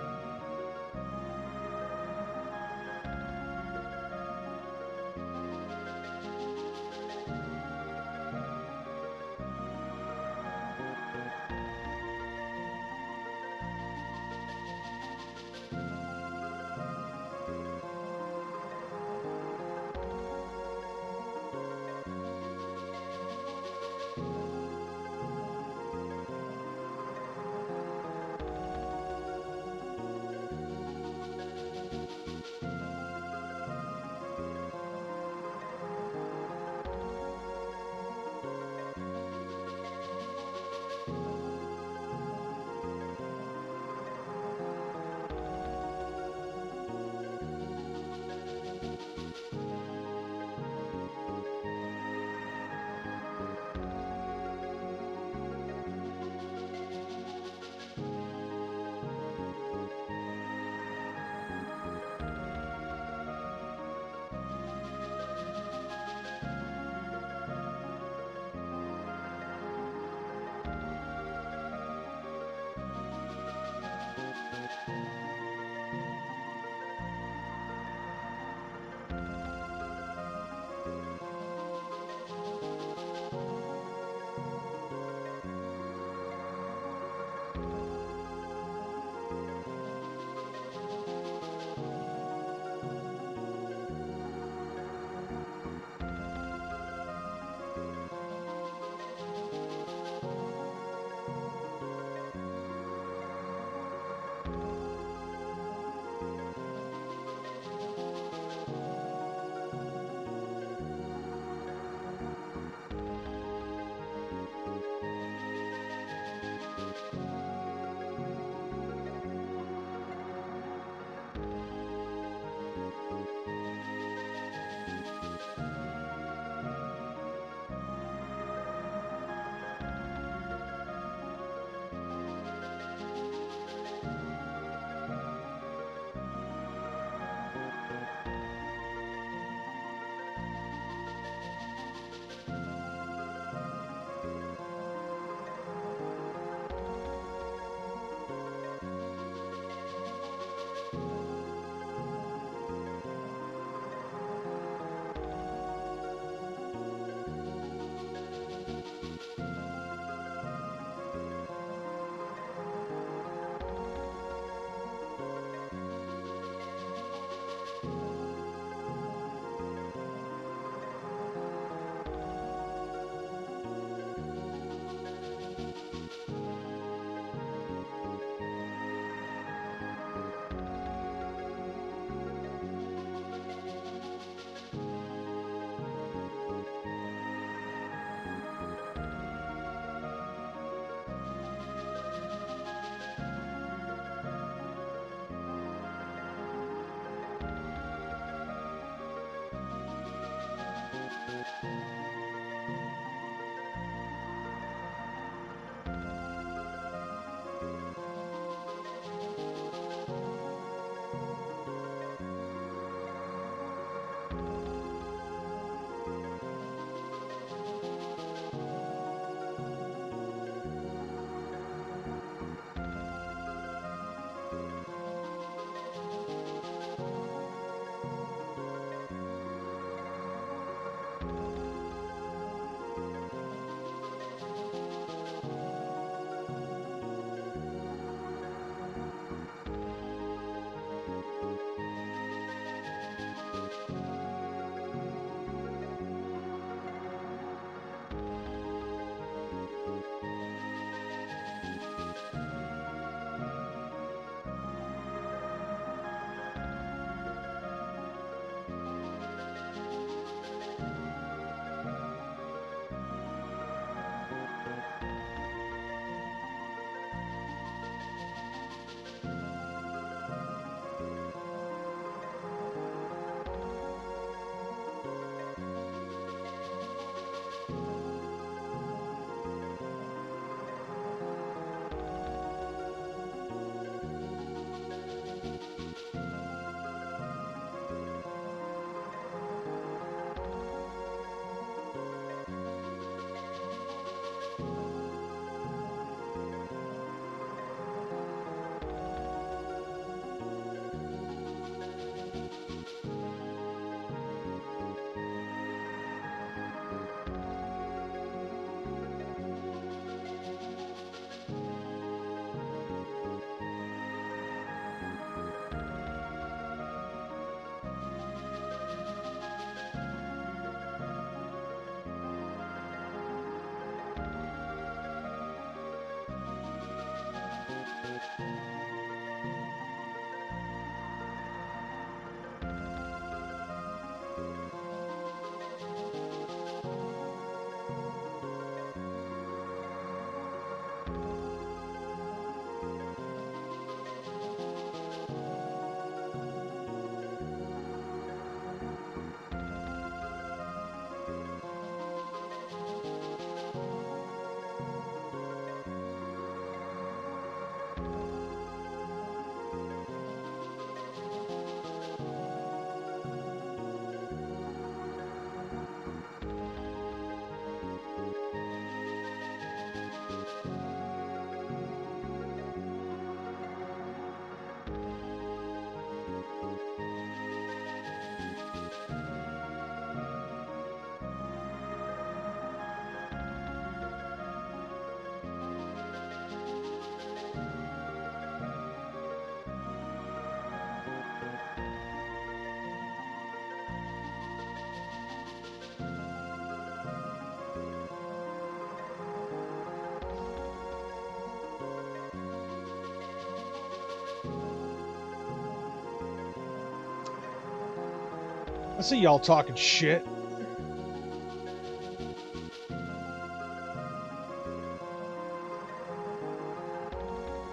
I see y'all talking shit.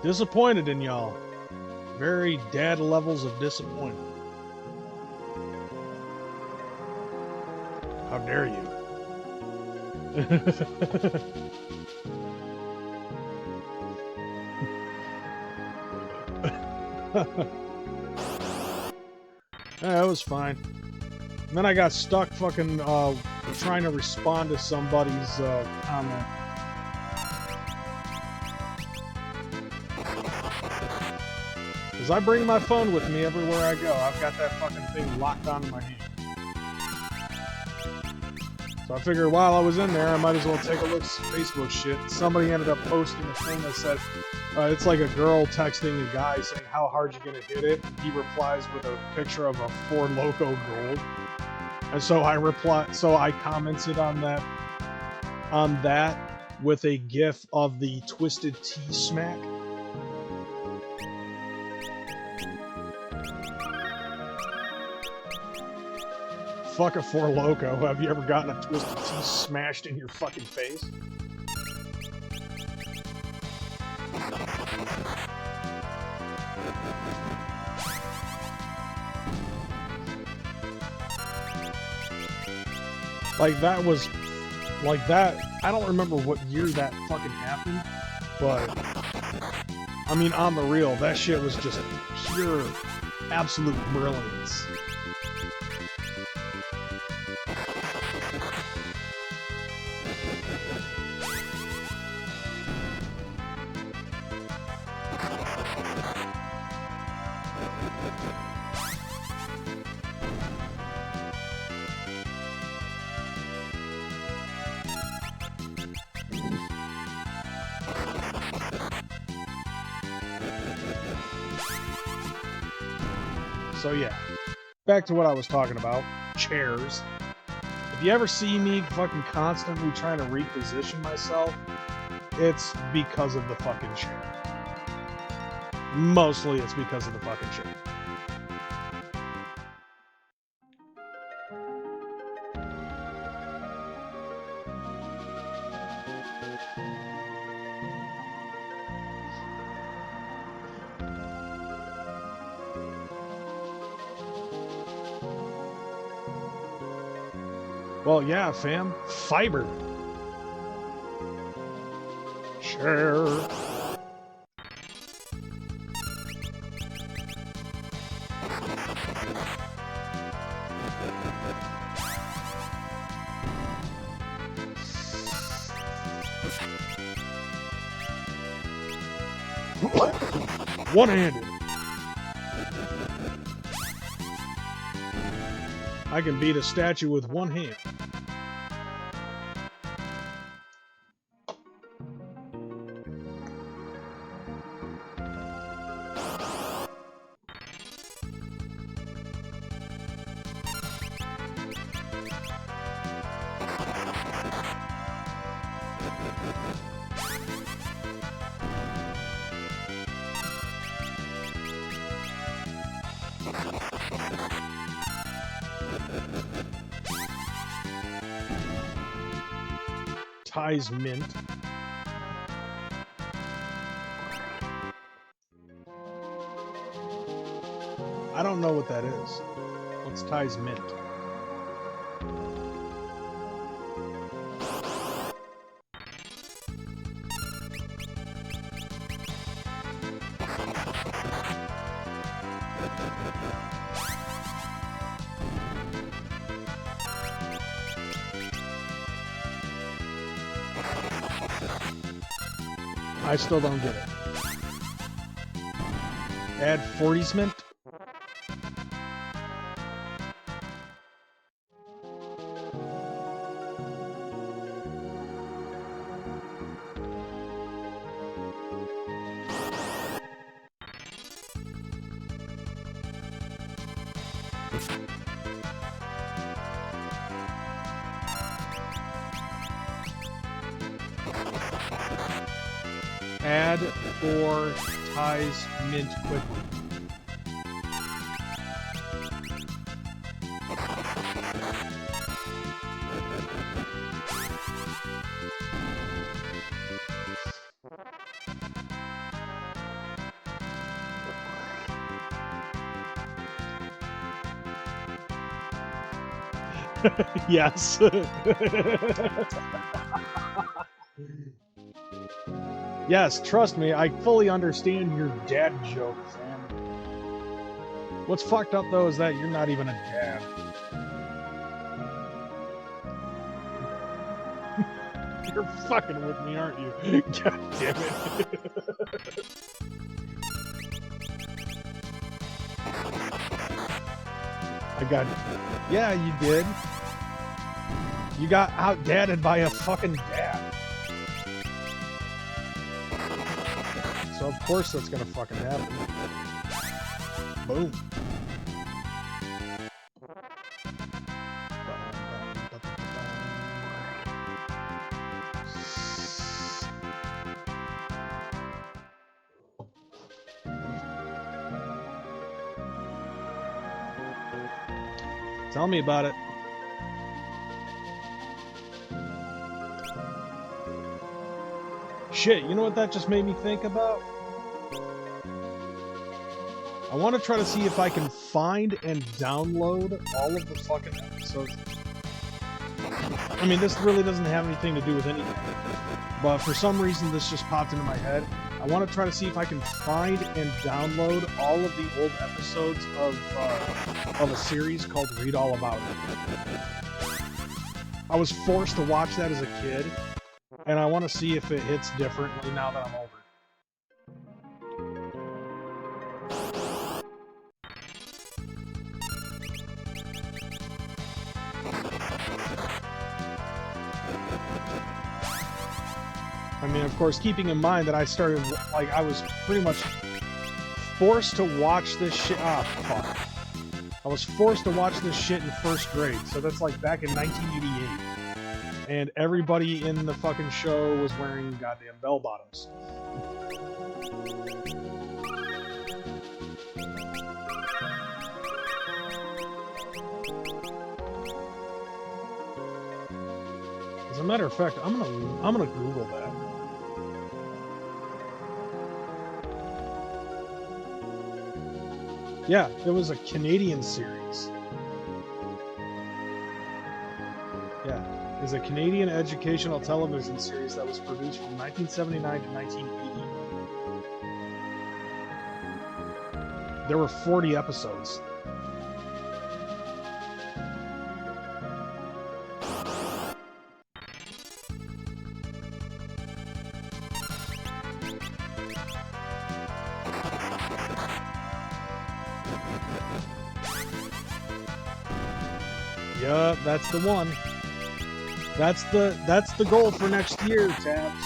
Disappointed in y'all. Very dead levels of disappointment. How dare you? Yeah, that was fine. And then I got stuck fucking trying to respond to somebody's comment. Because I bring my phone with me everywhere I go. I've got that fucking thing locked onto my hand. So I figured while I was in there, I might as well take a look at some Facebook shit. Somebody ended up posting a thing that said, it's like a girl texting a guy saying, how hard you gonna hit it? He replies with a picture of a Ford Loco Gold. And so I commented on that with a gif of the Twisted Tea smack. Fuck a Ford Loco. Have you ever gotten a Twisted Tea smashed in your fucking face? Like that, I don't remember what year that fucking happened, but, I mean, on the real, that shit was just pure, absolute brilliance. So yeah, back to what I was talking about, chairs. If you ever see me fucking constantly trying to reposition myself, it's because of the fucking chair. Mostly it's because of the fucking chair. Well, yeah, fam. Fiber. Sure. One-handed. I can beat a statue with one hand. Ties mint. I don't know what that is. What's Ties mint? I still don't get it. Add 40s mint? Add 4 ties mint quickly. Yes. Yes, trust me, I fully understand your dad joke, Sam. What's fucked up though is that you're not even a dad. You're fucking with me, aren't you? God damn it. I got it. Yeah, you did. You got out-dadded by a fucking dad. So of course that's gonna fucking happen. Boom. Tell me about it. Shit, you know what that just made me think about? I want to try to see if I can find and download all of the fucking episodes. I mean, this really doesn't have anything to do with anything. But for some reason, this just popped into my head. I want to try to see if I can find and download all of the old episodes of a series called Read All About It. I was forced to watch that as a kid, and I want to see if it hits differently now that I'm older. I mean, of course, keeping in mind that I started, like, I was pretty much forced to watch this shit. Ah, fuck. I was forced to watch this shit in first grade, so that's like back in 1988. And everybody in the fucking show was wearing goddamn bell bottoms. As a matter of fact, I'm gonna Google that. Yeah, it was a Canadian series. Yeah, it was a Canadian educational television series that was produced from 1979 to 1980. There were 40 episodes. Yup, that's the one. That's the goal for next year, Tabs,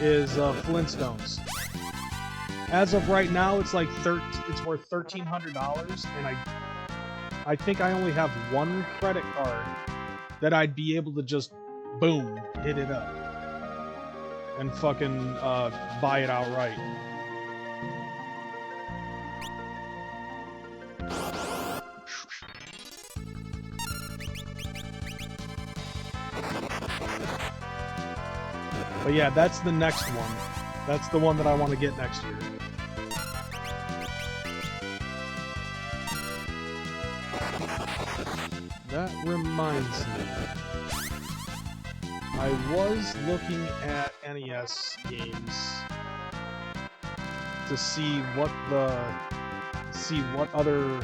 is Flintstones. As of right now, it's like it's worth $1,300, and I think I only have one credit card that I'd be able to just boom hit it up and fucking buy it outright. But yeah, that's the next one. That's the one that I want to get next year. That reminds me. I was looking at NES games to see what other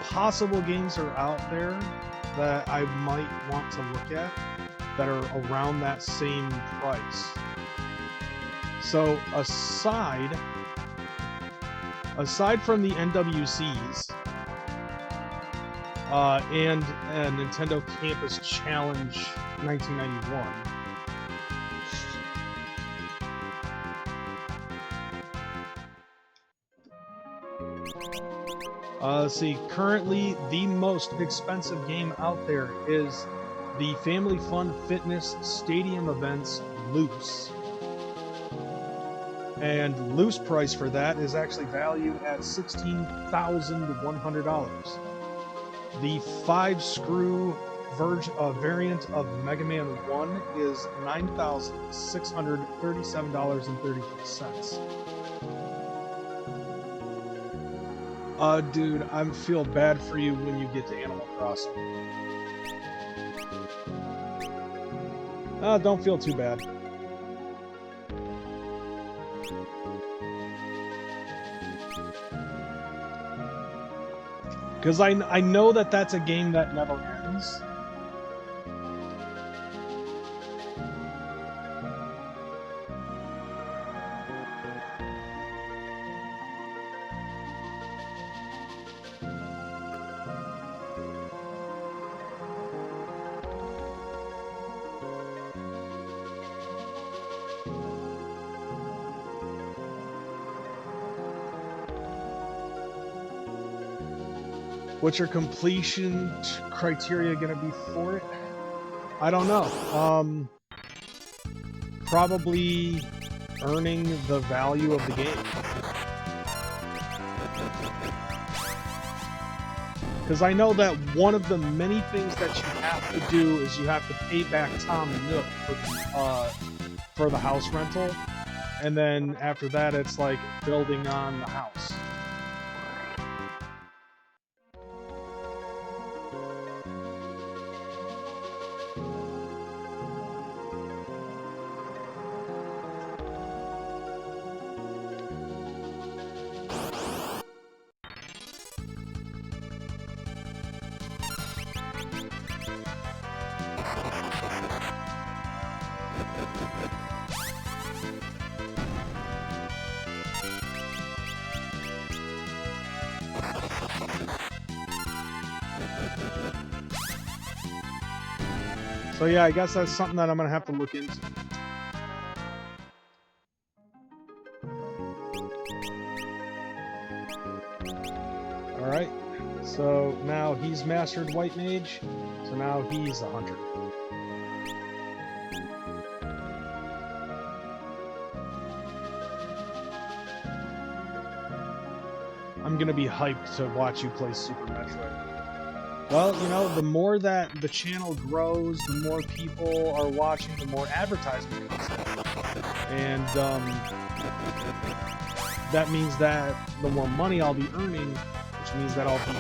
possible games are out there that I might want to look at that are around that same price. So aside from the NWCs and Nintendo Campus Challenge 1991, let's see, currently the most expensive game out there is the Family Fun Fitness Stadium Events Loose. And loose price for that is actually valued at $16,100. The 5-screw variant of Mega Man 1 is $9,637.33. Dude, I feel bad for you when you get to Animal Crossing. Don't feel too bad. Because I know that that's a game that never ends. What's your completion criteria gonna be for it? I don't know. Probably earning the value of the game. Because I know that one of the many things that you have to do is you have to pay back Tom Nook for the house rental, and then after that it's like building on the house. So yeah, I guess that's something that I'm gonna have to look into. Alright, so now he's mastered White Mage, so now he's a hunter. I'm gonna be hyped to watch you play Super Metroid. Well, you know, the more that the channel grows, the more people are watching, the more advertisement comes in. And that means that the more money I'll be earning, which means that I'll be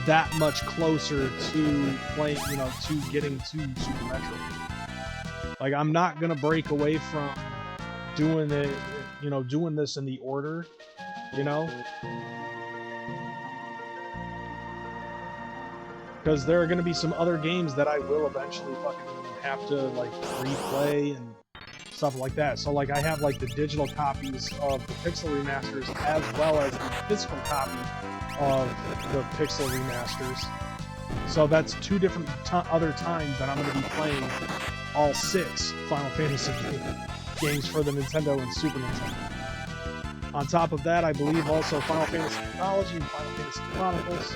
that much closer to playing, you know, to getting to Super Metroid. Like, I'm not gonna break away from doing it, you know, doing this in the order, you know? Because there are going to be some other games that I will eventually fucking have to, like, replay and stuff like that. So, like, I have, like, the digital copies of the Pixel Remasters as well as the physical copy of the Pixel Remasters. So that's two different other times that I'm going to be playing all 6 Final Fantasy games for the Nintendo and Super Nintendo. On top of that, I believe also Final Fantasy Anthology and Final Fantasy Chronicles,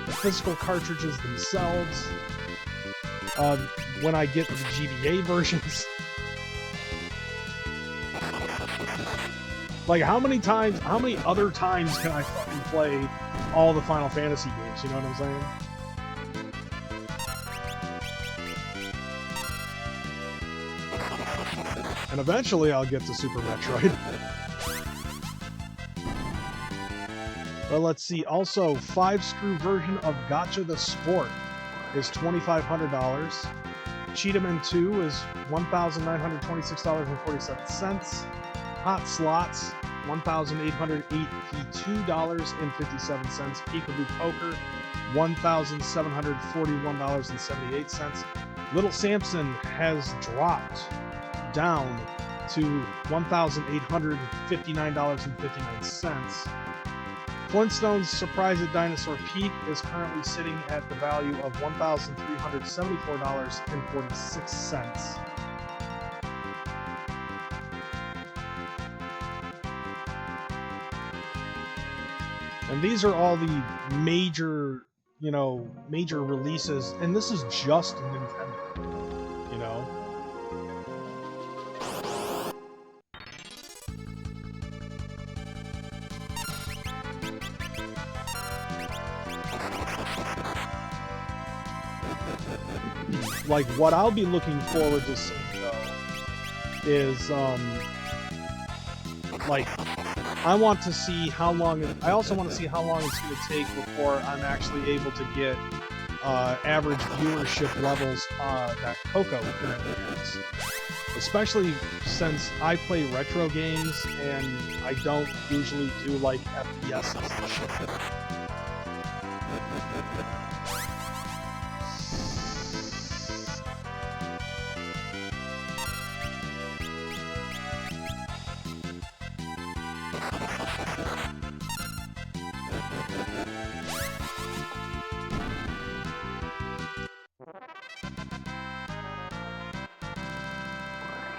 the physical cartridges themselves, when I get the GBA versions. Like, how many other times can I fucking play all the Final Fantasy games, you know what I'm saying? And eventually I'll get to Super Metroid. But let's see, also, 5-screw version of Gotcha the Sport is $2,500. Cheetahman 2 is $1,926.47. Hot Slots, $1,882.57. Peekaboo Poker, $1,741.78. Little Samson has dropped down to $1,859.59. Flintstone's Surprise at Dinosaur Peak is currently sitting at the value of $1,374.46. And these are all the major, you know, major releases, and this is just Nintendo, you know? Like, what I'll be looking forward to seeing, though, is, like, I want to see how long. I also want to see how long it's going to take before I'm actually able to get average viewership levels that Coco currently has. Especially since I play retro games and I don't usually do like FPSs and shit.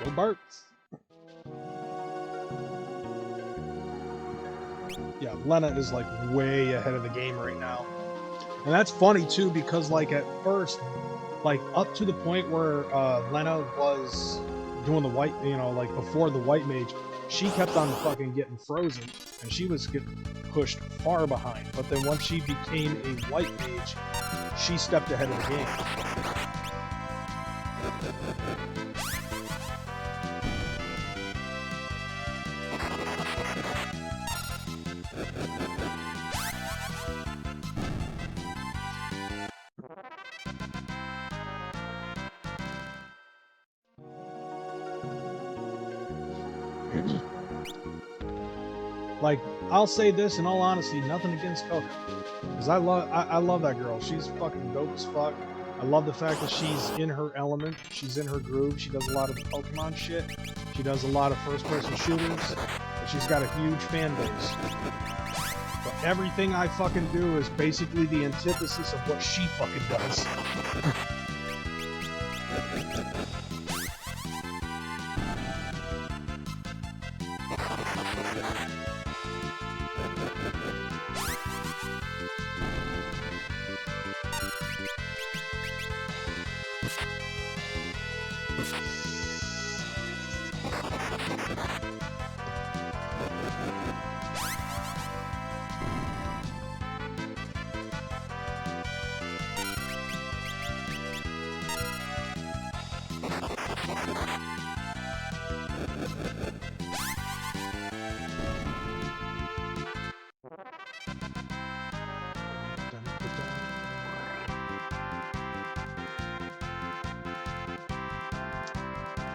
Go Bart. Yeah, Lena is like way ahead of the game right now. And that's funny too, because like at first, like up to the point where Lena was doing the white, you know, like before the white mage, she kept on fucking getting frozen and she was getting pushed far behind. But then once she became a white mage, she stepped ahead of the game. Like, I'll say this in all honesty, nothing against Coco, because I love that girl. She's fucking dope as fuck. I love the fact that she's in her element. She's in her groove. She does a lot of Pokemon shit. She does a lot of first-person shooters. And she's got a huge fan base. But everything I fucking do is basically the antithesis of what she fucking does.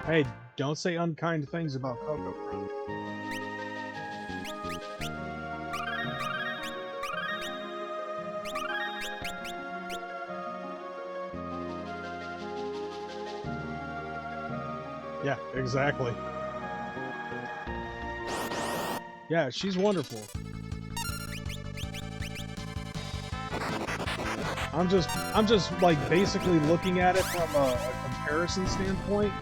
Hey, don't say unkind things about Coco, bro. Yeah, exactly. Yeah, she's wonderful. I'm just like basically looking at it from a comparison standpoint.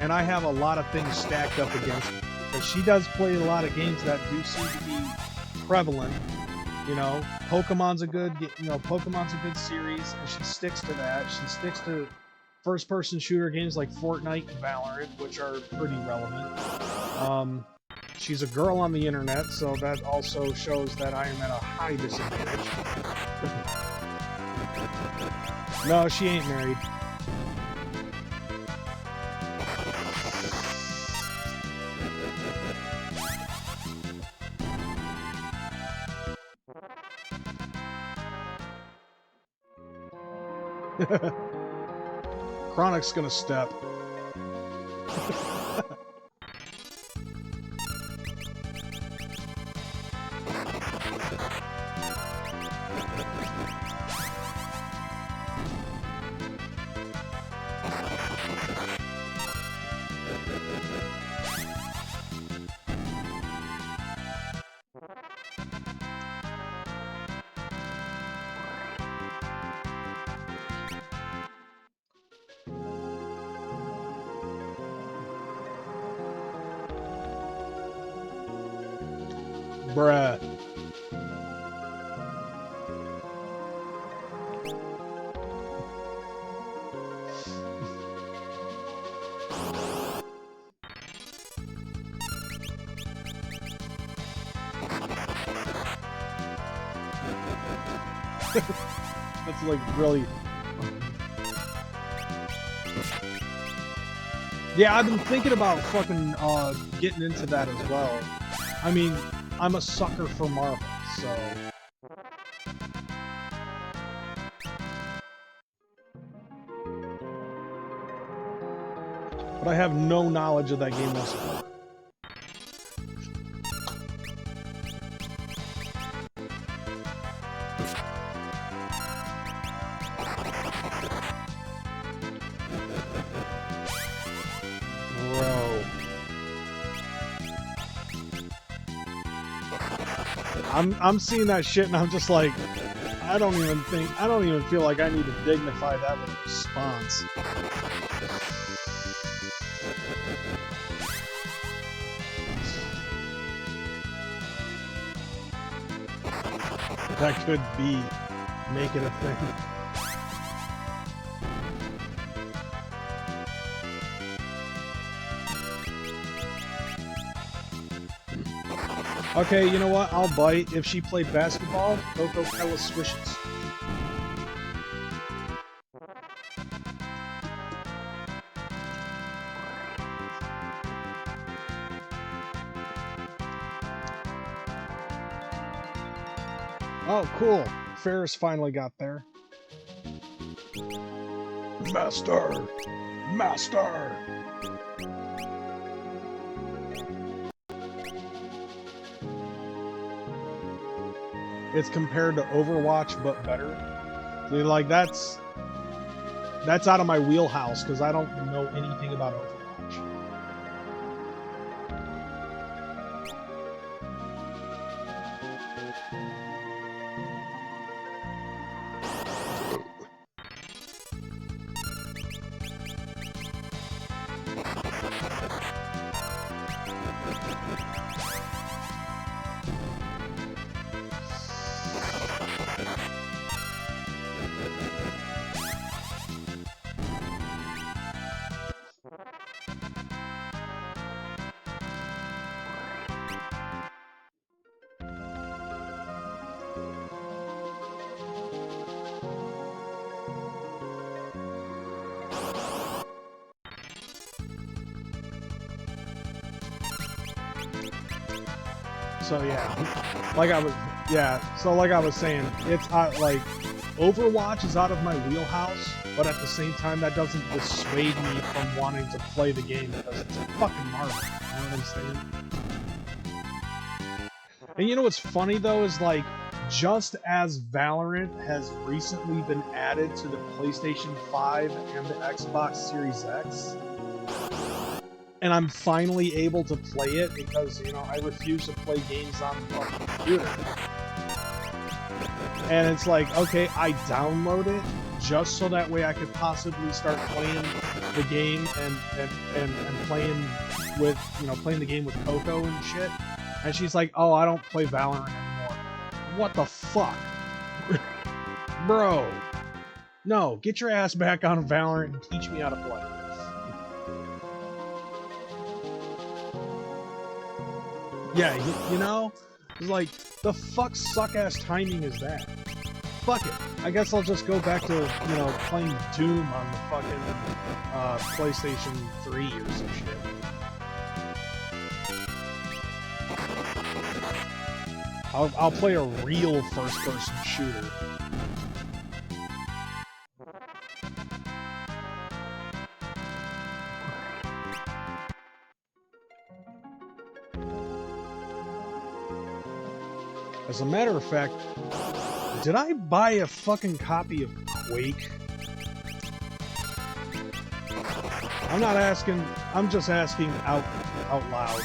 And I have a lot of things stacked up against her, because she does play a lot of games that do seem to be prevalent. You know, Pokemon's a good series, and she sticks to that. She sticks to first-person shooter games like Fortnite and Valorant, which are pretty relevant. She's a girl on the internet, so that also shows that I am at a high disadvantage. No, she ain't married. Chronic's gonna step. Bruh. That's like really... Yeah, I've been thinking about fucking getting into that as well. I mean, I'm a sucker for Marvel, so... But I have no knowledge of that game whatsoever. Bro. I'm seeing that shit and I'm just like, I don't even feel like I need to dignify that with a response. That could be making a thing. Okay, you know what? I'll bite. If she played basketball, Coco Kella swishes. Oh, cool. Ferris finally got there. Master! Master! It's compared to Overwatch, but better. So, like, that's out of my wheelhouse, because I don't know anything about Overwatch. So yeah, like I was saying, it's like Overwatch is out of my wheelhouse, but at the same time, that doesn't dissuade me from wanting to play the game because it's fucking Marvel. You know what I'm saying? And you know what's funny though is like, just as Valorant has recently been added to the PlayStation 5 and the Xbox Series X, and I'm finally able to play it because, you know, I refuse to play games on the fucking computer. And it's like, okay, I download it just so that way I could possibly start playing the game and playing with, you know, playing the game with Coco and shit. And she's like, oh, I don't play Valorant anymore. What the fuck? Bro. No, get your ass back on Valorant and teach me how to play. Yeah, you know? It's like, the fuck suck-ass timing is that? Fuck it. I guess I'll just go back to, you know, playing Doom on the fucking PlayStation 3 or some shit. I'll play a real first-person shooter. As a matter of fact, did I buy a fucking copy of Quake? I'm not asking, I'm just asking out loud.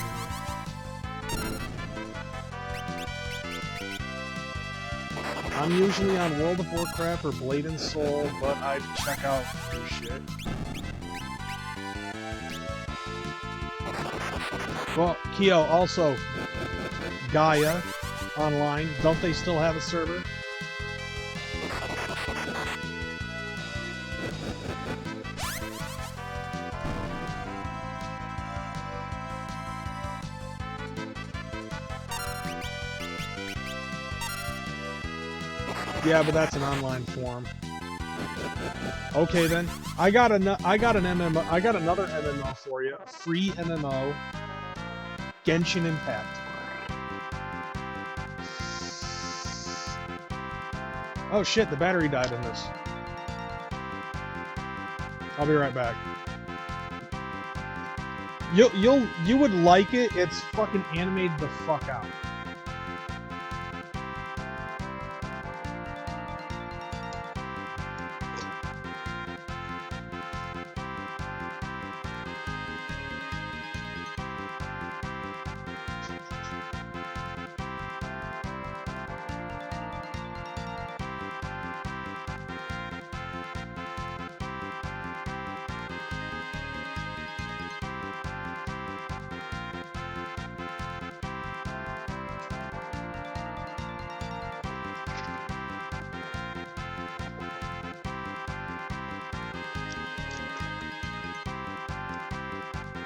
I'm usually on World of Warcraft or Blade and Soul, but I'd check out new shit. Well, Keo, also, Gaia Online, don't they still have a server? Yeah, but that's an online forum. Okay then, I got another MMO for you, a free MMO, Genshin Impact. Oh shit, the battery died in this. I'll be right back. You would like it. It's fucking animated the fuck out.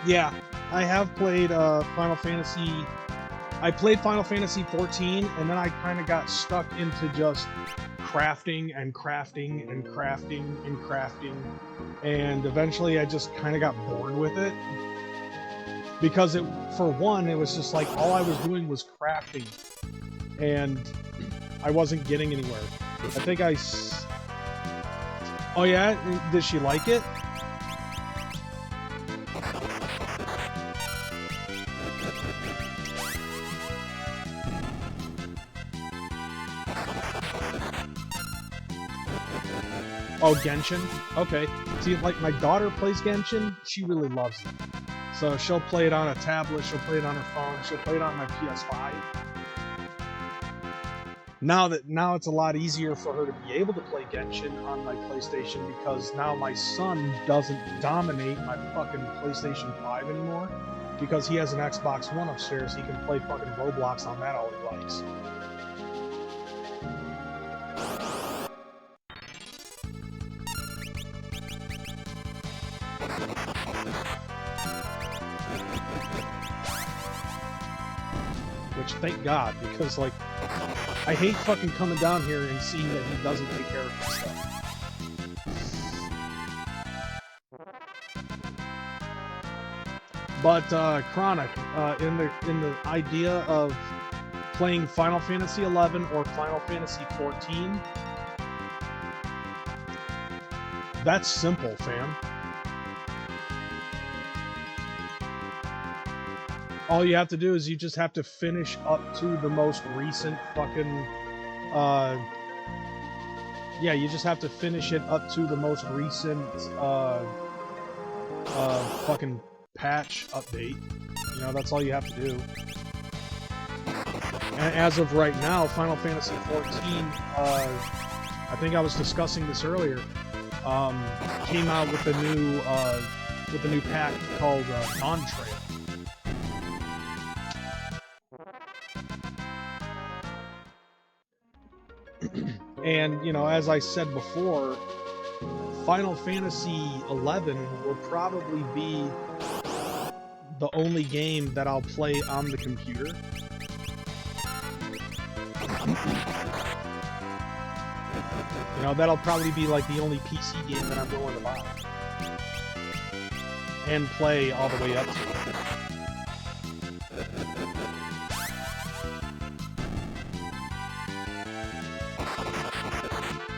Yeah, I have played Final Fantasy. I played Final Fantasy 14, and then I kind of got stuck into just crafting and crafting and crafting and crafting, and eventually I just kind of got bored with it. Because for one, it was just like all I was doing was crafting, and I wasn't getting anywhere. I think Oh yeah? Did she like it? Oh, Genshin? Okay. See, like, my daughter plays Genshin, she really loves it. So she'll play it on a tablet, she'll play it on her phone, she'll play it on my PS5. Now it's a lot easier for her to be able to play Genshin on my PlayStation because now my son doesn't dominate my fucking PlayStation 5 anymore because he has an Xbox One upstairs. He can play fucking Roblox on that all he likes. Which, thank God, because, like, I hate fucking coming down here and seeing that he doesn't take care of his stuff. But, Chronic, in the idea of playing Final Fantasy 11 or Final Fantasy 14, that's simple, fam. All you have to do is you just have to finish up to the most recent fucking, yeah, you just have to finish it up to the most recent, fucking patch update. You know, that's all you have to do. And as of right now, Final Fantasy 14, I think I was discussing this earlier, came out with a new pack called Dawn Trail. And, you know, as I said before, Final Fantasy 11 will probably be the only game that I'll play on the computer. You know, that'll probably be like the only PC game that I'm willing to buy. And play all the way up to it.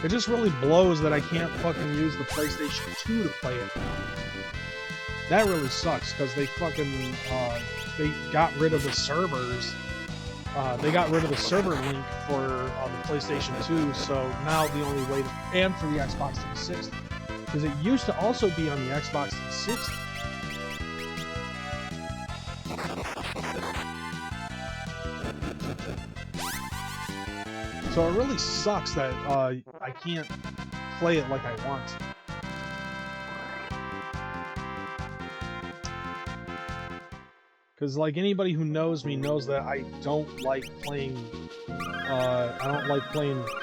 It just really blows that I can't fucking use the PlayStation 2 to play it now. That really sucks, because they fucking, they got rid of the servers. They got rid of the server link for the PlayStation 2, so now the only way to, and for the Xbox 360. Because it used to also be on the Xbox 360. So it really sucks that I can't play it like I want to. Because, like, anybody who knows me knows that I don't like playing,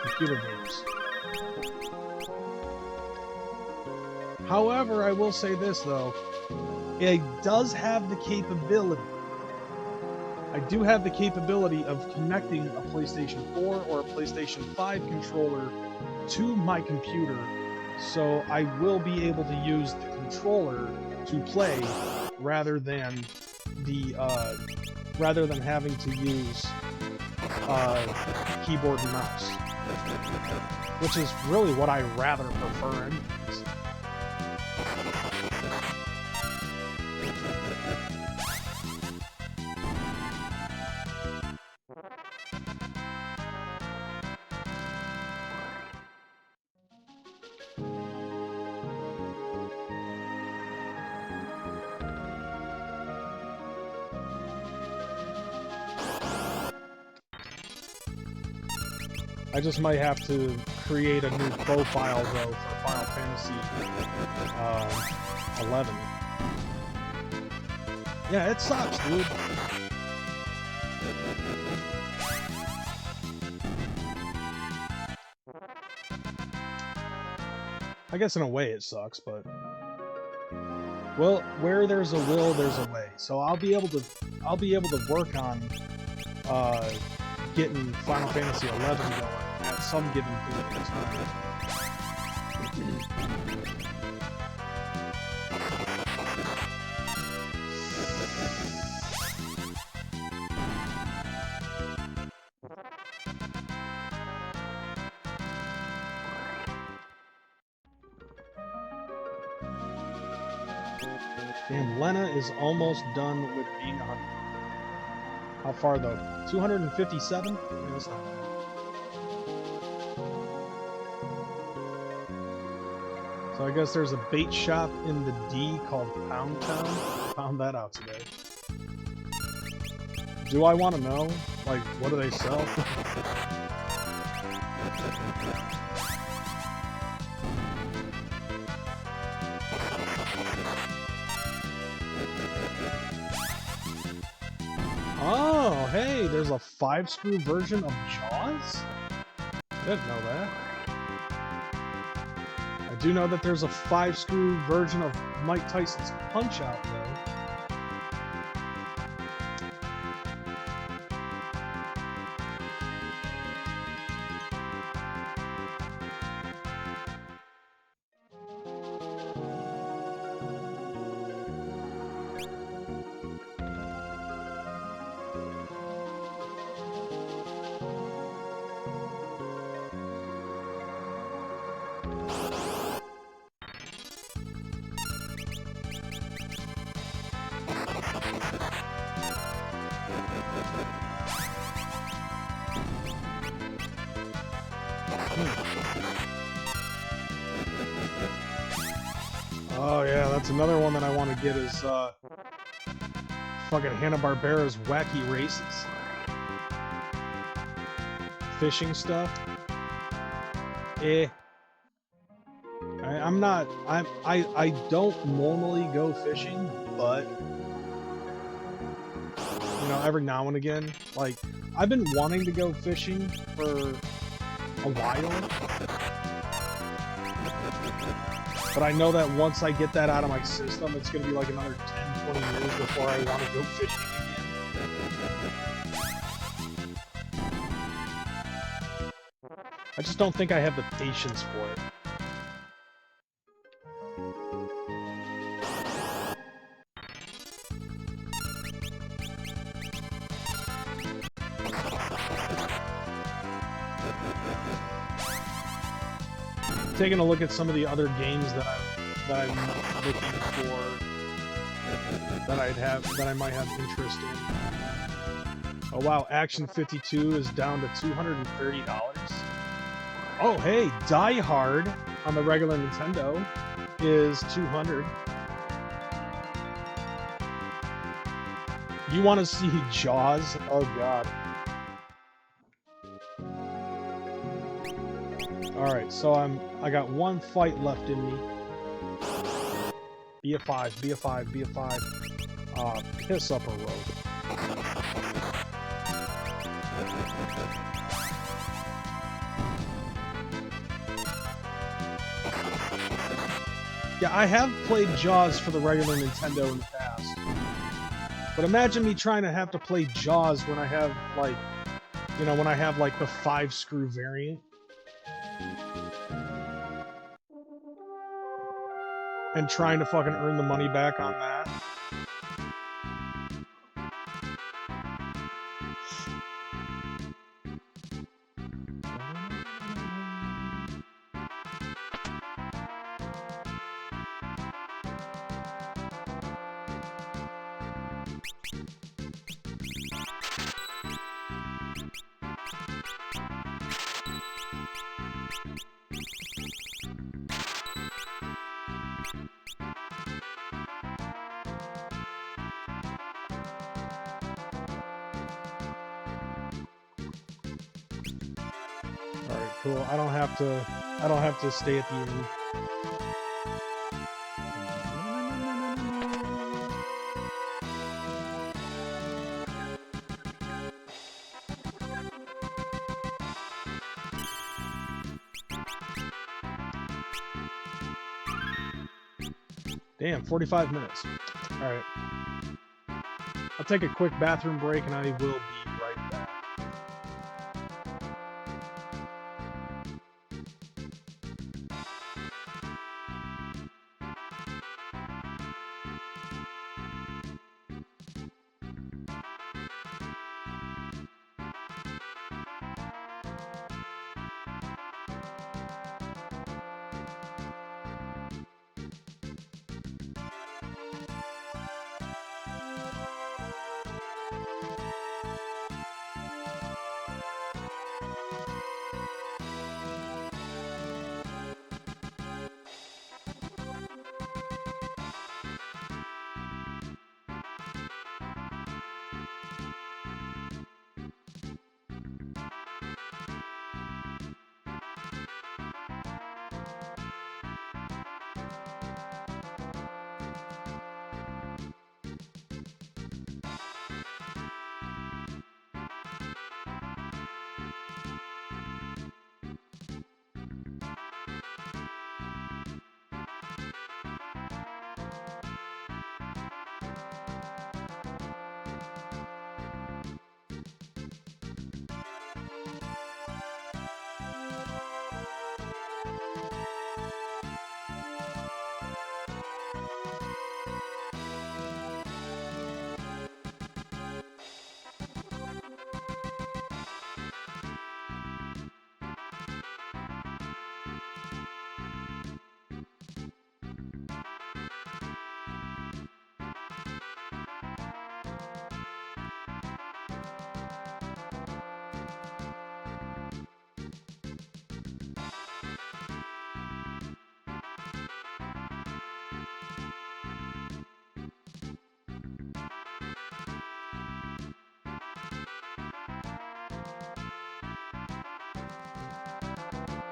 computer games. However, I will say this, though. It does have the capability. I do have the capability of connecting a PlayStation 4 or a PlayStation 5 controller to my computer, so I will be able to use the controller to play rather than having to use keyboard and mouse. which is really what I rather prefer anyways. I just might have to create a new profile, though, for Final Fantasy 11. Yeah, it sucks, dude. I guess in a way it sucks, but... Well, where there's a will, there's a way. So I'll be able to work on getting Final Fantasy 11 going at some given point in time. Damn, Lena is almost done with being 100. How far though? 257? Yeah, that's not bad. So I guess there's a bait shop in the D called Pound Town. Found that out today. Do I want to know? Like, what do they sell? Oh, hey, there's a 5-screw version of Jaws? I didn't know that. I do know that there's a 5-screw version of Mike Tyson's Punch-Out, though. Oh yeah, that's another one that I want to get is fucking Hanna-Barbera's Wacky Races. Fishing stuff. I don't normally go fishing, but you know, every now and again, like I've been wanting to go fishing for a while. But I know that once I get that out of my system, it's going to be like another 10, 20 years before I want to go fishing again. I just don't think I have the patience for it. Taking a look at some of the other games that I'm looking for, that I might have interest in. Oh wow, Action 52 is down to $230. Oh hey, Die Hard on the regular Nintendo is $200. You want to see Jaws? Oh god. Alright, so I got one fight left in me. Be a 5, be a 5, be a 5. Piss up a road. Yeah, I have played Jaws for the regular Nintendo in the past. But imagine me trying to have to play Jaws when I have, like, you know, when I have, like, the 5-screw variant. And trying to fucking earn the money back on that. cool. I don't have to stay at the inn. Damn, 45 minutes. Alright. I'll take a quick bathroom break and I will be right back.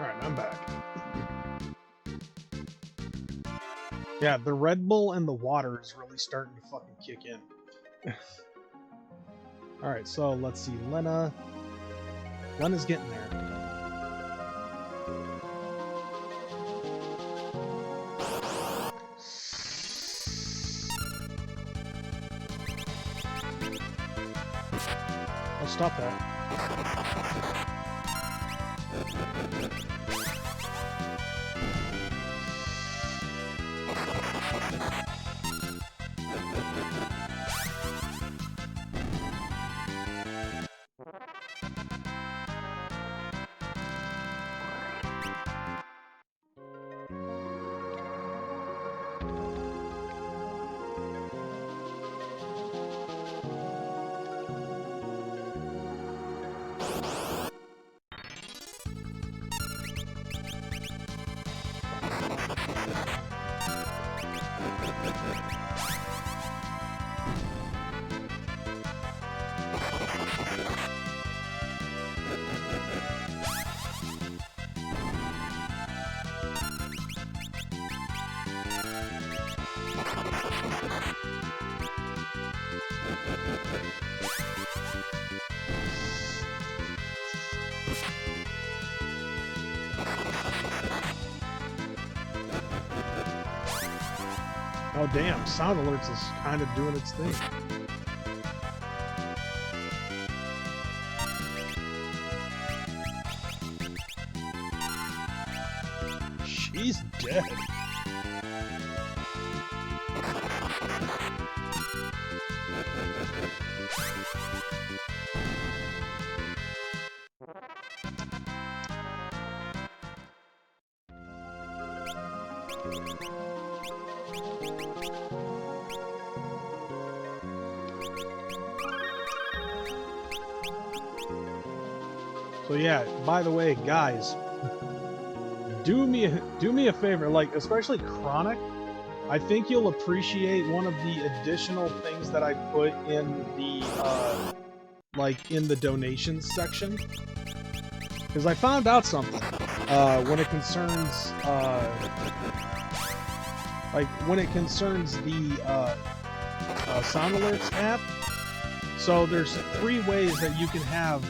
Alright, I'm back. Yeah, the Red Bull and the water is really starting to fucking kick in. Alright, so let's see. Lena's getting there. Oh, stop that. Oh damn, Sound Alerts is kind of doing its thing. She's dead. So yeah, by the way, guys, do me a favor, like especially Chronic. I think you'll appreciate one of the additional things that I put in the like in the donations section. Because I found out something when it concerns the Sound Alerts app. So there's 3 ways that you can have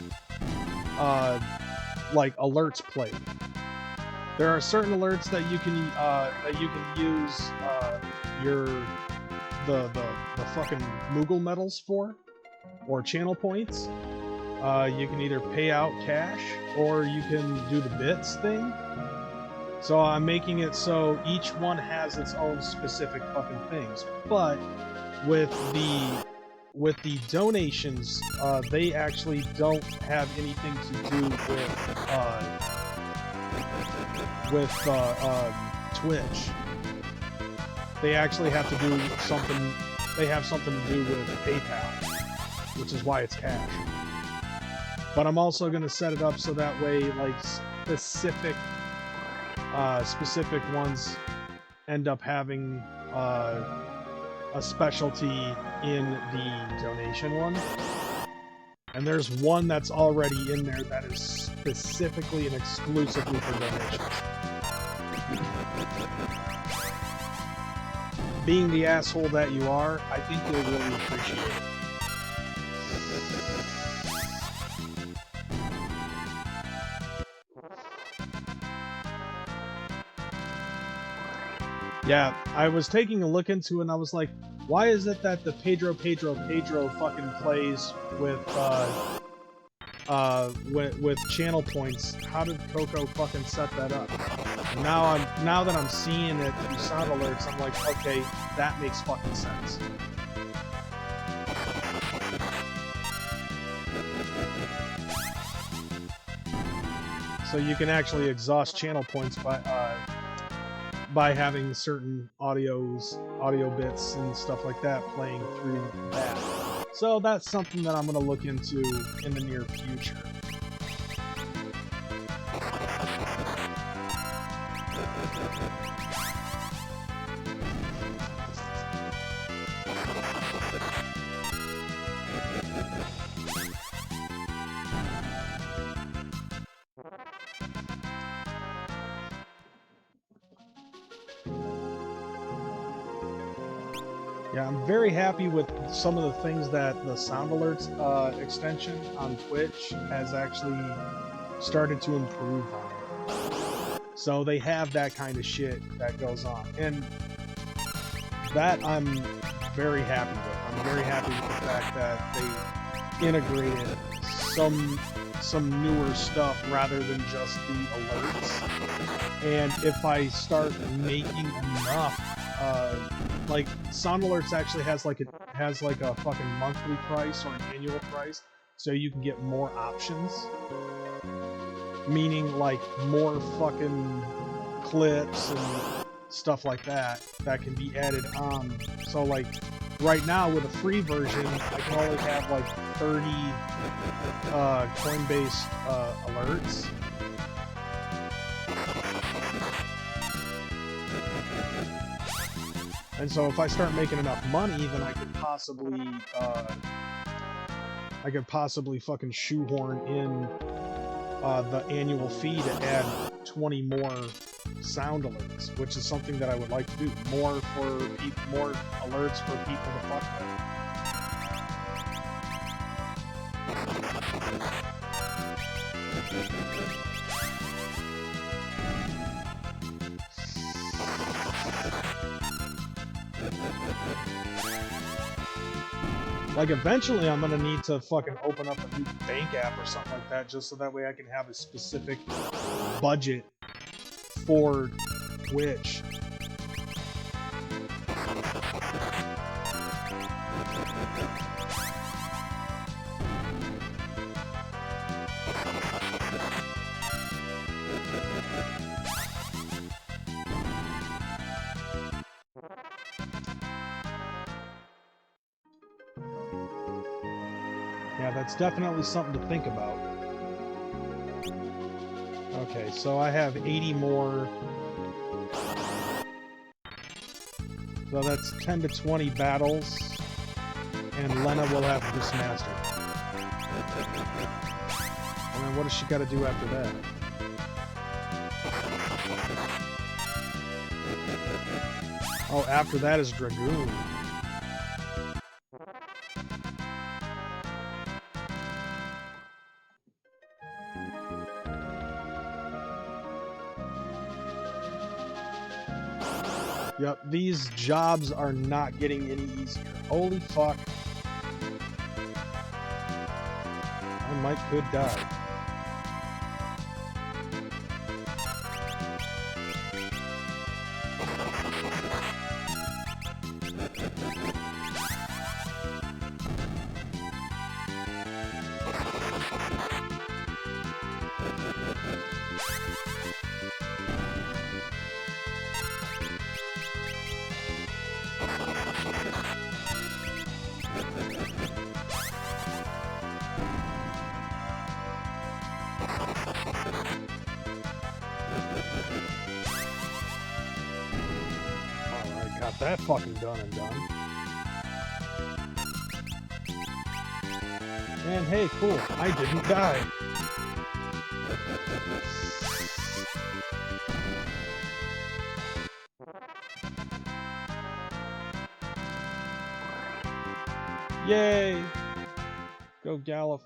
like alerts played. There are certain alerts that you can use the fucking Moogle medals for, or channel points. You can either pay out cash or you can do the bits thing. So I'm making it so each one has its own specific fucking things. But with the donations, they actually don't have anything to do with Twitch. They actually have to do something. They have something to do with PayPal, which is why it's cash. But I'm also going to set it up so that way, like, specific ones end up having a specialty in the donation one. And there's one that's already in there that is specifically and exclusively for donations. Being the asshole that you are, I think you'll really appreciate it. Yeah, I was taking a look into it and I was like, why is it that the Pedro fucking plays with channel points? How did Coco fucking set that up? And now that I'm seeing it through sound alerts, I'm like, okay, that makes fucking sense. So you can actually exhaust channel points by having certain audio bits and stuff like that playing through that. So that's something that I'm going to look into in the near future. Yeah, I'm very happy with some of the things that the Sound Alerts extension on Twitch has actually started to improve on. So they have that kind of shit that goes on. And that I'm very happy with. I'm very happy with the fact that they integrated some newer stuff rather than just the alerts. And if I start making enough like Sound Alerts actually has like a fucking monthly price or an annual price, so you can get more options. Meaning like more fucking clips and stuff like that can be added on. So like right now with a free version, I can only have like 30 coin-based alerts. And so if I start making enough money, then I could possibly fucking shoehorn in the annual fee to add 20 more sound alerts, which is something that I would like to do. More alerts for people to fuck with. Like, eventually I'm gonna need to fucking open up a new bank app or something like that, just so that way I can have a specific budget for Twitch. Yeah, that's definitely something to think about. Okay, so I have 80 more. So that's 10 to 20 battles, and Lena will have this mastered. And then what does she got to do after that? Oh, after that is Dragoon. Yep, these jobs are not getting any easier. Holy fuck. I might could die. Alright, got that fucking done and done. And hey, cool, I didn't die. Yay! Go Gallif.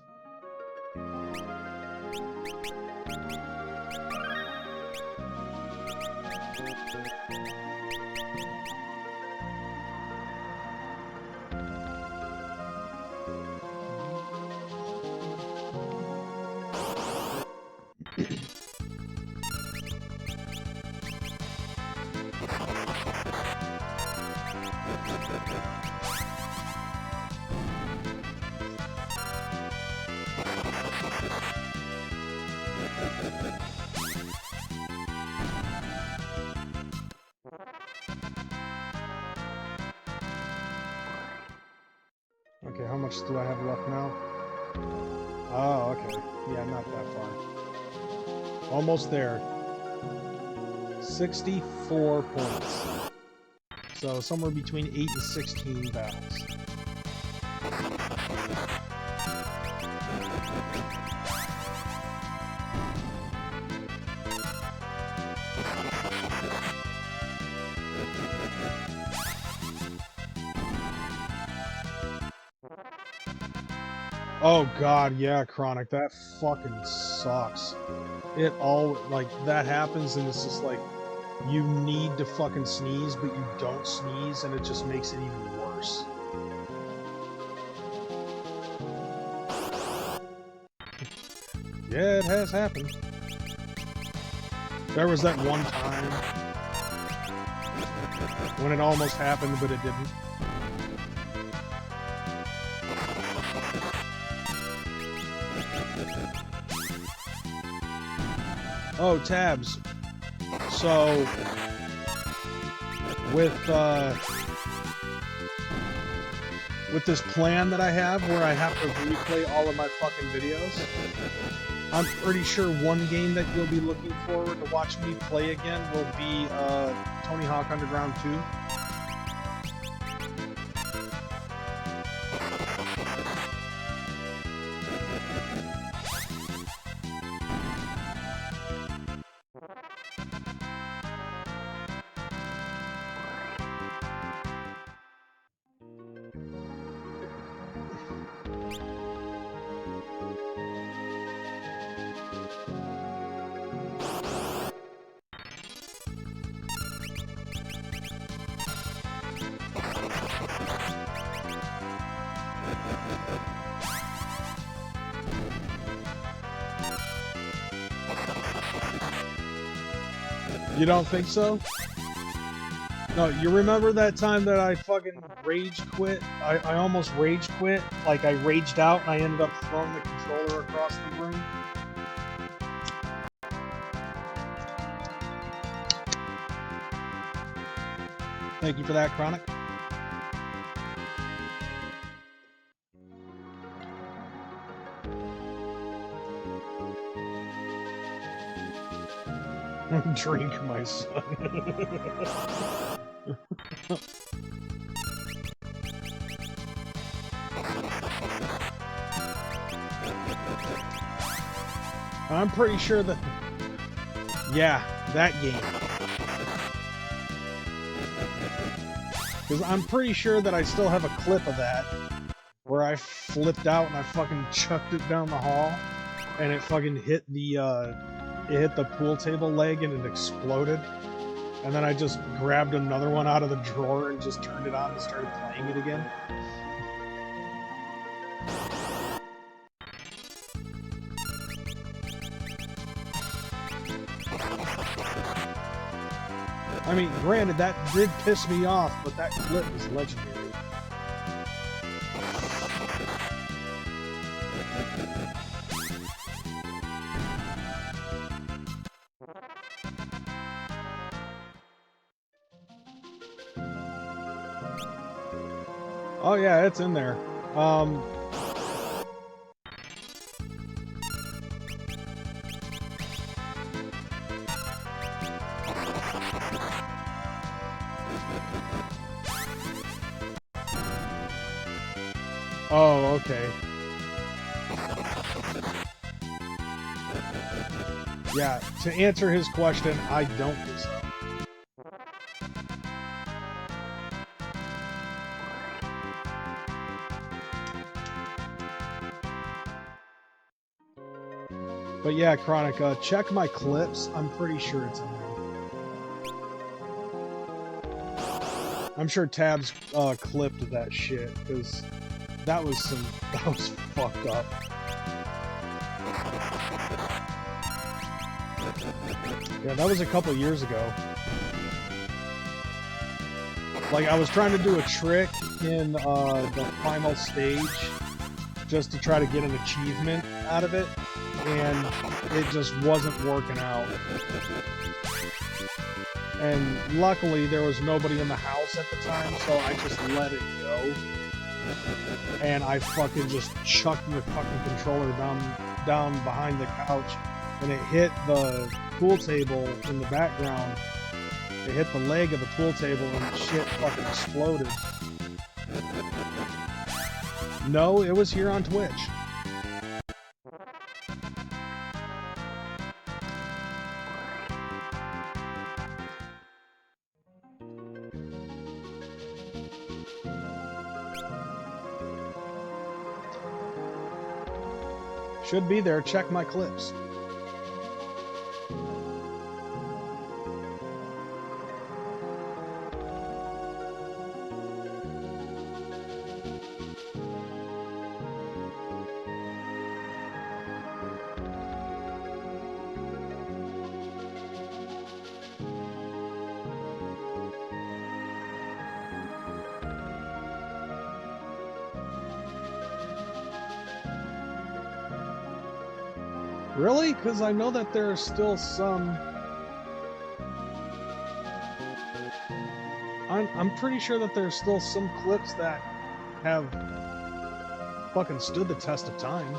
Okay, how much do I have left now? Oh, okay. Yeah, not that far. Almost there. 64 points. So somewhere between 8 and 16 battles. Oh god, yeah, Chronic, that fucking sucks. It all, like, that happens and it's just like, you need to fucking sneeze, but you don't sneeze, and it just makes it even worse. Yeah, it has happened. There was that one time when it almost happened, but it didn't. Oh, tabs. So, with this plan that I have, where I have to replay all of my fucking videos, I'm pretty sure one game that you'll be looking forward to watching me play again will be Tony Hawk Underground 2. You don't think so? No, you remember that time that I fucking rage quit? I almost rage quit. Like, I raged out and I ended up throwing the controller across the room. Thank you for that, Chronic. Drink, my son. I'm pretty sure that... Yeah, that game. Because I'm pretty sure that I still have a clip of that where I flipped out and I fucking chucked it down the hall and it fucking hit the pool table leg and it exploded. And then I just grabbed another one out of the drawer and just turned it on and started playing it again. I mean, granted, that did piss me off, but that clip is legendary. Oh yeah, it's in there. Oh, okay. Yeah, to answer his question, I don't think so. But yeah, Chronic, check my clips. I'm pretty sure it's in there. I'm sure Tabs clipped that shit, because that was fucked up. Yeah, that was a couple years ago. Like, I was trying to do a trick in the final stage just to try to get an achievement out of it, and it just wasn't working out. And luckily, there was nobody in the house at the time, so I just let it go. And I fucking just chucked the fucking controller down behind the couch, and it hit the pool table in the background. It hit the leg of the pool table, and shit fucking exploded. No, it was here on Twitch. Should be there. Check my clips. Really? Because I know that there are still some... I'm pretty sure that there's still some clips that have fucking stood the test of time.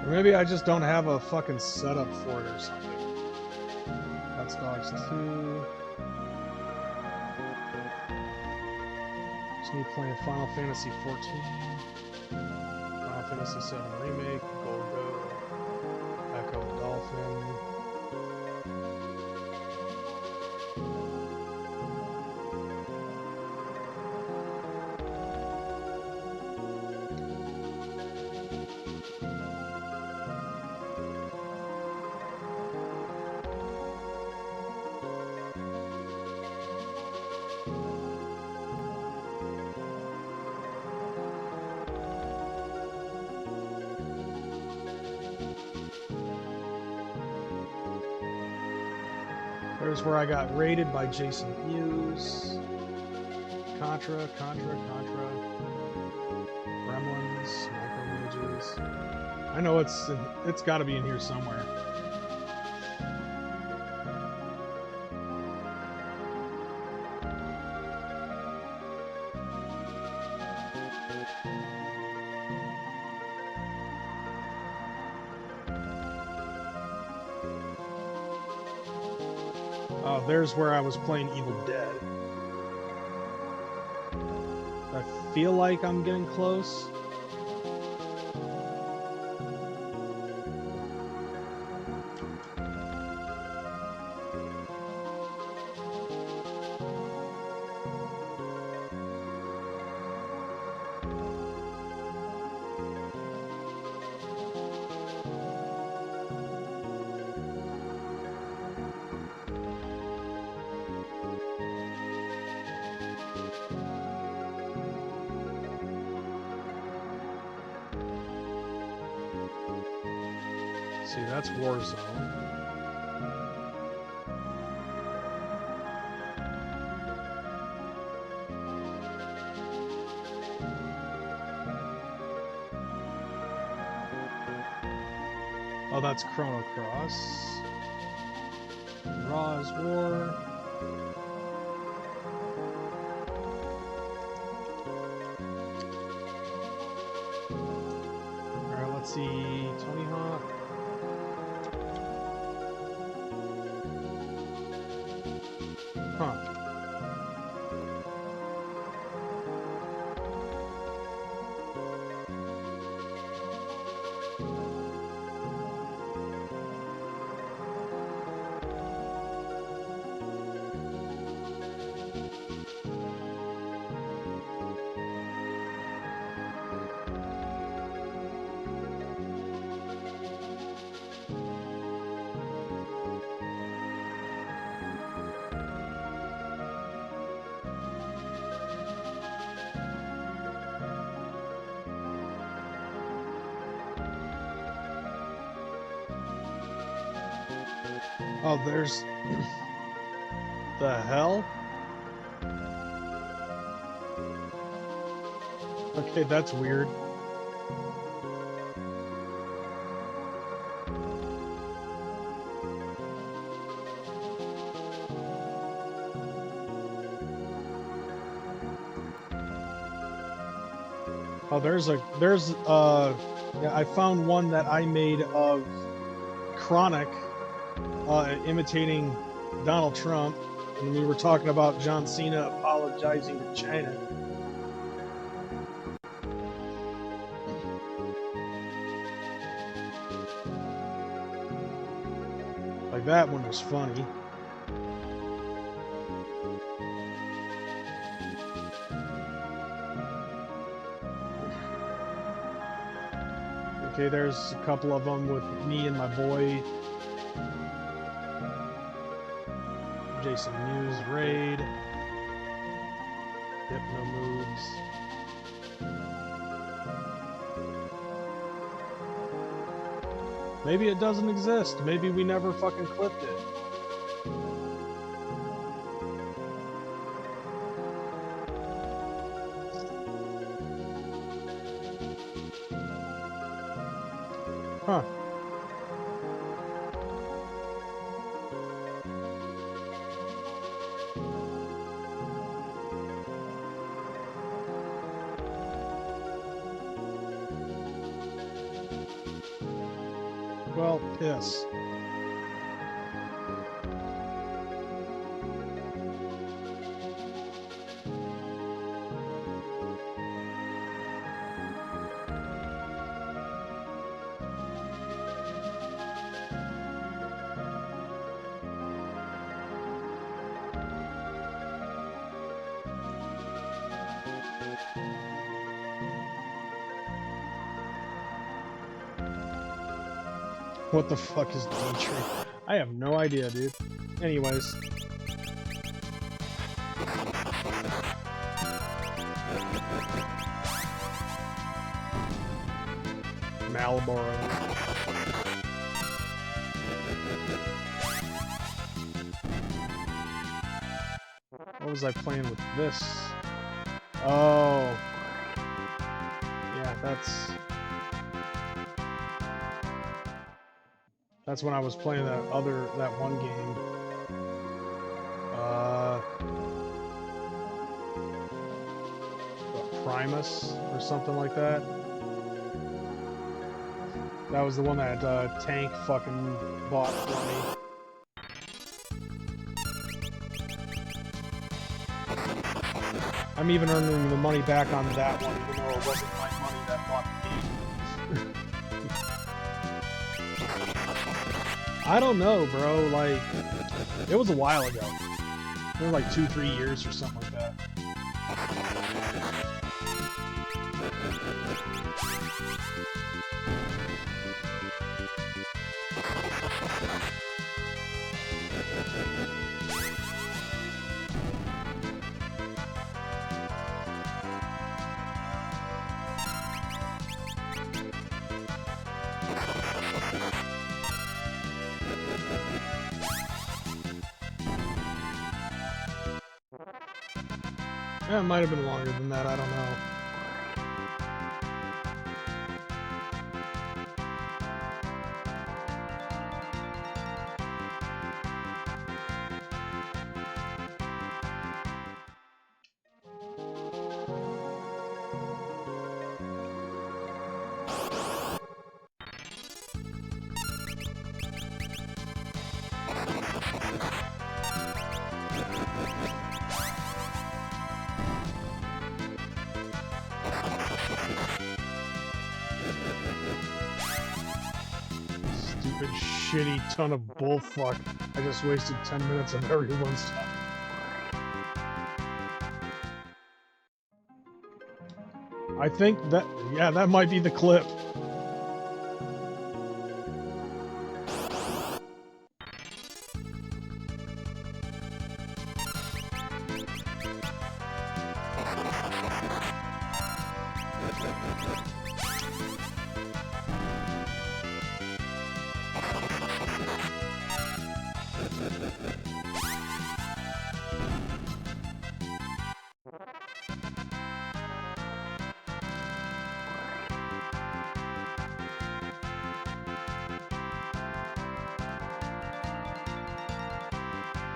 Or maybe I just don't have a fucking setup for it or something. That's Dogs 2. It's me playing Final Fantasy 14. Final Fantasy 7 Remake. Golgo. Echo Dolphin. There's where I got raided by Jason Mewes. Contra. Gremlins, Micro Mages. I know it's got to be in here somewhere. Oh, there's where I was playing Evil Dead. I feel like I'm getting close. See, that's Warzone. Oh, that's Chrono Cross. Raw is War. Alright, let's see. Tony Hawk. Huh. Oh, there's the hell? Okay, that's weird. Oh, yeah, I found one that I made of Chronic imitating Donald Trump, and we were talking about John Cena apologizing to China. Like, that one was funny. Okay, there's a couple of them with me and my boy Jason Mewes raid. Hypno moves. Maybe it doesn't exist. Maybe we never fucking clipped it. Huh. Well, piss. What the fuck is Dimitri? I have no idea, dude. Anyways. Malboro. What was I playing with this? Oh. Yeah, that's when I was playing that one game. Primus or something like that. That was the one that Tank fucking bought for me. I'm even earning the money back on that one, even though it wasn't my money that bought the game. I don't know, bro. Like, it was a while ago. It was like 2-3 years or something like that. Yeah, it might have been longer than that, I don't know. Stupid, shitty ton of bullfuck. I just wasted 10 minutes of everyone's time. I think that, yeah, that might be the clip.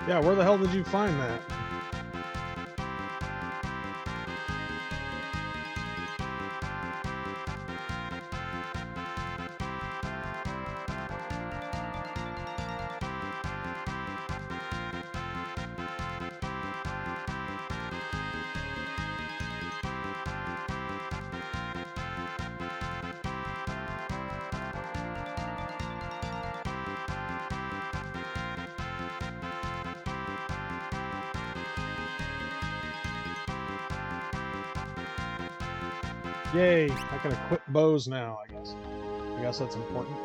Yeah, where the hell did you find that? Yay, I can equip bows now, I guess. I guess that's important.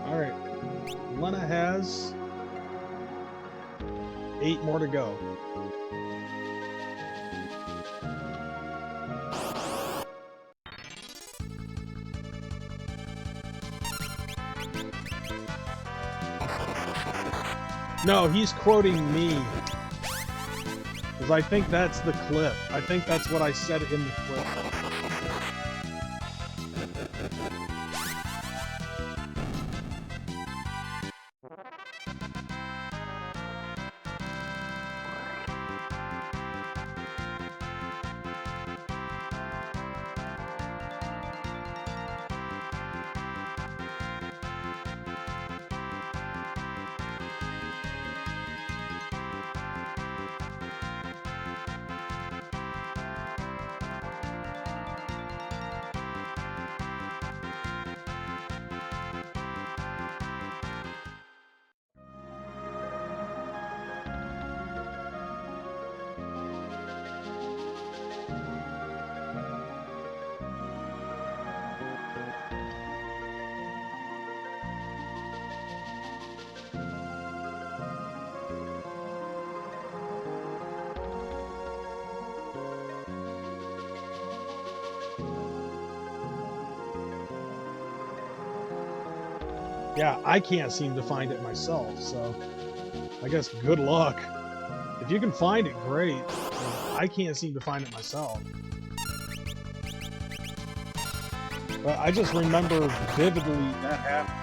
Alright, Lena has 8 more to go. No, he's quoting me. Because I think that's the clip. I think that's what I said in the clip. Yeah, I can't seem to find it myself, so I guess good luck. If you can find it, great. I can't seem to find it myself. But I just remember vividly that happened.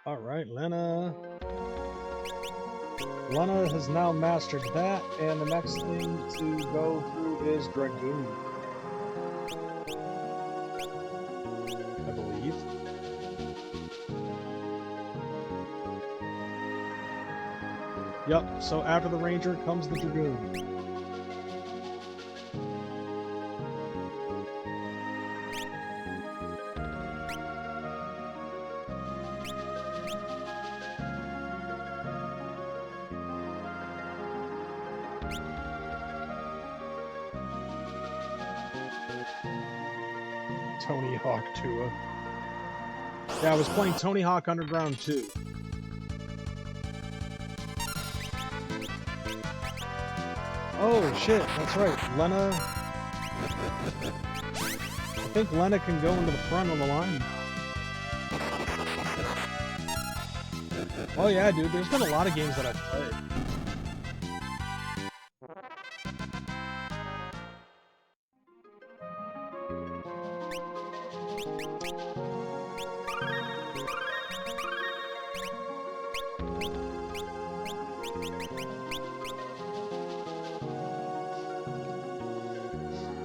Alright, Lena. Lena has now mastered that, and the next thing to go through is Dragoon. I believe. Yep, so after the Ranger comes the Dragoon. Tony Hawk 2. Yeah, I was playing Tony Hawk Underground 2. Oh shit, that's right. Lena. I think Lena can go into the front of the line now. Oh yeah, dude, there's been a lot of games that I've played.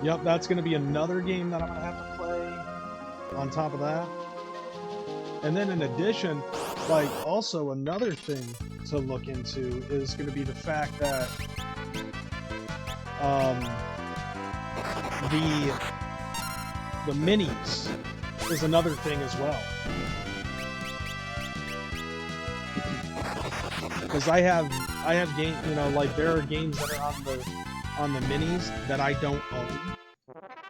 Yep, that's going to be another game that I'm going to have to play on top of that. And then in addition, like, also another thing to look into is going to be the fact that the minis is another thing as well. Because I have games, you know, like there are games that are on the minis that I don't own.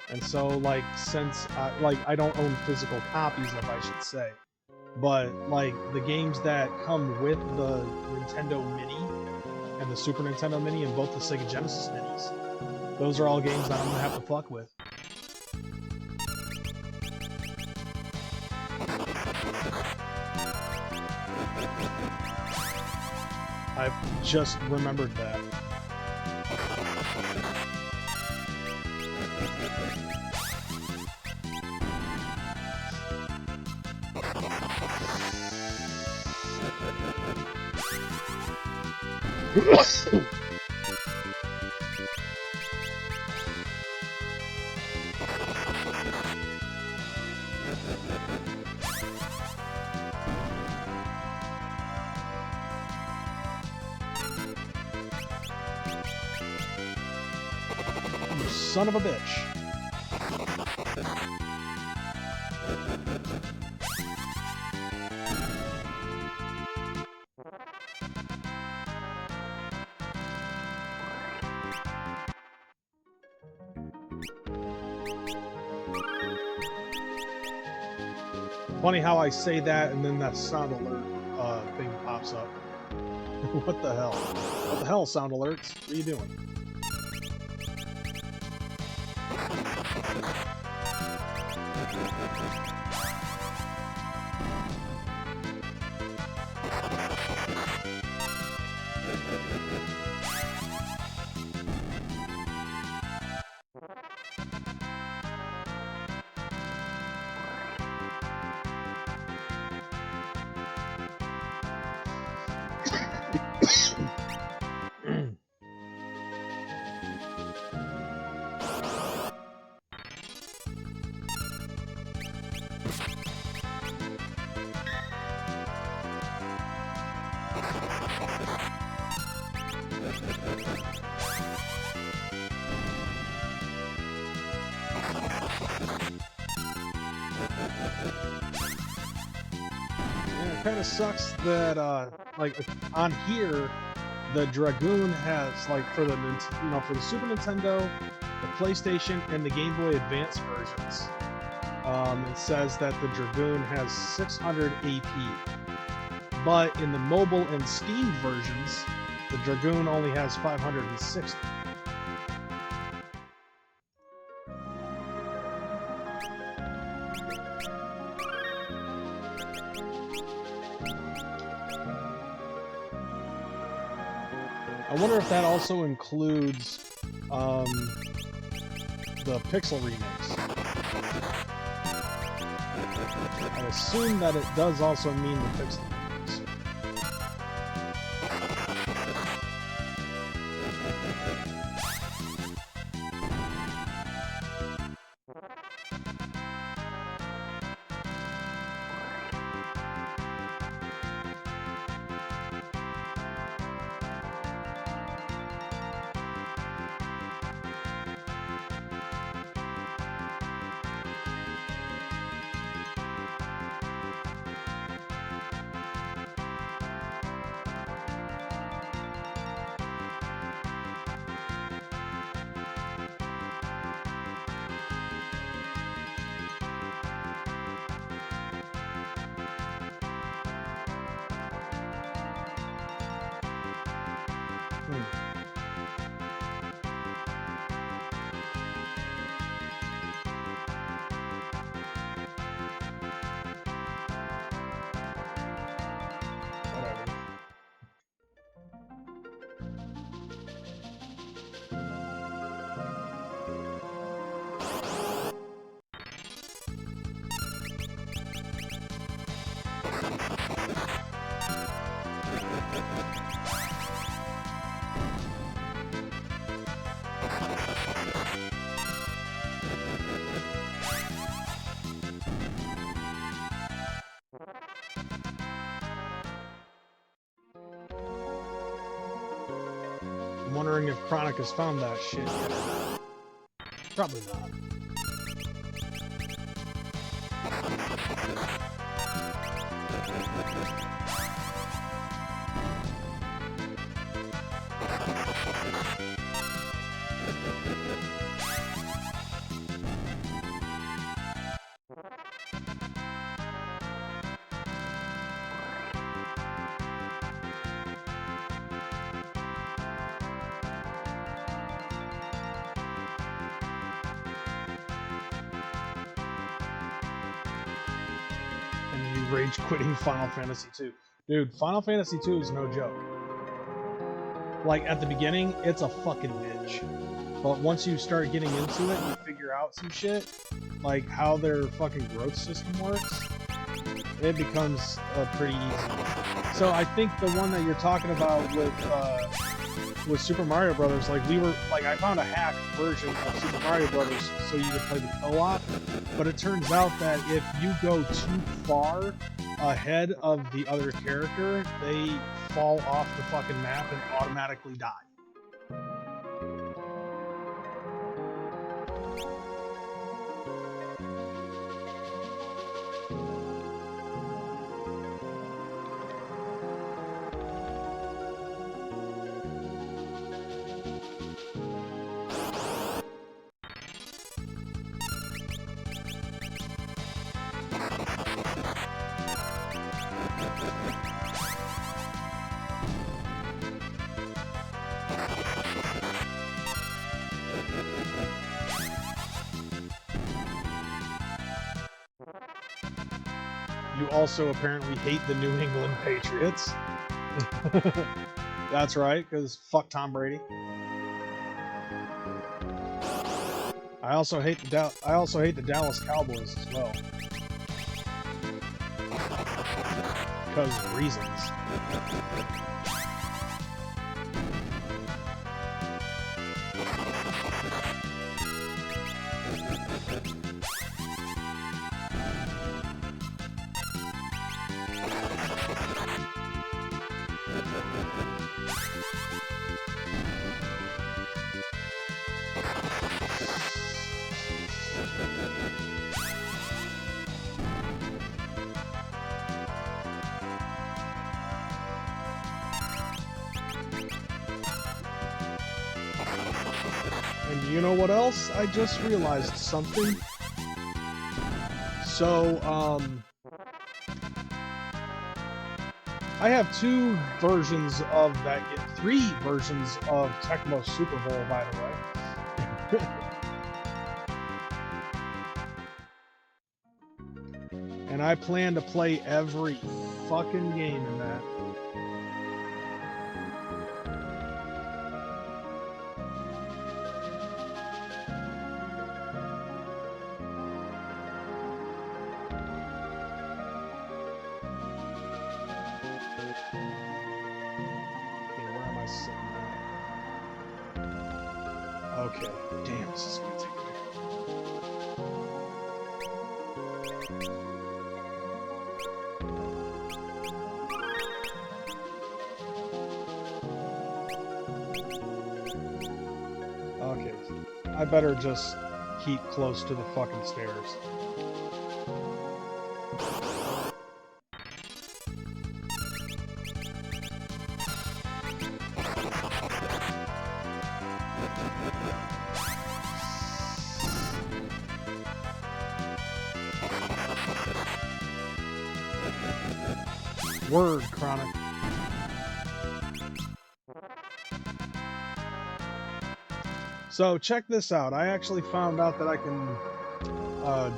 And so, like, since I don't own physical copies of, I should say, but like the games that come with the Nintendo Mini and the Super Nintendo Mini and both the Sega Genesis Minis, those are all games that I'm gonna have to fuck with. I've just remembered that. You son of a bitch. Funny how I say that and then that sound alert thing pops up. What the hell? What the hell, sound alerts? What are you doing? kind of sucks that like on here, the Dragoon has like for the for the Super Nintendo, the PlayStation, and the Game Boy Advance versions. It says that the Dragoon has 600 AP, but in the mobile and Steam versions, the Dragoon only has 560. I wonder if that also includes the Pixel remakes. I assume that it does also mean the Pixel remakes. I'm wondering if Chronic has found that shit yet. Probably not. Rage quitting Final Fantasy 2. Dude, Final Fantasy 2 is no joke. Like, at the beginning, it's a fucking bitch. But once you start getting into it and you figure out some shit, like how their fucking growth system works, it becomes pretty easy. So I think the one that you're talking about with Super Mario Brothers, like I found a hack version of Super Mario Brothers so you could play the co-op, but it turns out that if you go too far ahead of the other character, they fall off the fucking map and automatically die. You also apparently hate the New England Patriots. That's right, because fuck Tom Brady. I also hate the Dallas Cowboys as well. Because of reasons. you know what else? I just realized something. So, I have 2 versions of that game, 3 versions of Tecmo Super Bowl, by the way. And I plan to play every fucking game in that. Okay, damn, this is gonna take a minute. Okay, I better just keep close to the fucking stairs. Word, Chronic. So check this out. I actually found out that I can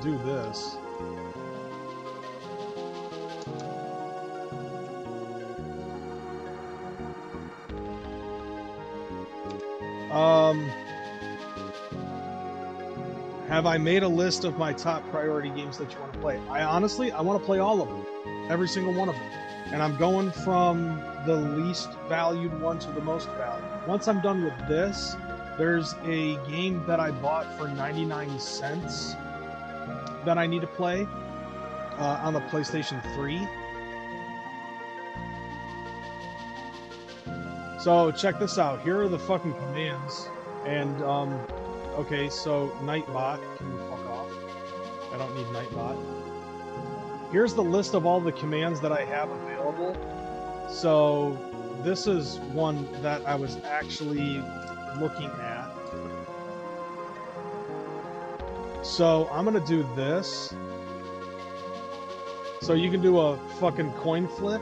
do this. Have I made a list of my top priority games that you want to play? I want to play all of them. Every single one of them. And I'm going from the least valued one to the most valued. Once I'm done with this, there's a game that I bought for 99 cents that I need to play on the PlayStation 3. So check this out. Here are the fucking commands. And, okay, so Nightbot, can you fuck off? I don't need Nightbot. Here's the list of all the commands that I have available. So this is one that I was actually looking at. So I'm gonna do this. So you can do a fucking coin flip.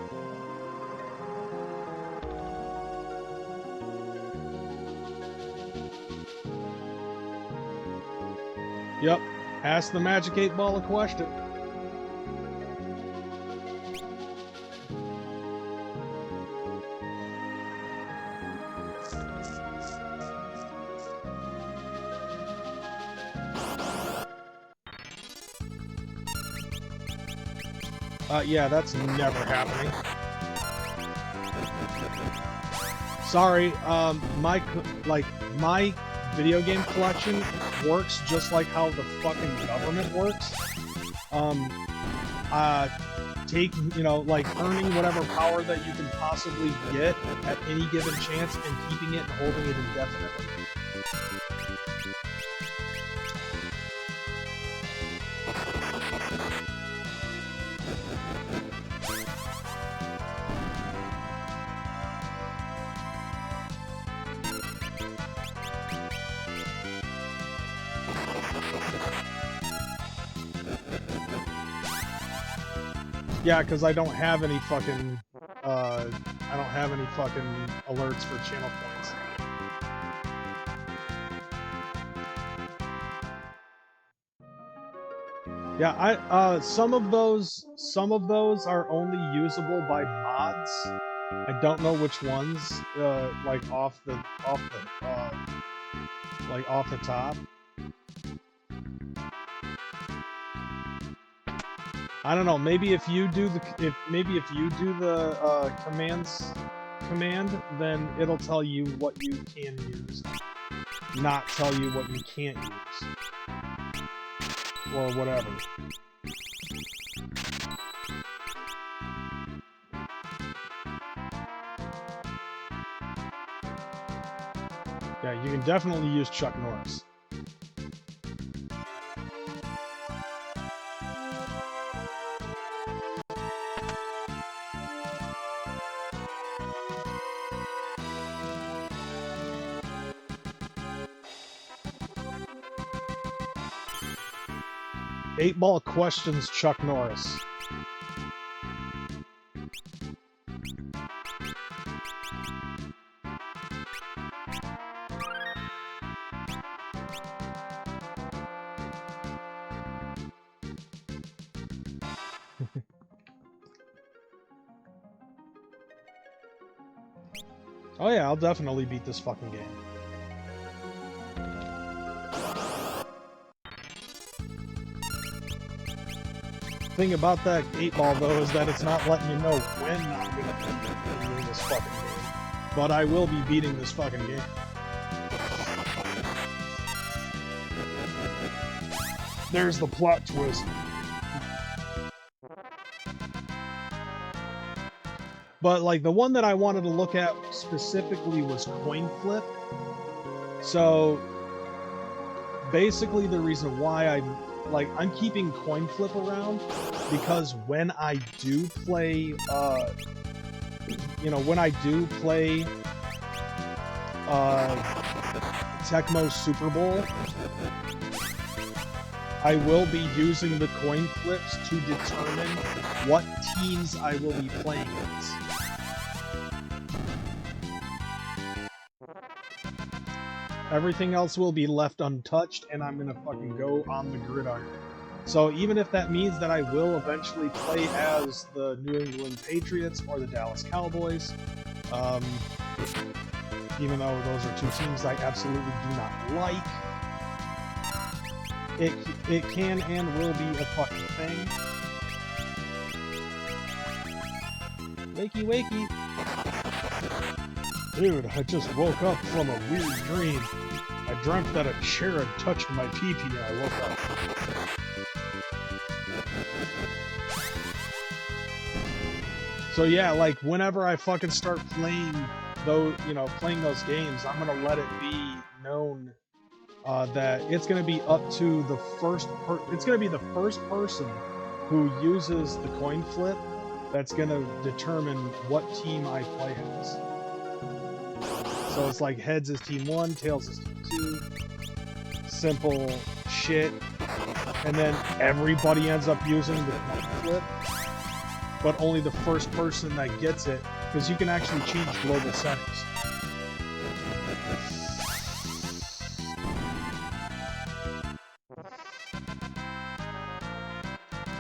Yep. Ask the Magic 8 Ball a question. Yeah, that's never happening. Sorry, my video game collection works just like how the fucking government works. Earning whatever power that you can possibly get at any given chance and keeping it and holding it indefinitely. Yeah, because I don't have any fucking, alerts for channel points. Yeah, some of those are only usable by mods. I don't know which ones, off the top. I don't know. Maybe if you do the command, then it'll tell you what you can use, not tell you what you can't use, or whatever. Yeah, you can definitely use Chuck Norris. 8-Ball questions Chuck Norris. Oh yeah, I'll definitely beat this fucking game. Thing about that 8-Ball though is that it's not letting you know when I'm gonna beat this fucking game. But I will be beating this fucking game. There's the plot twist. But like the one that I wanted to look at specifically was coin flip. So basically the reason why I'm keeping coin flip around because when I do play Tecmo Super Bowl, I will be using the coin flips to determine what teams I will be playing against. Everything else will be left untouched, and I'm gonna fucking go on the gridiron. So even if that means that I will eventually play as the New England Patriots or the Dallas Cowboys, even though those are two teams I absolutely do not like, it can and will be a fucking thing. Wakey, wakey. Dude, I just woke up from a weird dream. I dreamt that a chair had touched my pee-pee and I woke up. So yeah, like whenever I fucking start playing those games, I'm gonna let it be known that it's gonna be up to the first person who uses the coin flip that's gonna determine what team I play as. So it's like heads is team 1, tails is team 2. Simple shit. And then everybody ends up using the coin flip. But only the first person that gets it, because you can actually change global settings.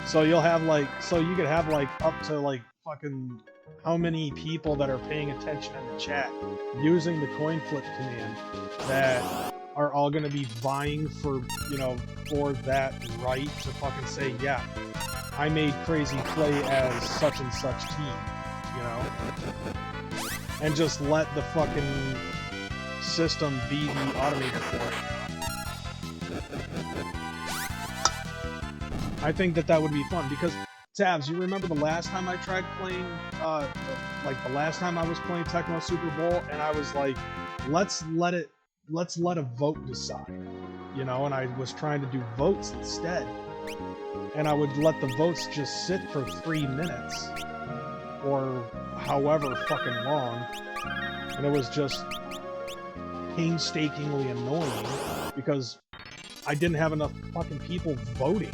So you could have like up to like fucking how many people that are paying attention in the chat using the coin flip command that are all going to be vying for, for that right to fucking say, yeah, I made crazy play as such and such team, and just let the fucking system be the automator for it. I think that would be fun because Tabs, you remember the last time I tried playing, the last time I was playing Tecmo Super Bowl, and I was like, let's let a vote decide, and I was trying to do votes instead, and I would let the votes just sit for 3 minutes, or however fucking long, and it was just painstakingly annoying, because I didn't have enough fucking people voting.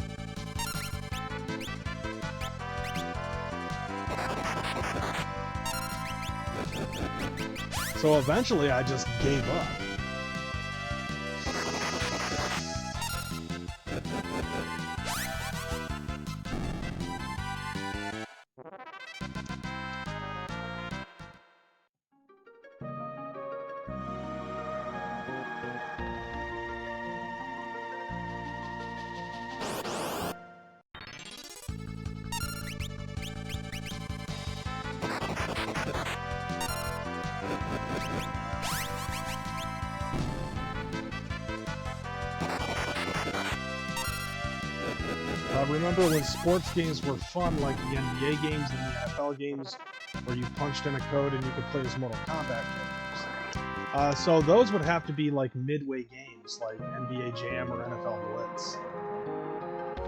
So eventually I just gave up. Remember when sports games were fun, like the NBA games and the NFL games, where you punched in a code and you could play as Mortal Kombat games? So those would have to be like midway games, like NBA Jam or NFL Blitz,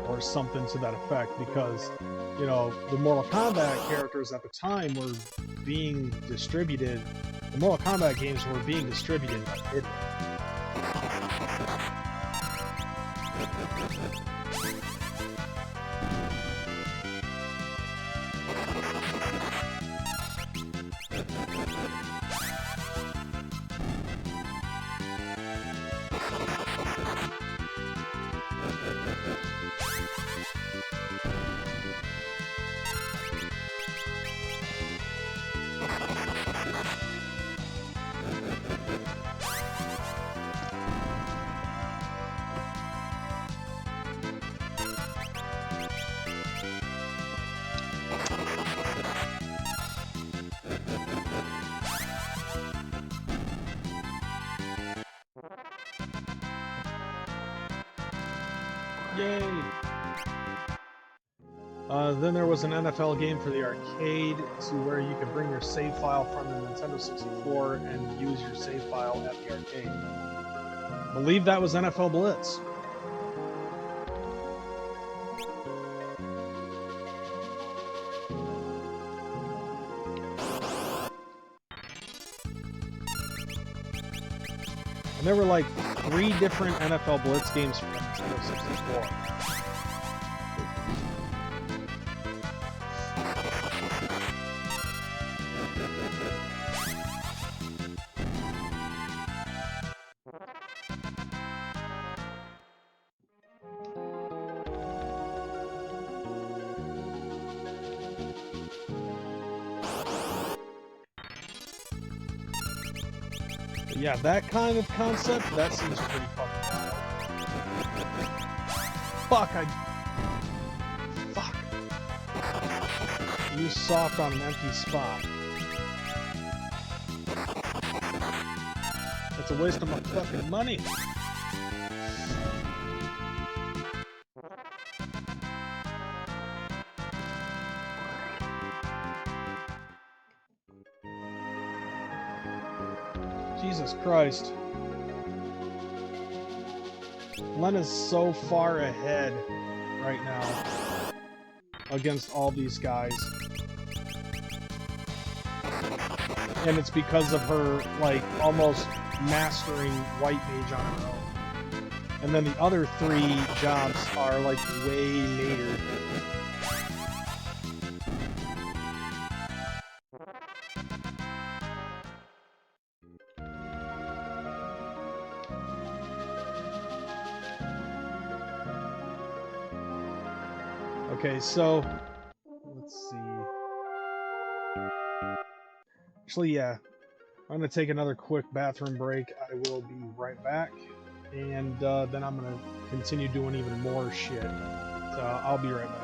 or something to that effect, because, the Mortal Kombat characters at the time were being distributed, the Mortal Kombat games were being distributed by midway. Yay! Then there was an NFL game for the arcade to where you could bring your save file from the Nintendo 64 and use your save file at the arcade. I believe that was NFL Blitz. And there were like 3 different NFL Blitz games for the Nintendo 64. Yeah, that kind of concept, that seems pretty fucking wild. Fuck, Fuck. Use soft on an empty spot. That's a waste of my fucking money. Jesus Christ. Len is so far ahead right now against all these guys. And it's because of her, like, almost mastering White Mage on her own. And then the other 3 jobs are, like, way later. Okay, so let's see. Actually, yeah. I'm going to take another quick bathroom break. I will be right back. And then I'm going to continue doing even more shit. So I'll be right back.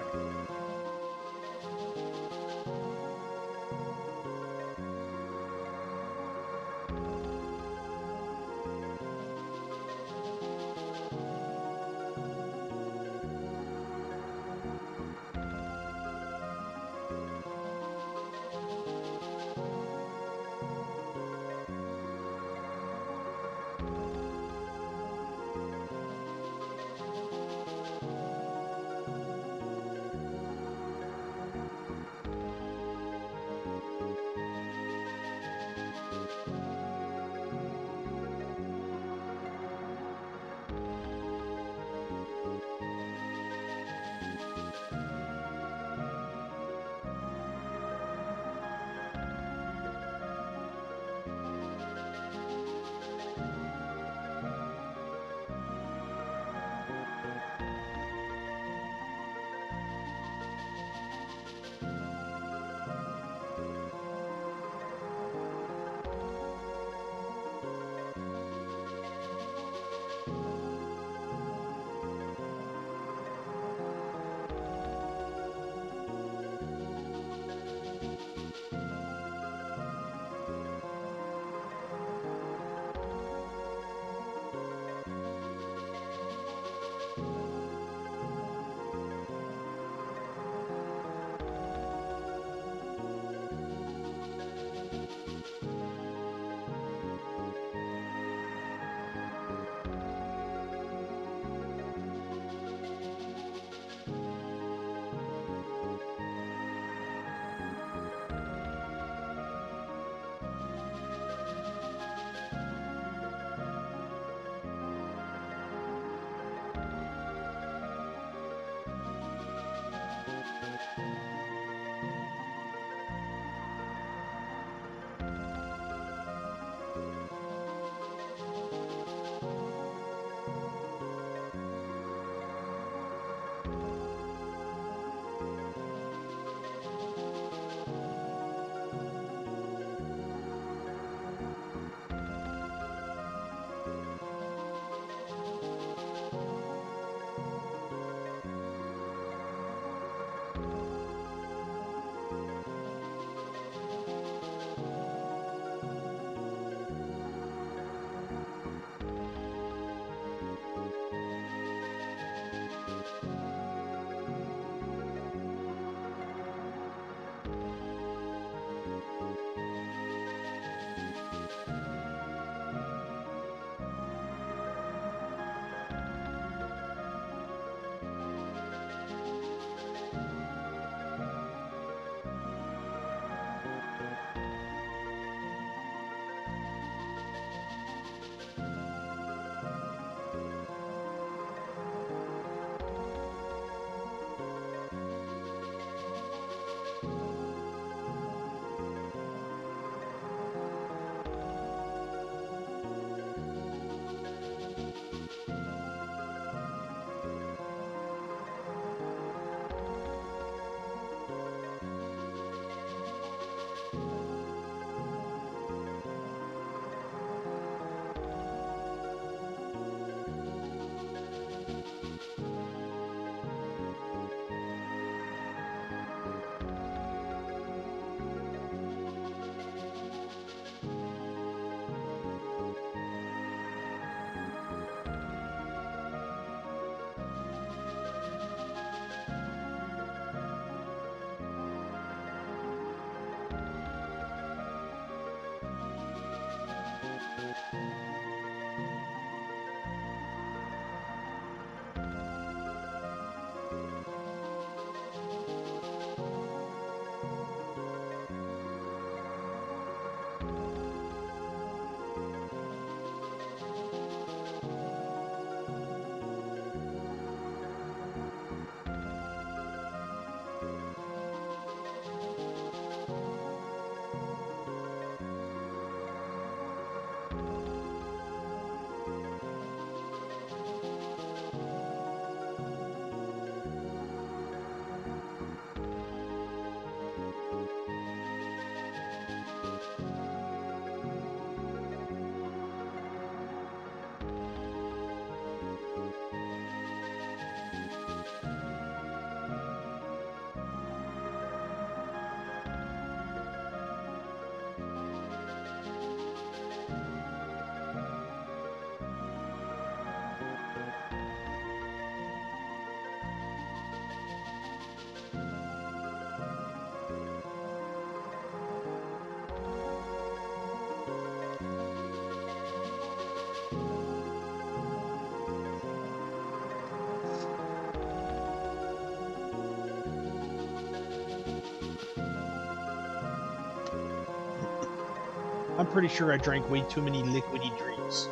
I'm pretty sure I drank way too many liquidy drinks.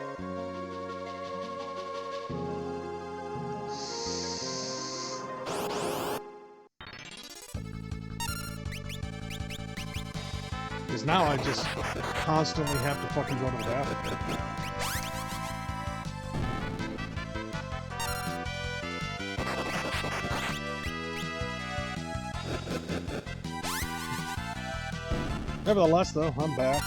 Because now I just constantly have to fucking go to the bathroom. Nevertheless, though, I'm back.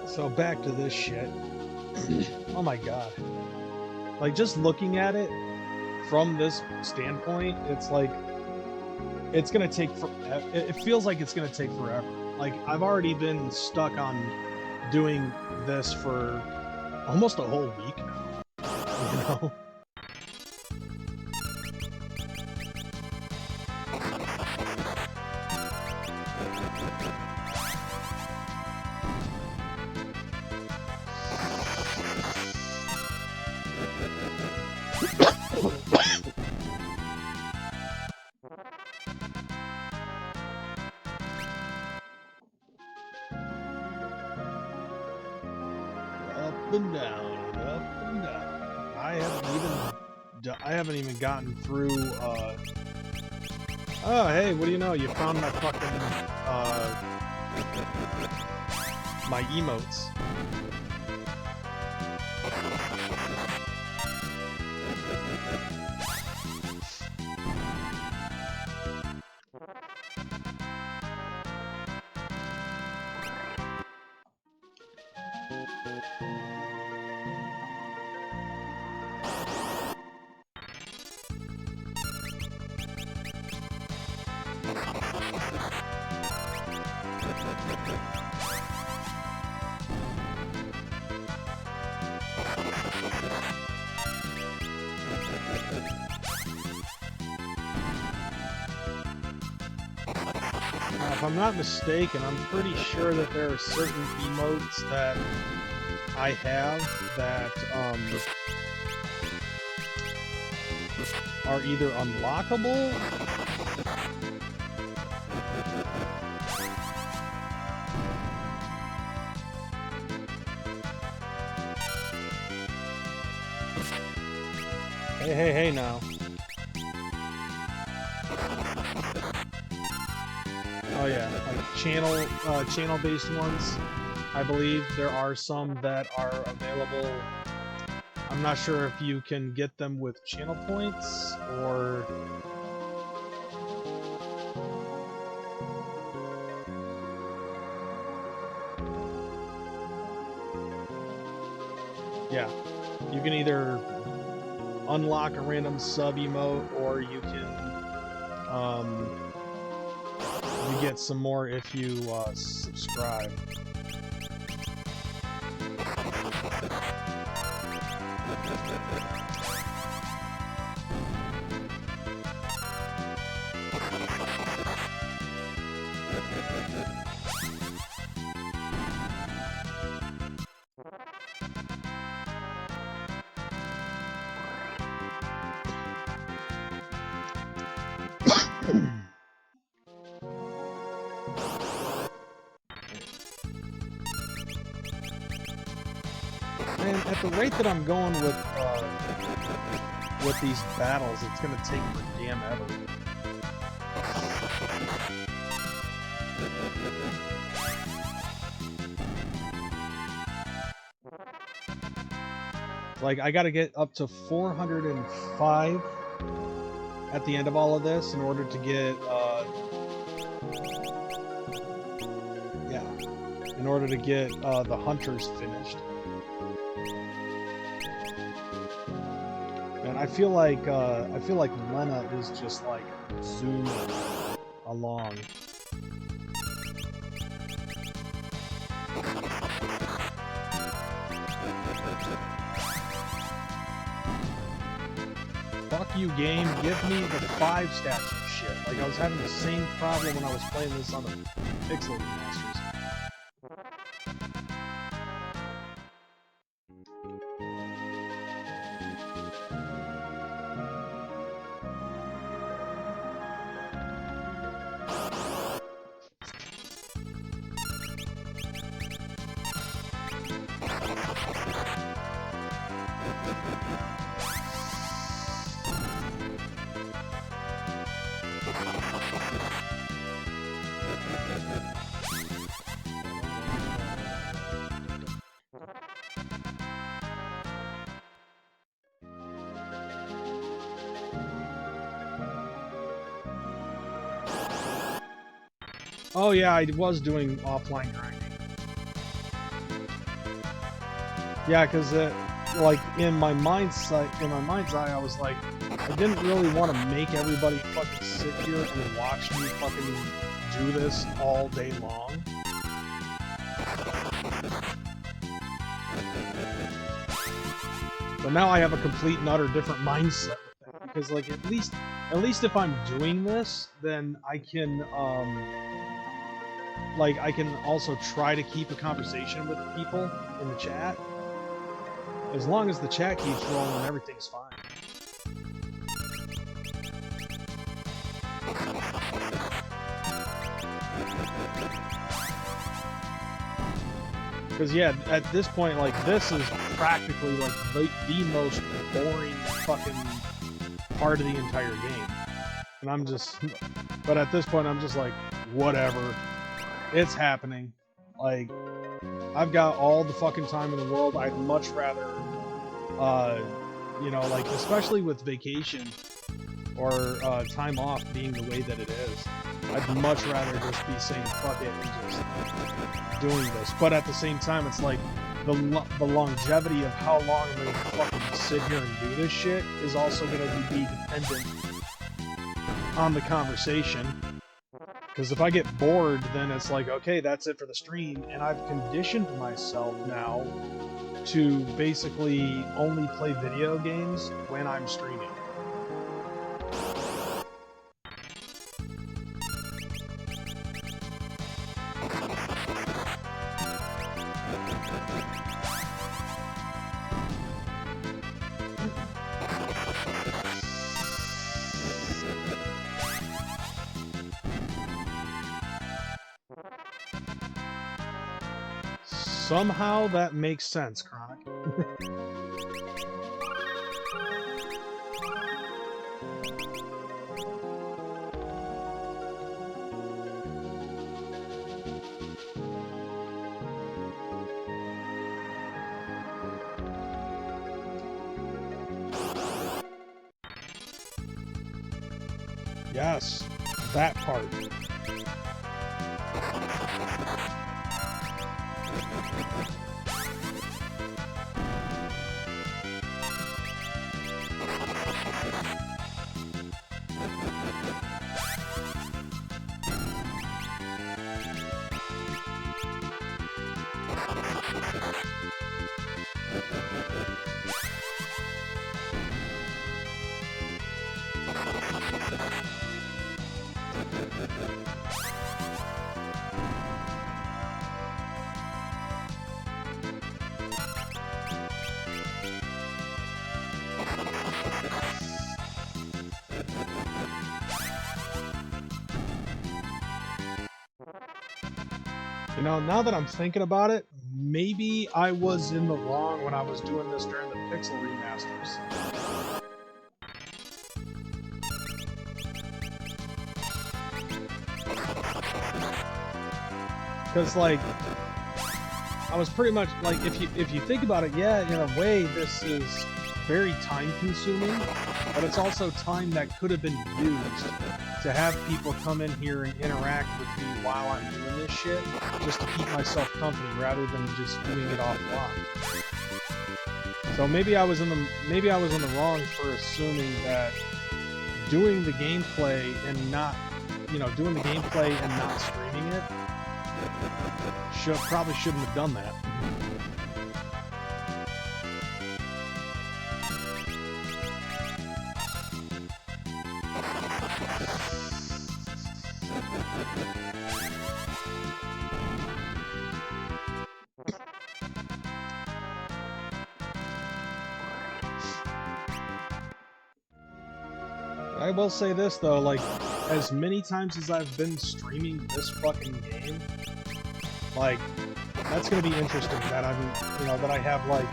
So back to this shit. Oh my god. Like, just looking at it from this standpoint, it's like, it's gonna take forever. It feels like it's gonna take forever. Like, I've already been stuck on doing this for almost a whole week now. You know? Up and down, up and down. I haven't even gotten through. Oh, hey, what do you know? You found my fucking my emotes. If I'm not mistaken, I'm pretty sure that there are certain emotes that I have that are either unlockable Hey now. Oh yeah, like channel-based ones. I believe there are some that are available. I'm not sure if you can get them with channel points or yeah, you can either unlock a random sub emote or you can you get some more if you subscribe. Man, at the rate that I'm going with these battles, it's gonna take for damn ever. Like, I gotta get up to 405 at the end of all of this in order to get, in order to get the hunters finished. And I feel like Lena is just like zooming along. Fuck you, game. Give me the 5 stats and shit. Like, I was having the same problem when I was playing this on the Pixel remasters. Oh yeah, I was doing offline grinding. Yeah, because like in my mind's eye, I was like, I didn't really want to make everybody fucking sit here and watch me fucking do this all day long. But now I have a complete and utter different mindset with that, because like at least if I'm doing this, then I can like I can also try to keep a conversation with people in the chat. As long as the chat keeps rolling, everything's fine. Because yeah, at this point, like, this is practically like the most boring fucking part of the entire game. And I'm just, but at this point, I'm just like, whatever. It's happening. Like, I've got all the fucking time in the world. I'd much rather, you know, like, especially with vacation or time off being the way that it is, I'd much rather just be saying fuck it and just doing this. But at the same time, it's like the longevity of how long I'm going to fucking sit here and do this shit is also going to be dependent on the conversation. Because if I get bored, then it's like, okay, that's it for the stream, and I've conditioned myself now to basically only play video games when I'm streaming. Somehow that makes sense, Chronic. Yes, that part. You know, now that I'm thinking about it, maybe I was in the wrong when I was doing this during the Pixel remasters. Because, like, I was pretty much, like, if you think about it, yeah, in a way, this is very time-consuming, but it's also time that could have been used to have people come in here and interact with me while I'm doing this shit, just to keep myself company rather than just doing it offline. So maybe I was in the wrong for assuming that doing the gameplay and not, doing the gameplay and not streaming it probably shouldn't have done that. I will say this though, like, as many times as I've been streaming this fucking game, like, that's gonna be interesting that that I have, like,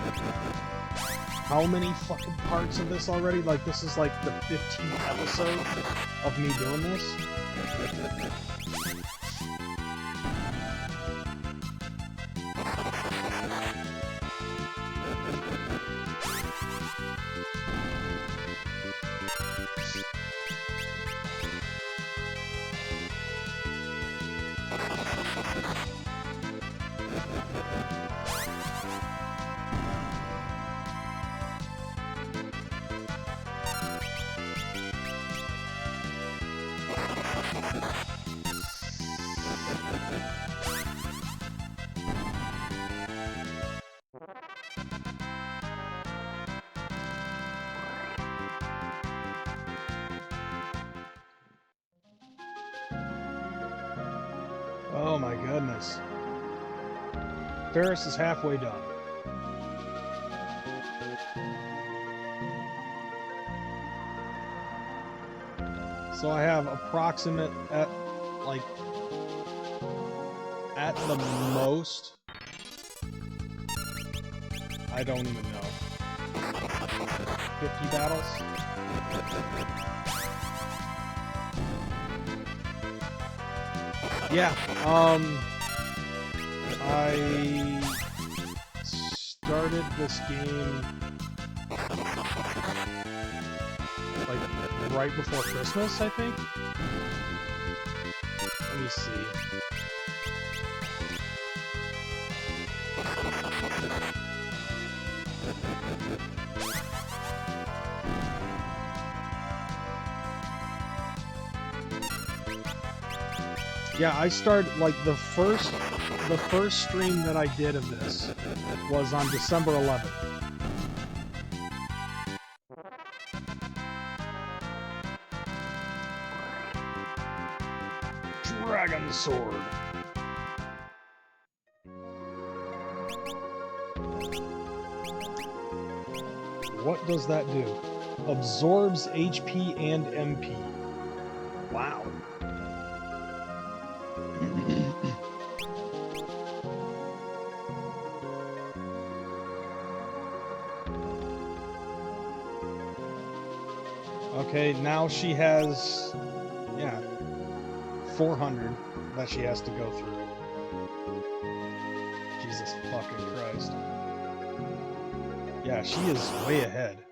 how many fucking parts of this already? Like, this is like the 15th episode of me doing this. Oh my goodness. Ferris is halfway done. So I have approximate at the most, I don't even know, 50 battles? Yeah, I started this game like right before Christmas, I think. Let me see. Yeah, I started, like, the first stream that I did of this was on December 11th. Dragon Sword. What does that do? Absorbs HP and MP. Wow. Okay, now she has, yeah, 400 that she has to go through. Jesus fucking Christ. Yeah, she is way ahead.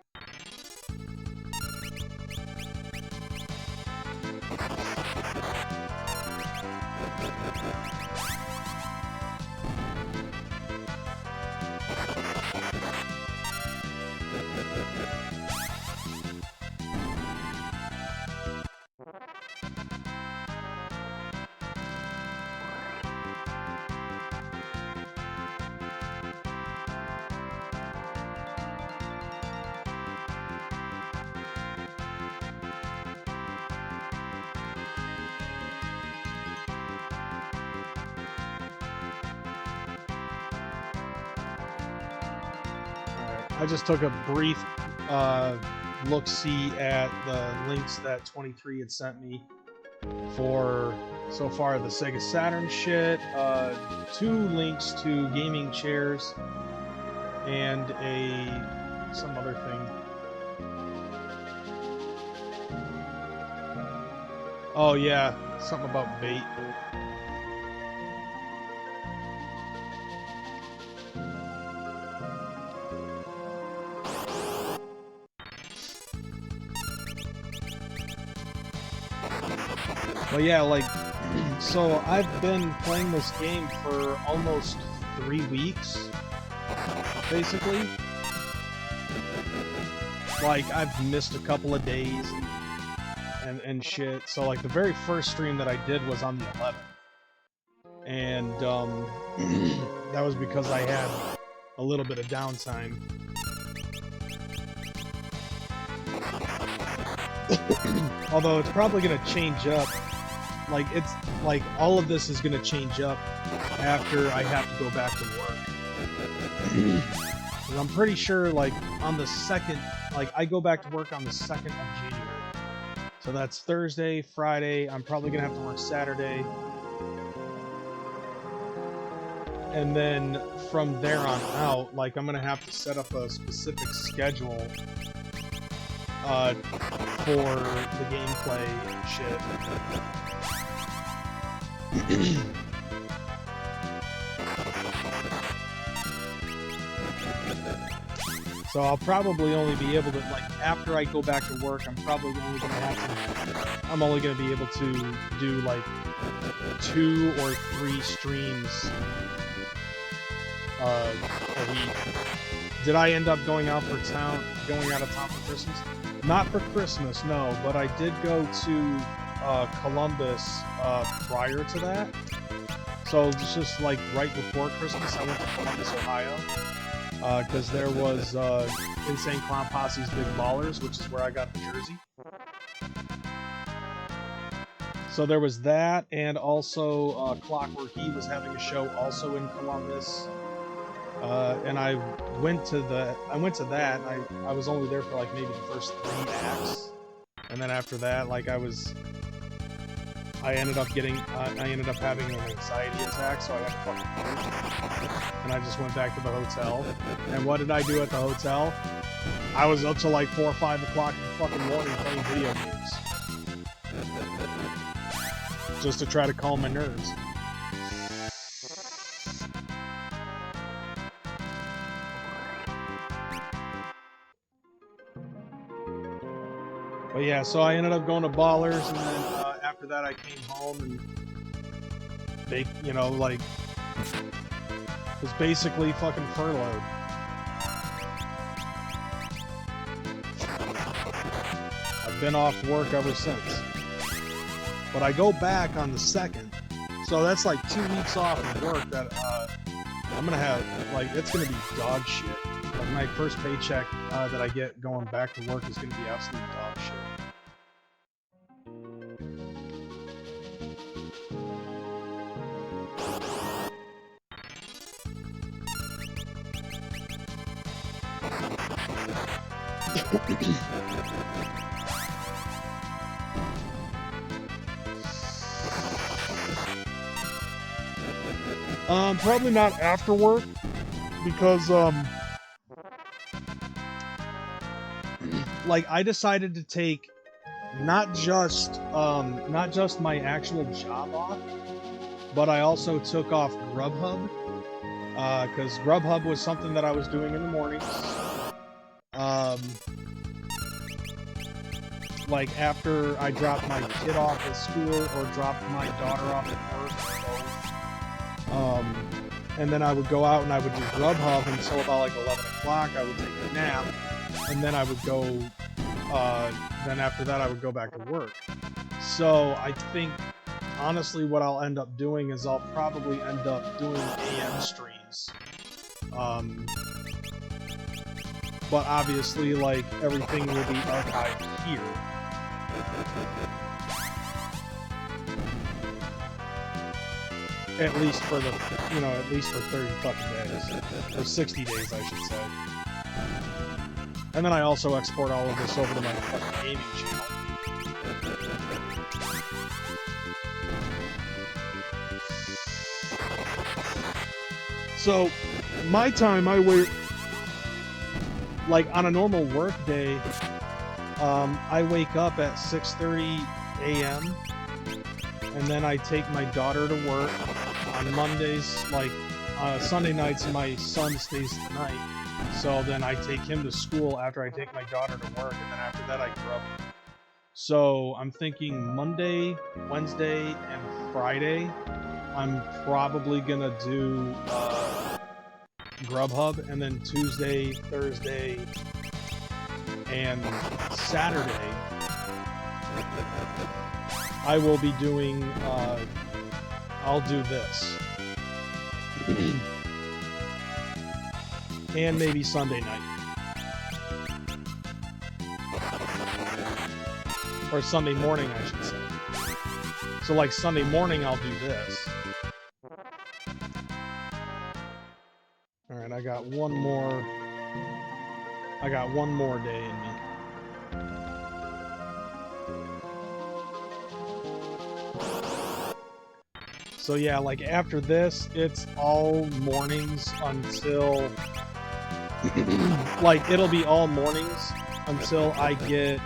I just took a brief look-see at the links that 23 had sent me for, so far, the Sega Saturn shit, 2 links to gaming chairs, and some other thing. Oh yeah, something about bait. But yeah, like, so I've been playing this game for almost 3 weeks, basically. like, I've missed a couple of days and shit. So, like, the very first stream that I did was on the 11th. And, that was because I had a little bit of downtime. Although it's probably gonna change up. Like, it's, like, all of this is gonna change up after I have to go back to work. And I'm pretty sure, like, on the 2nd, like, I go back to work on the 2nd of January. So that's Thursday, Friday, I'm probably gonna have to work Saturday. And then from there on out, like, I'm gonna have to set up a specific schedule for the gameplay and shit. So I'll probably only be able to, like, after I go back to work, I'm only gonna be able to do, like, 2 or 3 streams a week. Did I end up going out of town for Christmas? Not for Christmas, no, but I did go to Columbus prior to that. So it's just like right before Christmas, I went to Columbus, Ohio, because there was Insane Clown Posse's Big Ballers, which is where I got the jersey. So there was that, and also Clockwork He was having a show also in Columbus. And I went to that. I was only there for like maybe the first 3 acts, and then after that, like I ended up having an anxiety attack, so I had to fucking leave. And I just went back to the hotel. And what did I do at the hotel? I was up till like 4 or 5 o'clock in the fucking morning playing video games, just to try to calm my nerves. But yeah, so I ended up going to Ballers, and then after that I came home, and they, you know, like, was basically fucking furloughed. I've been off work ever since. But I go back on the 2nd, so that's like 2 weeks off of work that I'm gonna have, like, it's gonna be dog shit. Like, my first paycheck that I get going back to work is gonna be absolute dog shit. Probably not after work, because like, I decided to take not just my actual job off, but I also took off Grubhub, because Grubhub was something that I was doing in the mornings. Like, after I dropped my kid off at school or dropped my daughter off at work, and then I would go out and I would do Grubhub until about like 11 o'clock. I would take a nap, and then I would go, then after that I would go back to work. So I think, honestly, what I'll end up doing is I'll probably end up doing AM streams. But obviously, like, everything will be archived here. At least for the, you know, at least for 30 fucking days. Or 60 days, I should say. And then I also export all of this over to my fucking gaming channel. So, my time, I wait, like, on a normal work day, I wake up at 6:30 a.m. and then I take my daughter to work. On Mondays, like, Sunday nights, my son stays the night, so then I take him to school after I take my daughter to work, and then after that I grub. So I'm thinking Monday, Wednesday, and Friday, I'm probably gonna do Grubhub, and then Tuesday, Thursday, And Saturday, I will be doing, I'll do this. And maybe Sunday night. Or Sunday morning, I should say. So like Sunday morning, I'll do this. Alright, I got one more day in me. So yeah, like after this, it's all mornings until like it'll be all mornings until I get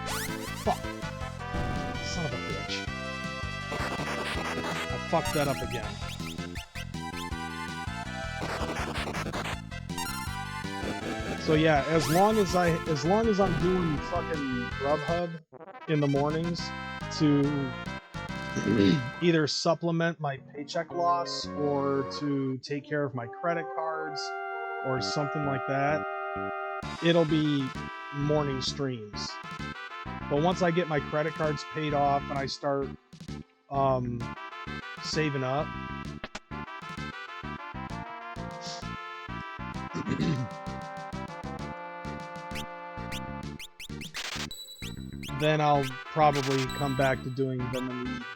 fuck. Son of a bitch. I fucked that up again. So yeah, as long as I'm doing fucking Grubhub in the mornings to either supplement my paycheck loss or to take care of my credit cards or something like that, it'll be morning streams. But once I get my credit cards paid off and I start saving up, then I'll probably come back to doing them in the evenings.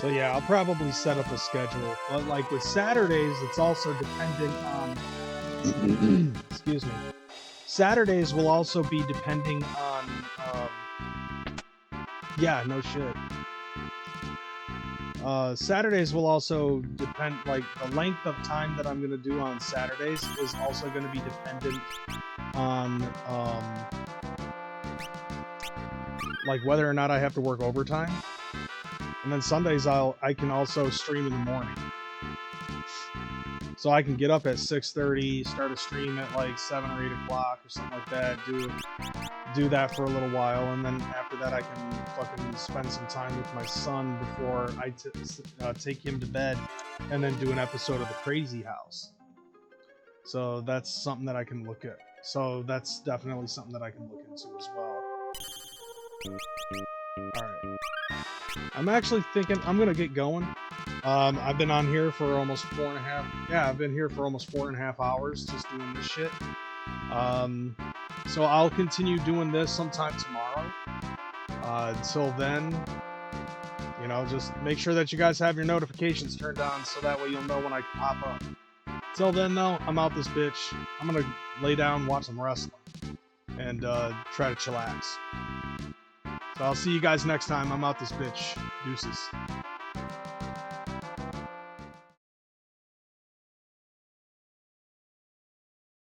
So yeah, I'll probably set up a schedule, but like with Saturdays, it's also dependent on, excuse me, Saturdays will also be depending on, yeah, no shit. Saturdays will also depend, like the length of time that I'm going to do on Saturdays is also going to be dependent on, like whether or not I have to work overtime. And then Sundays I can also stream in the morning. So I can get up at 6:30, start a stream at like 7 or 8 o'clock or something like that, do that for a little while, and then after that I can fucking spend some time with my son before I take him to bed, and then do an episode of The Crazy House. So that's something that I can look at. So that's definitely something that I can look into as well. Alright. I'm actually thinking I'm gonna get going. I've been on here for almost 4.5. Yeah, I've been here for almost 4.5 hours just doing this shit. So I'll continue doing this sometime tomorrow. Until then, you know, just make sure that you guys have your notifications turned on so that way you'll know when I pop up. Till then, though, I'm out this bitch. I'm gonna lay down, watch some wrestling, and try to chillax. So I'll see you guys next time. I'm out this bitch. Deuces.